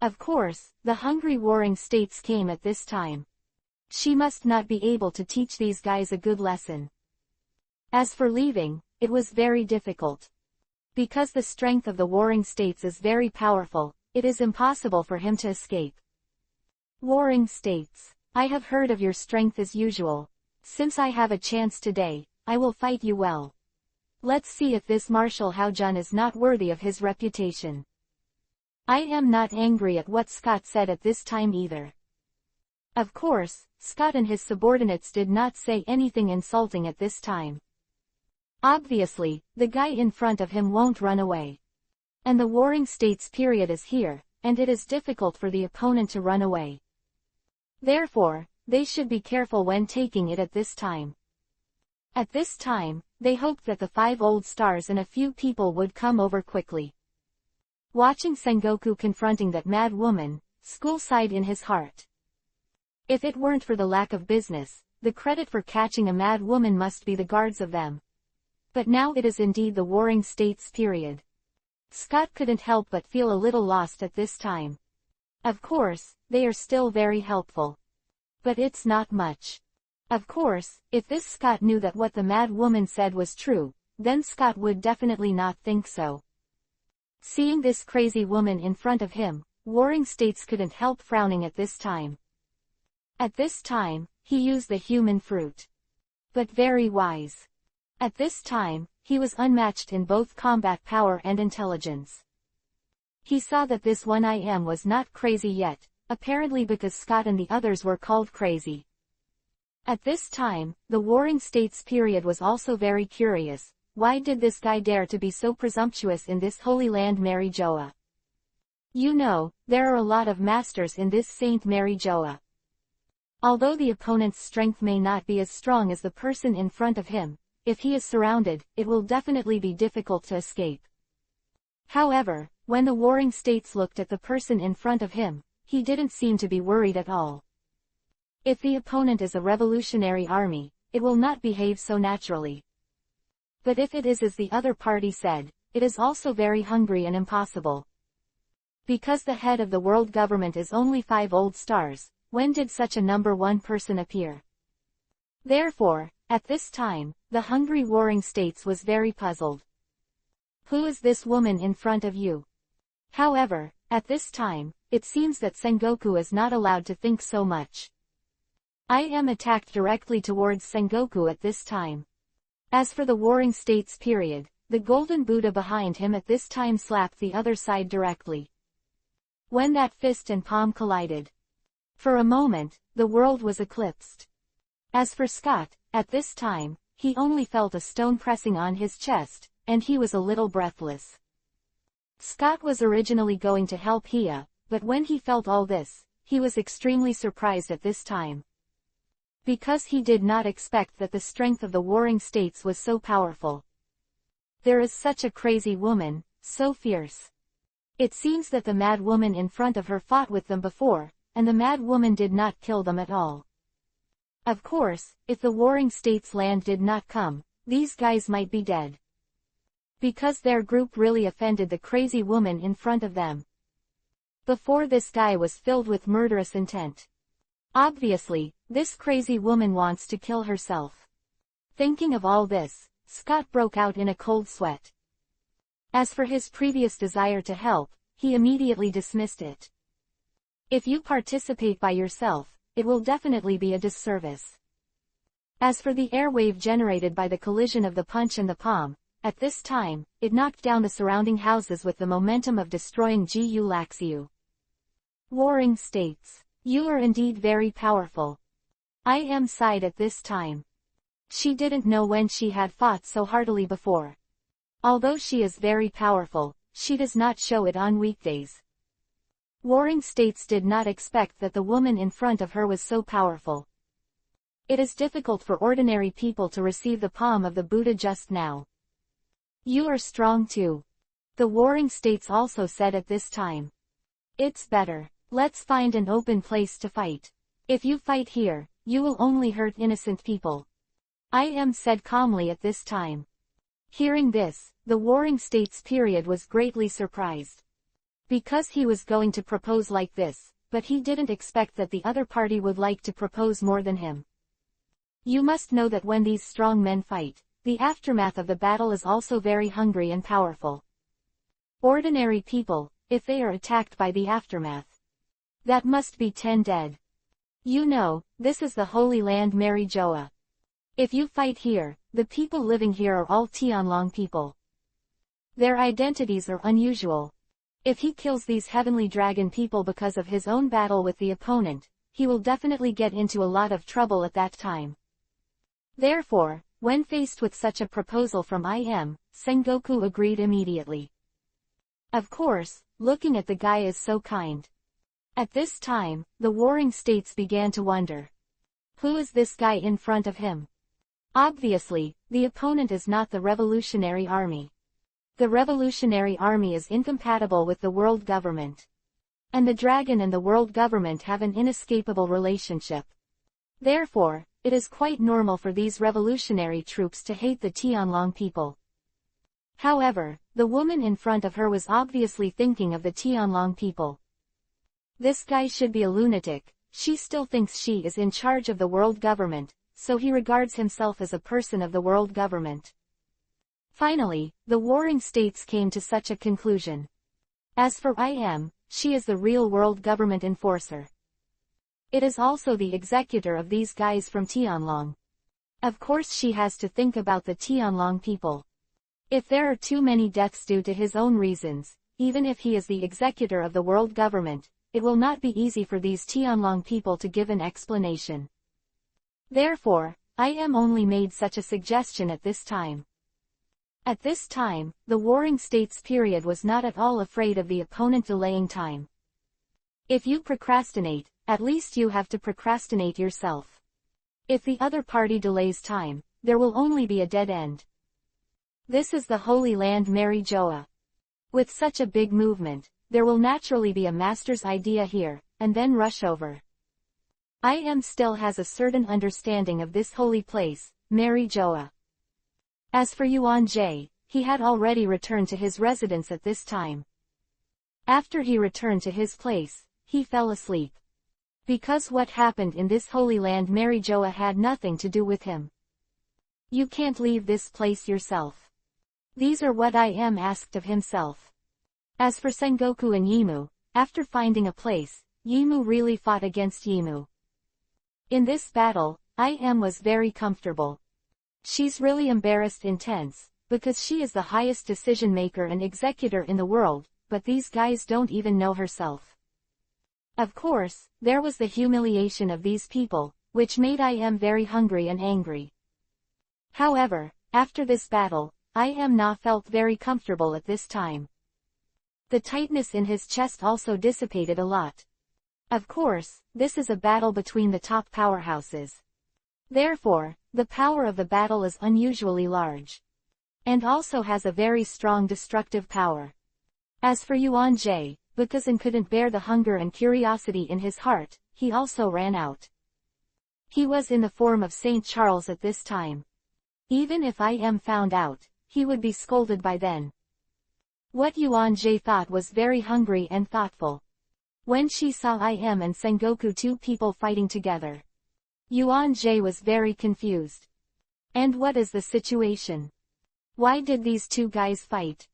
Of course, the hungry warring states came at this time. She must not be able to teach these guys a good lesson. As for leaving, it was very difficult. Because the strength of the warring states is very powerful, it is impossible for him to escape. Warring states, I have heard of your strength as usual. Since I have a chance today, I will fight you well. Let's see if this Marshal Haojun is not worthy of his reputation. I am not angry at what Scott said at this time either. Of course, Scott and his subordinates did not say anything insulting at this time. Obviously, the guy in front of him won't run away. And the warring states period is here, and it is difficult for the opponent to run away. Therefore, they should be careful when taking it at this time. At this time, they hoped that the 5 old stars and a few people would come over quickly. Watching Sengoku confronting that mad woman, School sighed in his heart. If it weren't for the lack of business, the credit for catching a mad woman must be the guards of them. But now it is indeed the warring states period. Scott couldn't help but feel a little lost at this time. Of course, they are still very helpful. But it's not much. Of course, if this Scott knew that what the mad woman said was true, then Scott would definitely not think so. Seeing this crazy woman in front of him, warring states couldn't help frowning at this time. At this time, he used the human fruit. But very wise. At this time, he was unmatched in both combat power and intelligence. He saw that this one IM was not crazy yet, apparently because Scott and the others were called crazy. At this time, the warring states period was also very curious. Why did this guy dare to be so presumptuous in this holy land Mary Joa? You know, there are a lot of masters in this Saint Mary Joa. Although the opponent's strength may not be as strong as the person in front of him, if he is surrounded, it will definitely be difficult to escape. However, when the warring states looked at the person in front of him, he didn't seem to be worried at all. If the opponent is a revolutionary army, it will not behave so naturally. But if it is as the other party said, it is also very hungry and impossible. Because the head of the world government is only 5 old stars, when did such a number 1 person appear? Therefore, at this time, the hungry warring states was very puzzled. Who is this woman in front of you? However, at this time, it seems that Sengoku is not allowed to think so much. I am attacked directly towards Sengoku at this time. As for the warring states period, the golden Buddha behind him at this time slapped the other side directly. When that fist and palm collided. For a moment, the world was eclipsed. As for Scott, at this time, he only felt a stone pressing on his chest, and he was a little breathless. Scott was originally going to help Hia, but when he felt all this, he was extremely surprised at this time. Because he did not expect that the strength of the warring states was so powerful. There is such a crazy woman, so fierce. It seems that the mad woman in front of her fought with them before, and the mad woman did not kill them at all. Of course, if the warring states land did not come, these guys might be dead. Because their group really offended the crazy woman in front of them. Before this guy was filled with murderous intent. Obviously, this crazy woman wants to kill herself. Thinking of all this, Scott broke out in a cold sweat. As for his previous desire to help, he immediately dismissed it. If you participate by yourself, it will definitely be a disservice. As for the airwave generated by the collision of the punch and the palm, at this time, it knocked down the surrounding houses with the momentum of destroying Gu Laxiu. Warring states. You are indeed very powerful. I am sighed at this time. She didn't know when she had fought so heartily before. Although she is very powerful, she does not show it on weekdays. Warring states did not expect that the woman in front of her was so powerful. It is difficult for ordinary people to receive the palm of the Buddha just now. You are strong too. The warring states also said at this time. It's better. Let's find an open place to fight. If you fight here, you will only hurt innocent people. I said calmly at this time. Hearing this, the warring states period was greatly surprised. Because he was going to propose like this, but he didn't expect that the other party would like to propose more than him. You must know that when these strong men fight, the aftermath of the battle is also very hungry and powerful. Ordinary people, if they are attacked by the aftermath, that must be 10 dead. You know, this is the Holy Land Mary Joa. If you fight here, the people living here are all Tianlong people. Their identities are unusual. If he kills these heavenly dragon people because of his own battle with the opponent, he will definitely get into a lot of trouble at that time. Therefore, when faced with such a proposal from Sengoku agreed immediately. Of course, looking at the guy is so kind. At this time, the warring states began to wonder. Who is this guy in front of him? Obviously, the opponent is not the Revolutionary Army. The Revolutionary Army is incompatible with the world government. And the dragon and the world government have an inescapable relationship. Therefore, it is quite normal for these revolutionary troops to hate the Tianlong people. However, the woman in front of her was obviously thinking of the Tianlong people. This guy should be a lunatic. She still thinks she is in charge of the world government, so he regards himself as a person of the world government. Finally, the warring states came to such a conclusion. As for she is the real world government enforcer. It is also the executor of these guys from Tianlong. Of course she has to think about the Tianlong people. If there are too many deaths due to his own reasons, even if he is the executor of the world government, it will not be easy for these Tianlong people to give an explanation. Therefore, only made such a suggestion at this time. At this time, the warring states period was not at all afraid of the opponent delaying time. If you procrastinate, at least you have to procrastinate yourself. If the other party delays time, there will only be a dead end. This is the Holy Land Mary Joa. With such a big movement, there will naturally be a master's idea here, and then rush over. Still has a certain understanding of this holy place, Mary Joa. As for Yuan Jie, he had already returned to his residence at this time. After he returned to his place, he fell asleep. Because what happened in this holy land Mary Joa had nothing to do with him. You can't leave this place yourself. These are what asked of himself. As for Sengoku and Yimu, after finding a place, Yimu really fought against Yimu. In this battle, was very comfortable. She's really embarrassed intense, because she is the highest decision maker and executor in the world, but these guys don't even know herself. Of course, there was the humiliation of these people, which made very hungry and angry. However, after this battle, Na felt very comfortable at this time. The tightness in his chest also dissipated a lot. Of course, this is a battle between the top powerhouses. Therefore, the power of the battle is unusually large. And also has a very strong destructive power. As for Yuan Jie, because he couldn't bear the hunger and curiosity in his heart, he also ran out. He was in the form of Saint Charles at this time. Even if found out, he would be scolded by then. What Yuan Jie thought was very hungry and thoughtful. When she saw and Sengoku two people fighting together, Yuan Jie was very confused. And what is the situation? Why did these two guys fight?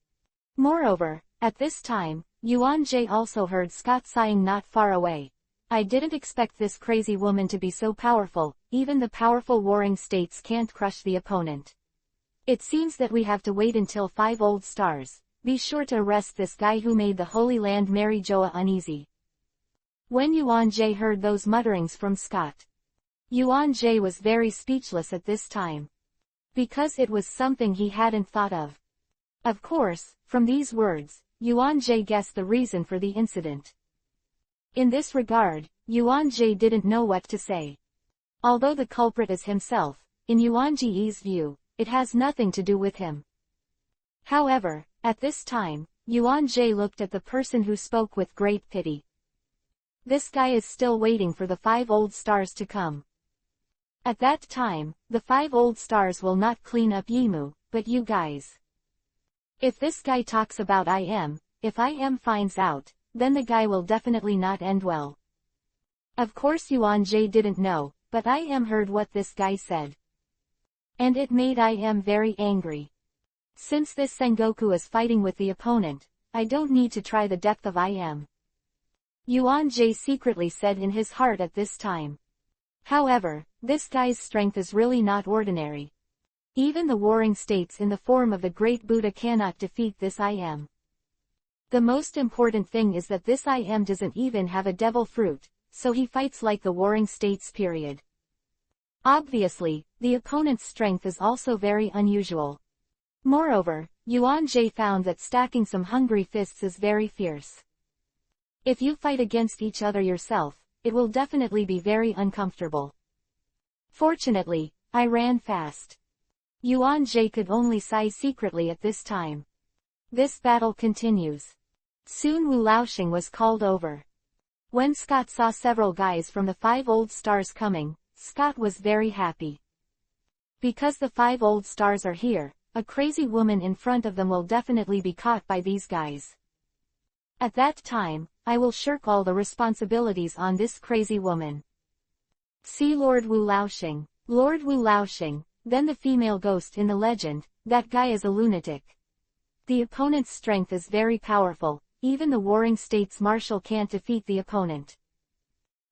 Moreover, at this time, Yuan Jie also heard Scott sighing not far away. I didn't expect this crazy woman to be so powerful, even the powerful warring states can't crush the opponent. It seems that we have to wait until 5 old stars. Be sure to arrest this guy who made the Holy Land Mary Joa uneasy. When Yuan Jie heard those mutterings from Scott, Yuan Jie was very speechless at this time. Because it was something he hadn't thought of. Of course, from these words, Yuan Jie guessed the reason for the incident. In this regard, Yuan Jie didn't know what to say. Although the culprit is himself, in Yuan Ji's view, it has nothing to do with him. However, at this time, Yuan Ji looked at the person who spoke with great pity. This guy is still waiting for the 5 old stars to come. At that time, the 5 old stars will not clean up Yimu, but you guys. If this guy talks about if finds out, then the guy will definitely not end well. Of course Yuan Ji didn't know, but heard what this guy said. And it made very angry. Since this Sengoku is fighting with the opponent, I don't need to try the depth of Yuan Ji secretly said in his heart at this time. However, this guy's strength is really not ordinary. Even the warring states in the form of the great Buddha cannot defeat this The most important thing is that this doesn't even have a devil fruit, so he fights like the warring states period. Obviously, the opponent's strength is also very unusual. Moreover, Yuan Ji found that stacking some hungry fists is very fierce. If you fight against each other yourself, it will definitely be very uncomfortable. Fortunately, I ran fast. Yuan Ji could only sigh secretly at this time. This battle continues. Soon Wu Laoxing was called over. When Scott saw several guys from the 5 old stars coming, Scott was very happy. Because the 5 old stars are here, a crazy woman in front of them will definitely be caught by these guys. At that time, I will shirk all the responsibilities on this crazy woman. See Lord Wu Laoxing. Lord Wu Laoxing, then the female ghost in the legend, that guy is a lunatic. The opponent's strength is very powerful, even the warring states marshal can't defeat the opponent.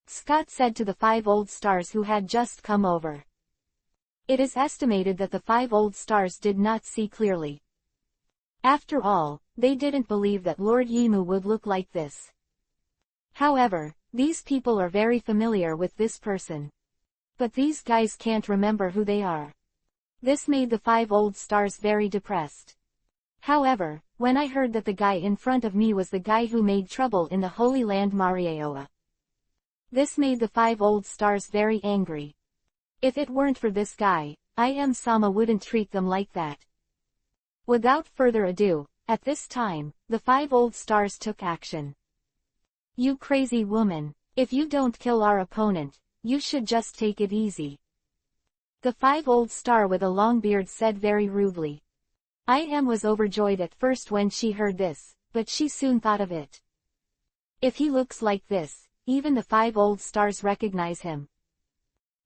Scott said to the 5 old stars who had just come over. It is estimated that the 5 old stars did not see clearly. After all, they didn't believe that Lord Yimu would look like this. However, these people are very familiar with this person. But these guys can't remember who they are. This made the 5 old stars very depressed. However, when I heard that the guy in front of me was the guy who made trouble in the Holy Land Marieoa, this made the 5 old stars very angry. If it weren't for this guy, Sama wouldn't treat them like that. Without further ado, at this time, the 5 old stars took action. You crazy woman, if you don't kill our opponent, you should just take it easy. The 5 old star with a long beard said very rudely. Was overjoyed at first when she heard this, but she soon thought of it. If he looks like this, even the 5 old stars recognize him.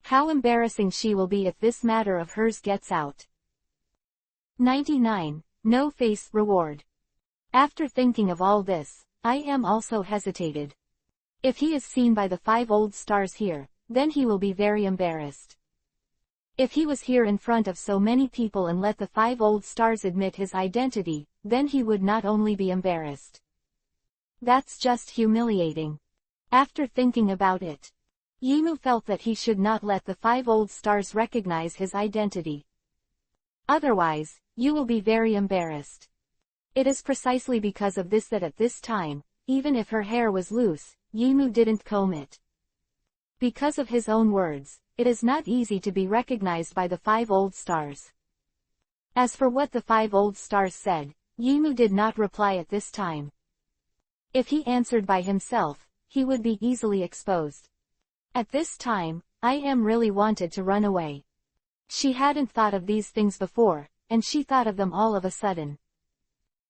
How embarrassing she will be if this matter of hers gets out. 99. No face reward. After thinking of all this, also hesitated. If he is seen by the 5 old stars here, then he will be very embarrassed. If he was here in front of so many people and let the 5 old stars admit his identity, then he would not only be embarrassed. That's just humiliating. After thinking about it, Yimu felt that he should not let the 5 old stars recognize his identity. Otherwise, you will be very embarrassed. It is precisely because of this that at this time, even if her hair was loose, Yimu didn't comb it. Because of his own words, it is not easy to be recognized by the 5 old stars. As for what the 5 old stars said, Yimu did not reply at this time. If he answered by himself, he would be easily exposed. At this time, really wanted to run away. She hadn't thought of these things before, and she thought of them all of a sudden.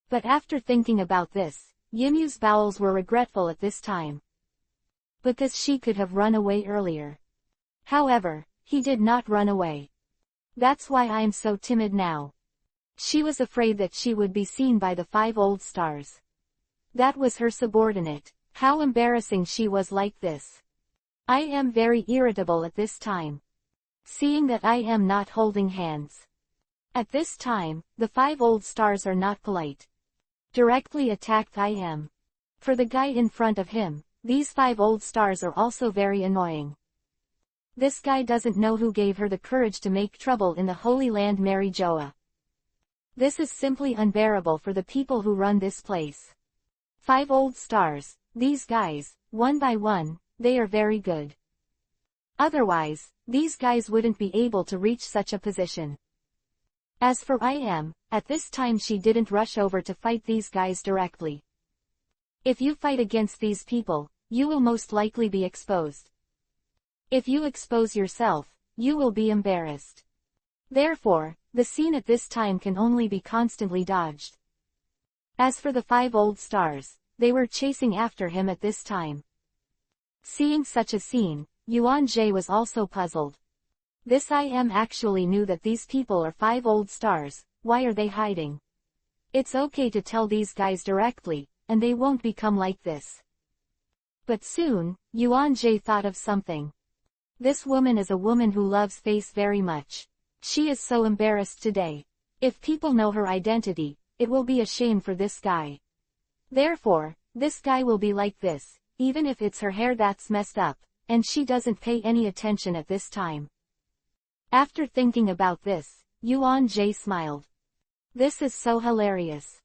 But after thinking about this, Yimu's bowels were regretful at this time. Because she could have run away earlier. However, he did not run away. That's why I'm so timid now. She was afraid that she would be seen by the 5 old stars. That was her subordinate. How embarrassing she was like this. I am very irritable at this time. Seeing that I am not holding hands. At this time, the 5 old stars are not polite. Directly attacked For the guy in front of him, these 5 old stars are also very annoying. This guy doesn't know who gave her the courage to make trouble in the Holy Land Marieoa. This is simply unbearable for the people who run this place. 5 old stars, these guys, one by one, they are very good. Otherwise, these guys wouldn't be able to reach such a position. As for IM, at this time she didn't rush over to fight these guys directly. If you fight against these people, you will most likely be exposed. If you expose yourself, you will be embarrassed. Therefore, the scene at this time can only be constantly dodged. As for the 5 old stars, they were chasing after him at this time. Seeing such a scene, Yuan-Jie was also puzzled. This IM actually knew that these people are 5 old stars, why are they hiding? It's okay to tell these guys directly, and they won't become like this. But soon, Yuan-Jie thought of something. This woman is a woman who loves face very much. She is so embarrassed today. If people know her identity, it will be a shame for this guy. Therefore, this guy will be like this, even if it's her hair that's messed up, and she doesn't pay any attention at this time. After thinking about this, Yuan-Jie smiled. This is so hilarious.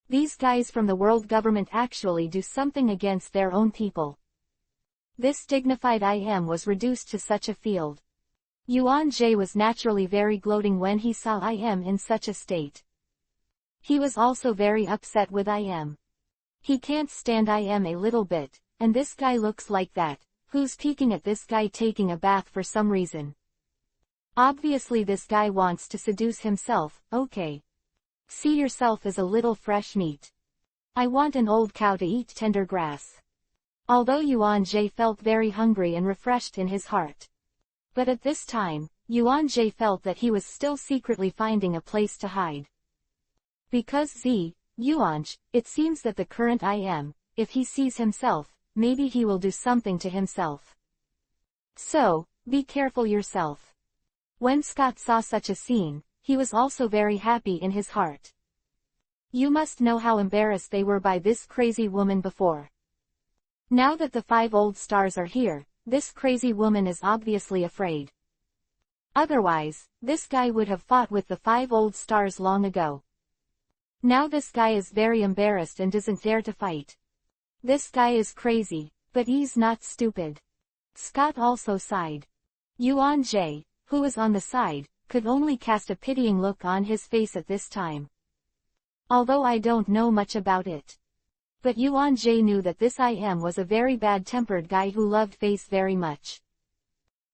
These guys from the world government actually do something against their own people. This dignified IM was reduced to such a field. Yuan-Jie was naturally very gloating when he saw IM in such a state. He was also very upset with IM. He can't stand IM a little bit, and this guy looks like that, who's peeking at this guy taking a bath for some reason. Obviously this guy wants to seduce himself, okay. See yourself as a little fresh meat. I want an old cow to eat tender grass. Although Yuan-Jie felt very hungry and refreshed in his heart. But at this time, Yuan-Jie felt that he was still secretly finding a place to hide. Because Yuan-Jie, it seems that the current IM, if he sees himself, maybe he will do something to himself. So, be careful yourself. When Scott saw such a scene, he was also very happy in his heart. You must know how embarrassed they were by this crazy woman before. Now that the 5 old stars are here, this crazy woman is obviously afraid. Otherwise, this guy would have fought with the 5 old stars long ago. Now this guy is very embarrassed and doesn't dare to fight. This guy is crazy, but he's not stupid. Scott also sighed. Yuan-Jie, who was on the side, could only cast a pitying look on his face at this time. Although I don't know much about it. But Yuan-Jie knew that this IM was a very bad-tempered guy who loved face very much.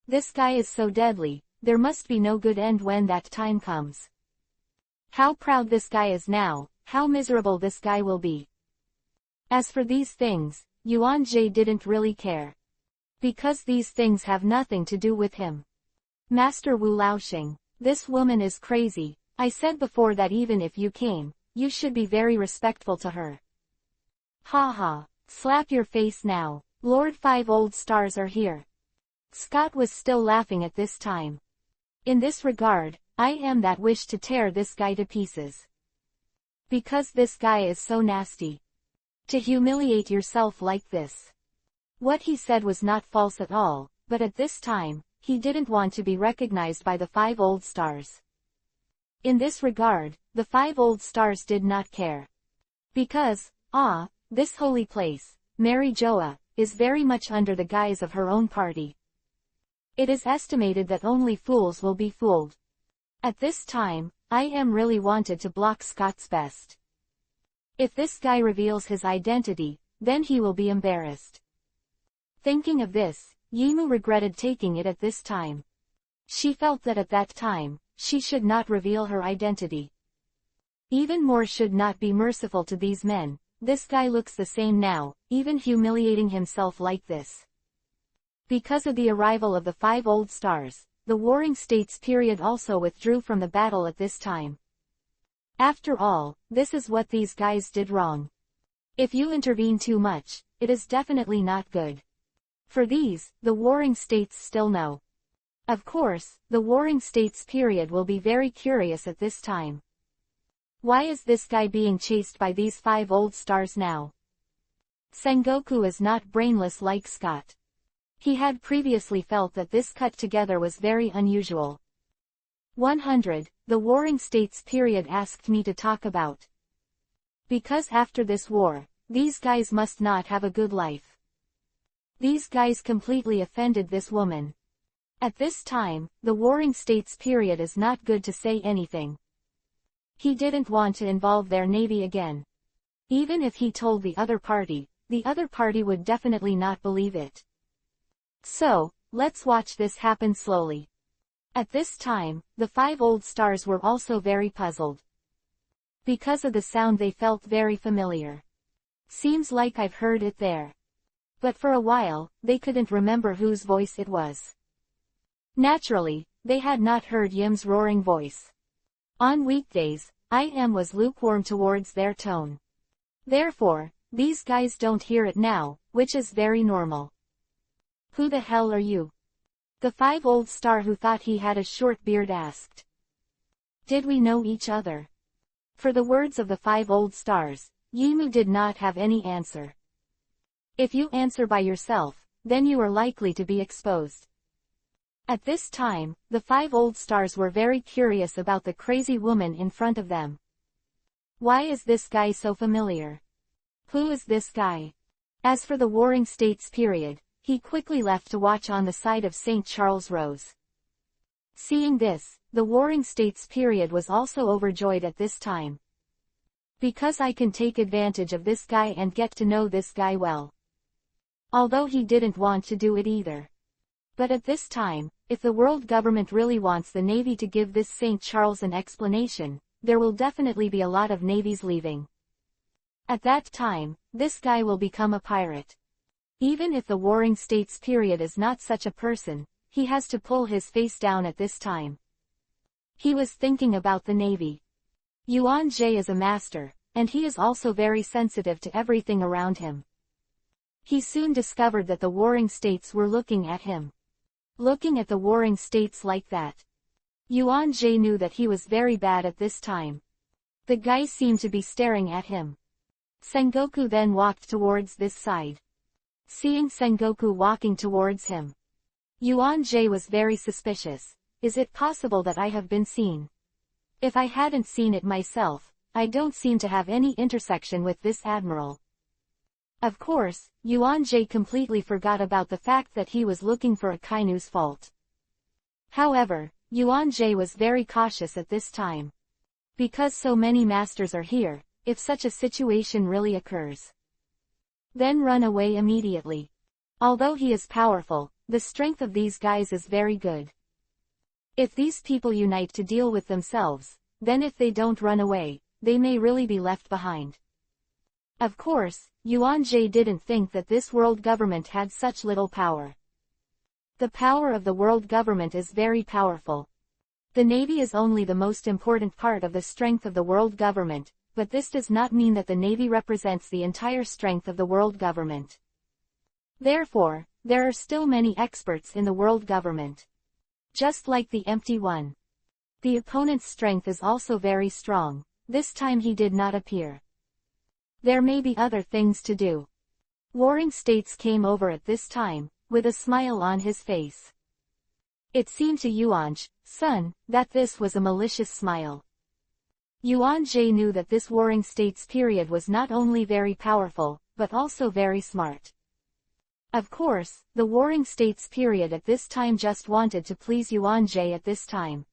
This guy is so deadly, there must be no good end when that time comes. How proud this guy is now, how miserable this guy will be. As for these things, Yuan-Jie didn't really care. Because these things have nothing to do with him. Master Wu Laoxing, this woman is crazy. I said before that even if you came, you should be very respectful to her. Ha ha, slap your face now, Lord 5 old stars are here. Scott was still laughing at this time. In this regard, I am that wish to tear this guy to pieces. Because this guy is so nasty. To humiliate yourself like this. What he said was not false at all, but at this time, he didn't want to be recognized by the 5 old stars. In this regard, the 5 old stars did not care. Because, this holy place, Mary Joa, is very much under the guise of her own party. It is estimated that only fools will be fooled. At this time, IM really wanted to block Scott's best. If this guy reveals his identity, then he will be embarrassed. Thinking of this, Yimu regretted taking it at this time. She felt that at that time, she should not reveal her identity. Even more should not be merciful to these men. This guy looks the same now, even humiliating himself like this. Because of the arrival of the 5 old stars, the Warring States period also withdrew from the battle at this time. After all, this is what these guys did wrong. If you intervene too much, it is definitely not good. For these, the Warring States still know. Of course, the Warring States period will be very curious at this time. Why is this guy being chased by these 5 old stars now? Sengoku is not brainless like Scott. He had previously felt that this cut together was very unusual. 100, the Warring States period asked me to talk about. Because after this war, these guys must not have a good life. These guys completely offended this woman. At this time, the Warring States period is not good to say anything. He didn't want to involve their navy again. Even if he told the other party would definitely not believe it. So, let's watch this happen slowly. At this time, the 5 old stars were also very puzzled. Because of the sound they felt very familiar. Seems like I've heard it there. But for a while, they couldn't remember whose voice it was. Naturally, they had not heard Yim's roaring voice. On weekdays, Im was lukewarm towards their tone. Therefore, these guys don't hear it now, which is very normal. Who the hell are you? The 5 old star who thought he had a short beard asked. Did we know each other? For the words of the 5 old stars, Yimu did not have any answer. If you answer by yourself, then you are likely to be exposed. At this time, the 5 old stars were very curious about the crazy woman in front of them. Why is this guy so familiar? Who is this guy? As for the Warring States period, he quickly left to watch on the side of St. Charles Rose. Seeing this, the Warring States period was also overjoyed at this time. Because I can take advantage of this guy and get to know this guy well. Although he didn't want to do it either. But at this time, if the world government really wants the Navy to give this St. Charles an explanation, there will definitely be a lot of navies leaving. At that time, this guy will become a pirate. Even if the Warring States period is not such a person, he has to pull his face down at this time. He was thinking about the Navy. Yuan Jie is a master, and he is also very sensitive to everything around him. He soon discovered that the Warring States were looking at him. Looking at the Warring States like that. Yuan Jie knew that he was very bad at this time. The guy seemed to be staring at him. Sengoku then walked towards this side. Seeing Sengoku walking towards him, Yuan Jie was very suspicious. Is it possible that I have been seen? If I hadn't seen it myself, I don't seem to have any intersection with this admiral. Of course, Yuan Jie completely forgot about the fact that he was looking for Akainu's fault. However, Yuan Jie was very cautious at this time. Because so many masters are here, if such a situation really occurs, then run away immediately. Although he is powerful, the strength of these guys is very good. If these people unite to deal with themselves, then if they don't run away, they may really be left behind. Of course, Yuan Jie didn't think that this world government had such little power. The power of the world government is very powerful. The Navy is only the most important part of the strength of the world government, but this does not mean that the Navy represents the entire strength of the world government. Therefore, there are still many experts in the world government. Just like the empty one. The opponent's strength is also very strong. This time he did not appear. There may be other things to do. Warring States came over at this time, with a smile on his face. It seemed to Yuan-san, that this was a malicious smile. Yuan Jie knew that this Warring States period was not only very powerful, but also very smart. Of course, the Warring States period at this time just wanted to please Yuan Jie at this time.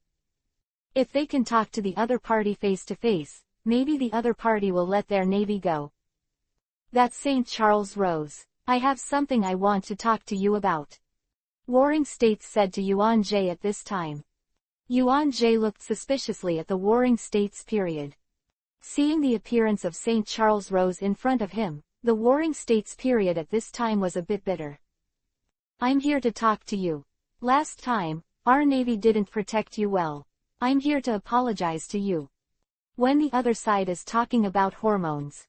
If they can talk to the other party face to face, maybe the other party will let their navy go. That's St. Charles Rose. I have something I want to talk to you about. Warring States said to Yuan Jie at this time. Yuan Jie looked suspiciously at the Warring States period. Seeing the appearance of St. Charles Rose in front of him, the Warring States period at this time was a bit bitter. I'm here to talk to you. Last time, our navy didn't protect you well. I'm here to apologize to you. When the other side is talking about hormones.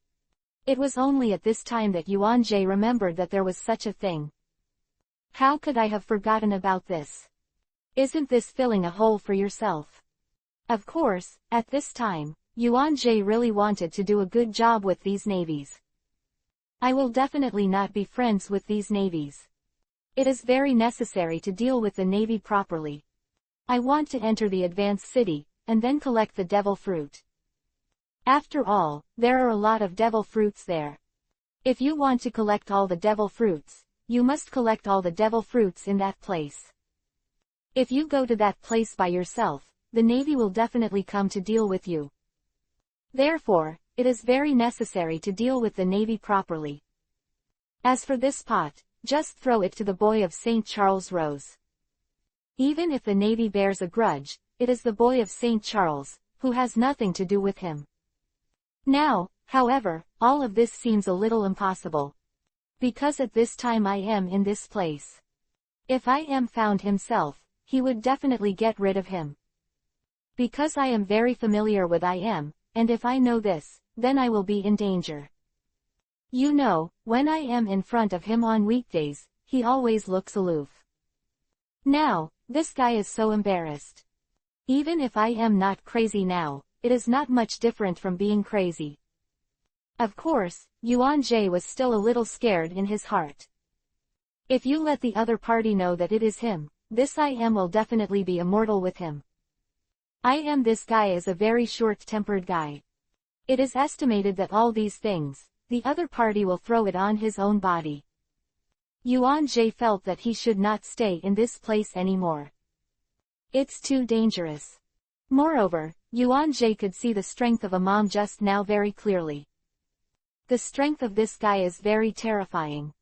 It was only at this time that Yuan Jie remembered that there was such a thing. How could I have forgotten about this? Isn't this filling a hole for yourself? Of course, at this time, Yuan Jie really wanted to do a good job with these navies. I will definitely not be friends with these navies. It is very necessary to deal with the navy properly. I want to enter the advanced city, and then collect the devil fruit. After all, there are a lot of devil fruits there. If you want to collect all the devil fruits, you must collect all the devil fruits in that place. If you go to that place by yourself, the Navy will definitely come to deal with you. Therefore, it is very necessary to deal with the Navy properly. As for this pot, just throw it to the boy of St. Charles Rose. Even if the Navy bears a grudge, it is the boy of St. Charles, who has nothing to do with him. Now, however, all of this seems a little impossible. Because at this time I am in this place. If I am found himself, he would definitely get rid of him. Because I am very familiar with I am, and if I know this, then I will be in danger. You know, when I am in front of him on weekdays, he always looks aloof. Now, this guy is so embarrassed. Even if I am not crazy now, it is not much different from being crazy. Of course, Yuan Jie was still a little scared in his heart. If you let the other party know that it is him, this I am will definitely be immortal with him. I am this guy is a very short-tempered guy. It is estimated that all these things, the other party will throw it on his own body. Yuan Jie felt that he should not stay in this place anymore. It's too dangerous. Moreover, Yuan Jie could see the strength of a mom just now very clearly. The strength of this guy is very terrifying.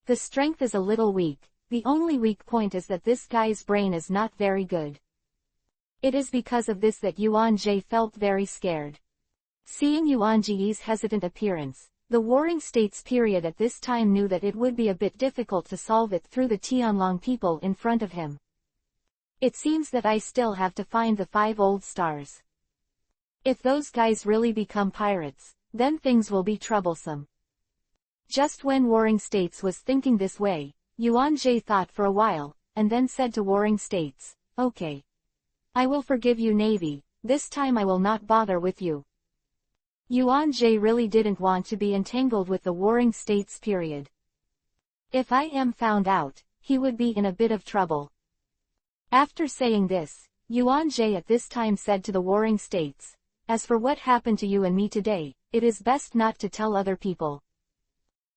The strength is a little weak, the only weak point is that this guy's brain is not very good. It is because of this that Yuan Jie felt very scared. Seeing Yuan Jie's hesitant appearance, the Warring States period at this time knew that it would be a bit difficult to solve it through the Tianlong people in front of him. It seems that I still have to find the 5 old stars. If those guys really become pirates, then things will be troublesome. Just when Warring States was thinking this way, Yuan Jie thought for a while, and then said to Warring States, "Okay. I will forgive you Navy, this time I will not bother with you." Yuan Jie really didn't want to be entangled with the Warring States period. If I am found out, he would be in a bit of trouble. After saying this, Yuan Jie at this time said to the Warring States, "As for what happened to you and me today, it is best not to tell other people."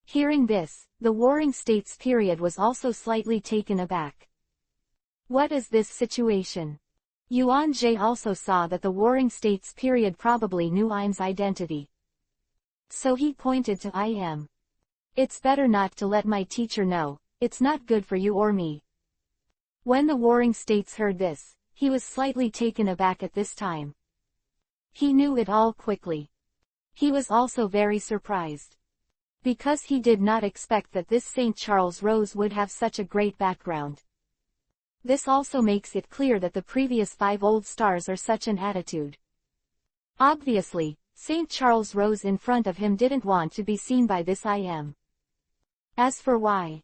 Hearing this, the Warring States period was also slightly taken aback. What is this situation? Yuan Jie also saw that the Warring States period probably knew Im's identity. So he pointed to I am. "It's better not to let my teacher know, it's not good for you or me." When the Warring States heard this, he was slightly taken aback at this time. He knew it all quickly. He was also very surprised. Because he did not expect that this St. Charles Rose would have such a great background. This also makes it clear that the previous 5 old stars are such an attitude. Obviously, St. Charles Rose in front of him didn't want to be seen by this I am. As for why,